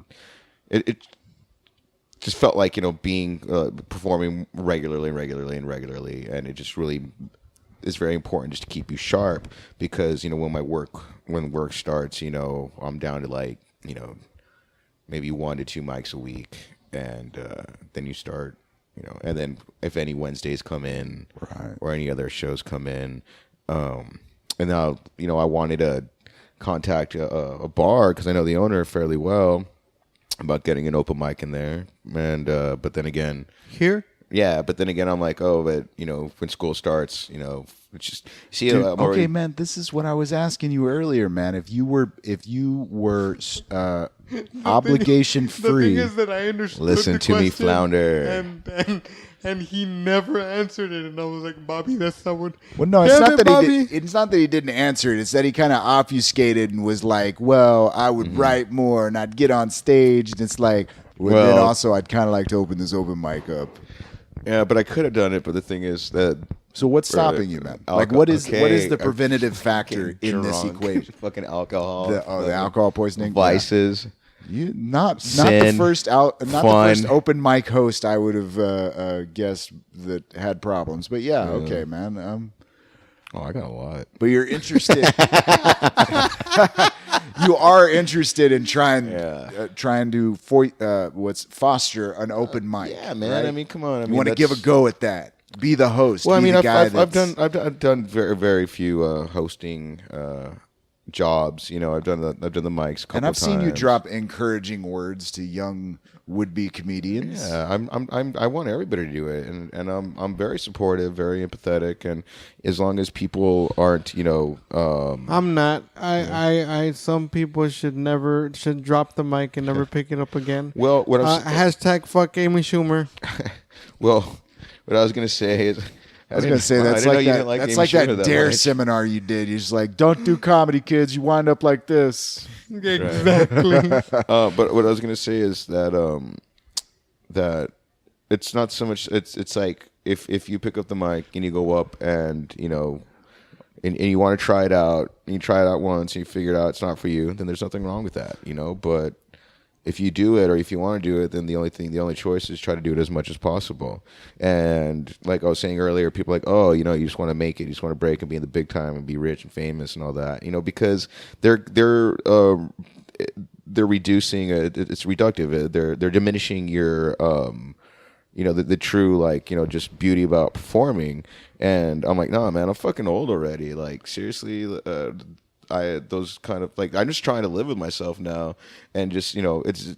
[SPEAKER 3] It just felt like, being performing regularly, and it just really is very important just to keep you sharp because, when work starts, I'm down to like, maybe 1 to 2 mics a week, and then you start, and then if any Wednesdays come in,
[SPEAKER 1] right,
[SPEAKER 3] or any other shows come in, and now, I wanted to contact a bar because I know the owner fairly well about getting an open mic in there, and but then again, I'm like, but when school starts, it's just see.
[SPEAKER 1] Dude, okay, man, this is what I was asking you earlier, man. If you were obligation free,
[SPEAKER 2] The thing is that I understood.
[SPEAKER 3] Listen
[SPEAKER 2] the
[SPEAKER 3] to me,
[SPEAKER 2] question,
[SPEAKER 3] flounder.
[SPEAKER 2] And he never answered it, and I was like, Bobby, that's not what.
[SPEAKER 1] well, no,
[SPEAKER 2] Bobby.
[SPEAKER 1] it's not that he didn't answer it. It's that he kind of obfuscated and was like, "Well, I would write more, and I'd get on stage." And it's like, then also, I'd kind of like to open this open mic up.
[SPEAKER 3] Yeah, but I could have done it. But the thing is that.
[SPEAKER 1] So what's stopping you, man? Like, what is the preventative factor in this equation?
[SPEAKER 3] Fucking alcohol.
[SPEAKER 1] The alcohol poisoning,
[SPEAKER 3] vices.
[SPEAKER 1] You not
[SPEAKER 3] Sin,
[SPEAKER 1] the first
[SPEAKER 3] fun.
[SPEAKER 1] the first open mic host I would have guessed that had problems, but okay, man.
[SPEAKER 3] I got a lot.
[SPEAKER 1] But you're interested. You are interested in trying to foster an open mic.
[SPEAKER 3] Yeah, man.
[SPEAKER 1] Right?
[SPEAKER 3] I mean, come on.
[SPEAKER 1] You want to give a go at that. Be the host.
[SPEAKER 3] Well,
[SPEAKER 1] be the guy
[SPEAKER 3] I've done very, very few hosting jobs. I've done the mics a couple
[SPEAKER 1] and I've
[SPEAKER 3] times.
[SPEAKER 1] seen you drop encouraging words to young would-be comedians.
[SPEAKER 3] Yeah, I want everybody to do it, and I'm very supportive, very empathetic, and as long as people aren't,
[SPEAKER 2] I'm not. I some people should drop the mic and never pick it up again.
[SPEAKER 3] Well, what
[SPEAKER 2] hashtag fuck Amy Schumer.
[SPEAKER 3] Well, what I was gonna say is.
[SPEAKER 1] That's like that dare seminar you did. You're just like, don't do comedy, kids. You wind up like this.
[SPEAKER 2] Exactly.
[SPEAKER 3] But what I was gonna say is that that it's not so much. It's like if you pick up the mic and you go up and and you want to try it out, and you try it out once, and you figure it out it's not for you, then there's nothing wrong with that, you know. But if you do it, or if you want to do it, then the only choice is try to do it as much as possible. And like I was saying earlier, people are like, oh, you know, you just want to make it, you just want to break and be in the big time and be rich and famous and all that, you know, because they're reducing it's reductive. They're diminishing your you know, the true, like, you know, just beauty about performing. And I'm like, nah, man, I'm fucking old already. Like, seriously, those kind of, like, I'm just trying to live with myself now and just, you know, it's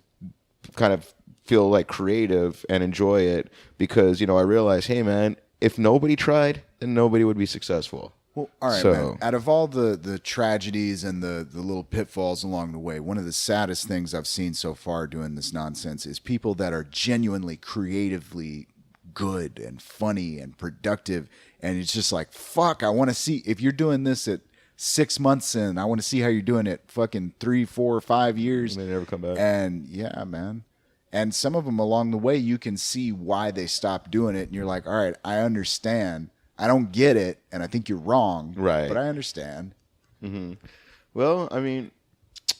[SPEAKER 3] kind of feel like creative and enjoy it because, you know, I realize, hey, man, if nobody tried, then nobody would be successful.
[SPEAKER 1] Well, all right, man. Out of all the tragedies and the little pitfalls along the way, one of the saddest things I've seen so far doing this nonsense is people that are genuinely creatively good and funny and productive. And it's just like, fuck, I want to see if you're doing this at 6 months in, I want to see how you're doing it fucking 3, 4, 5 years.
[SPEAKER 3] And they never come back.
[SPEAKER 1] And yeah, man. And some of them along the way, you can see why they stopped doing it. And you're like, all right, I understand. I don't get it, and I think you're wrong. Right. But I understand.
[SPEAKER 3] Mm-hmm. Well, I mean,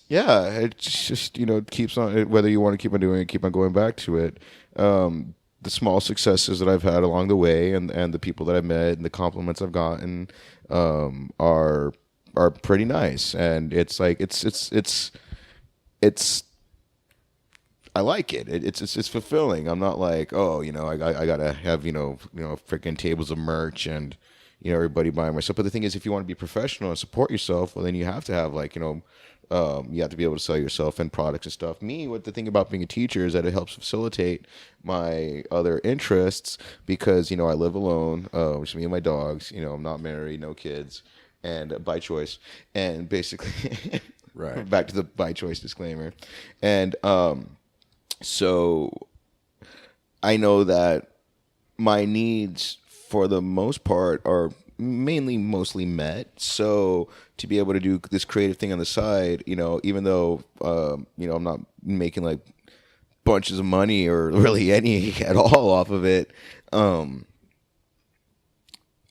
[SPEAKER 3] yeah, it's just, you know, it keeps on, whether you want to keep on doing it, keep on going back to it. The small successes that I've had along the way and the people that I've met and the compliments I've gotten are pretty nice. And it's like, it's I like it. It's fulfilling. I'm not like, oh, you know, I gotta have, you know, freaking tables of merch and, you know, everybody buying my stuff. But the thing is, if you want to be professional and support yourself, well, then you have to have, like, you know, you have to be able to sell yourself and products and stuff. What the thing about being a teacher is that it helps facilitate my other interests because, you know, I live alone, which is me and my dogs. You know, I'm not married, no kids, and by choice. And basically,
[SPEAKER 1] right,
[SPEAKER 3] back to the by choice disclaimer, and so I know that my needs for the most part are mostly met. So to be able to do this creative thing on the side, you know, even though, you know, I'm not making like bunches of money or really any at all off of it, I'm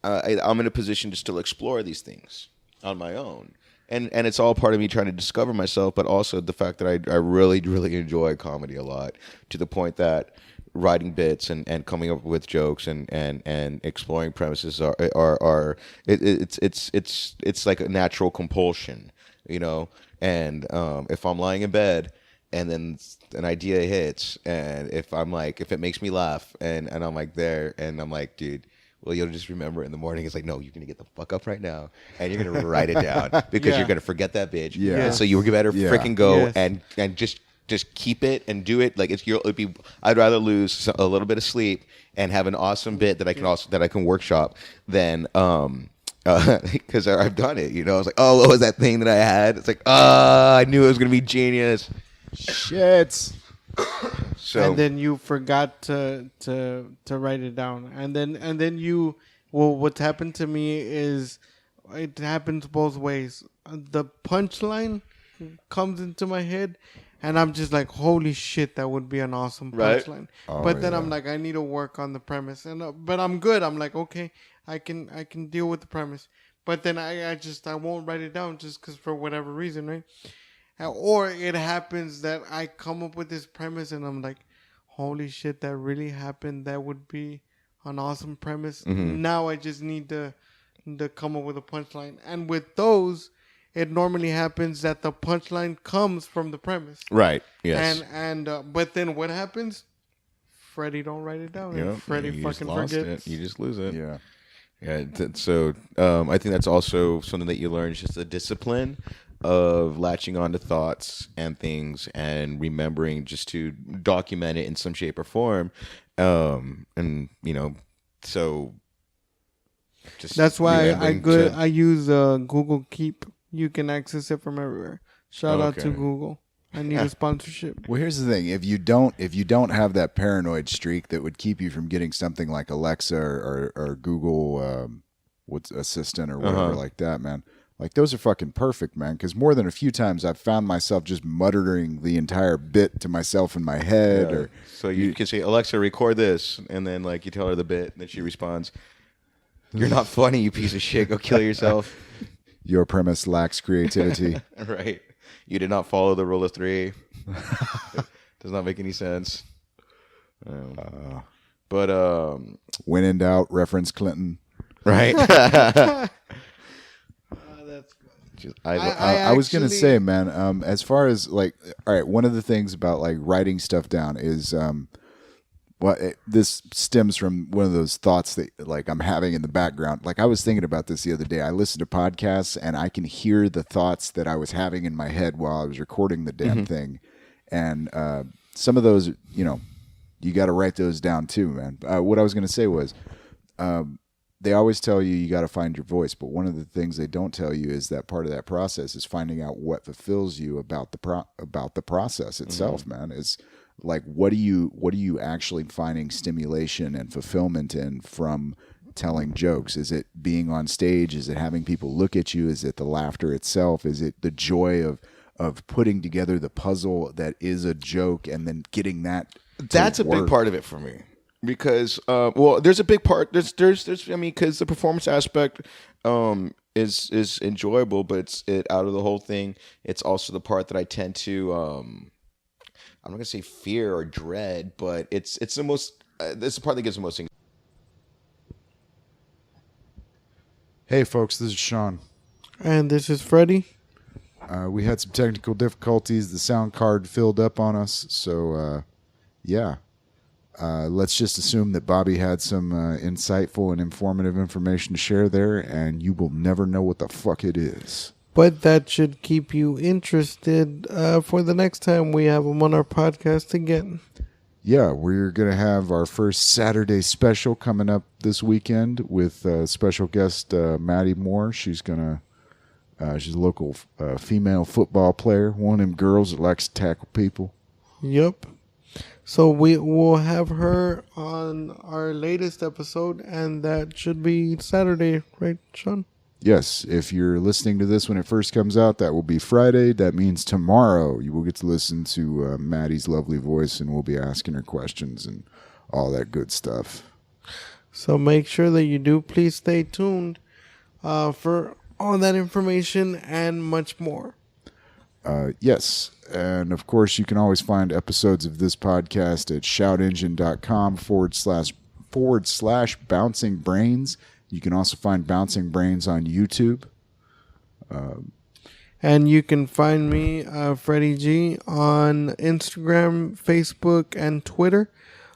[SPEAKER 3] in a position to still explore these things on my own. And it's all part of me trying to discover myself, but also the fact that I really, really enjoy comedy a lot, to the point that writing bits and coming up with jokes and exploring premises it's like a natural compulsion, you know. And if I'm lying in bed and then an idea hits, and if it makes me laugh and I'm like there and I'm like, dude, well, you'll just remember it in the morning. It's like, no, you're going to get the fuck up right now, and you're going to write it down because you're going to forget that bitch.
[SPEAKER 1] Yeah.
[SPEAKER 3] And so you better freaking go and just keep it and do it. Like I'd rather lose a little bit of sleep and have an awesome bit that I can workshop than because I've done it. You know, I was like, oh, what was that thing that I had? It's like, I knew it was going to be genius.
[SPEAKER 1] Shit.
[SPEAKER 2] So, and then you forgot to write it down, and then you. Well, what's happened to me is it happens both ways. The punchline comes into my head, and I'm just like, "Holy shit, that would be an awesome punchline." Right? Oh, but then I'm like, I need to work on the premise, and but I'm good. I'm like, okay, I can deal with the premise, but then I won't write it down just because for whatever reason, right? Or it happens that I come up with this premise and I'm like, holy shit, that really happened. That would be an awesome premise. Mm-hmm. Now I just need to come up with a punchline. And with those, it normally happens that the punchline comes from the premise.
[SPEAKER 3] Right. Yes.
[SPEAKER 2] And but then what happens? Freddy don't write it down. Yep. Freddy fucking forgets.
[SPEAKER 3] You just lose it.
[SPEAKER 1] Yeah.
[SPEAKER 3] Yeah. So I think that's also something that you learn, is just the discipline of latching on to thoughts and things and remembering just to document it in some shape or form. And, you know, so just
[SPEAKER 2] that's why I use Google Keep. You can access it from everywhere. Shout out to Google. I need a sponsorship.
[SPEAKER 1] Well, here's the thing: if you don't have that paranoid streak that would keep you from getting something like Alexa or Google what's Assistant or whatever like that, man. Like, those are fucking perfect, man, because more than a few times I've found myself just muttering the entire bit to myself in my head.
[SPEAKER 3] Yeah.
[SPEAKER 1] Or
[SPEAKER 3] so you can say, Alexa, record this, and then, like, you tell her the bit, and then she responds, You're not funny, you piece of shit. Go kill yourself.
[SPEAKER 1] Your premise lacks creativity.
[SPEAKER 3] Right. You did not follow the rule of 3. Does not make any sense. But
[SPEAKER 1] when in doubt, reference Clinton.
[SPEAKER 3] right.
[SPEAKER 2] That's good.
[SPEAKER 1] I was gonna say, man, as far as like, all right, one of the things about like writing stuff down is this stems from one of those thoughts that like I'm having in the background. Like I was thinking about this the other day. I listen to podcasts and I can hear the thoughts that I was having in my head while I was recording the damn thing. And some of those, you know, you got to write those down too, man. What I was going to say was, they always tell you got to find your voice, but one of the things they don't tell you is that part of that process is finding out what fulfills you about the process itself, man. Is like what are you actually finding stimulation and fulfillment in from telling jokes? Is it being on stage? Is it having people look at you? Is it the laughter itself? Is it the joy of putting together the puzzle that is a joke and then getting that?
[SPEAKER 3] That's a big part of it for me. Because there's a big part. There's I mean, because the performance aspect is enjoyable, but it's out of the whole thing. It's also the part that I tend to I'm not gonna say fear or dread, but it's the most. It's the part that gives the most anxiety.
[SPEAKER 1] Hey, folks, this is Sean.
[SPEAKER 2] And this is Freddy.
[SPEAKER 1] We had some technical difficulties. The sound card filled up on us, so yeah. Let's just assume that Bobby had some insightful and informative information to share there, and you will never know what the fuck it is.
[SPEAKER 2] But that should keep you interested for the next time we have him on our podcast again.
[SPEAKER 1] Yeah, we're going to have our first Saturday special coming up this weekend with special guest Maddie Moore. She's a local female football player, one of them girls that likes to tackle people.
[SPEAKER 2] Yep. So we will have her on our latest episode, and that should be Saturday, right, Sean?
[SPEAKER 1] Yes, if you're listening to this when it first comes out, that will be Friday. That means tomorrow you will get to listen to Maddie's lovely voice, and we'll be asking her questions and all that good stuff.
[SPEAKER 2] So make sure that you do please stay tuned for all that information and much more.
[SPEAKER 1] Yes, and of course you can always find episodes of this podcast at shoutengine.com/bouncing brains. You can also find Bouncing Brains on YouTube.
[SPEAKER 2] And you can find me, Freddy G, on Instagram, Facebook, and Twitter.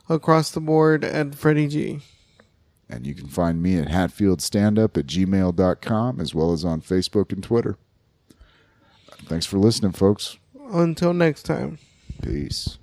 [SPEAKER 2] Across the board at Freddy G.
[SPEAKER 1] And you can find me at hatfieldstandup@gmail.com, as well as on Facebook and Twitter. Thanks for listening, folks.
[SPEAKER 2] Until next time.
[SPEAKER 1] Peace.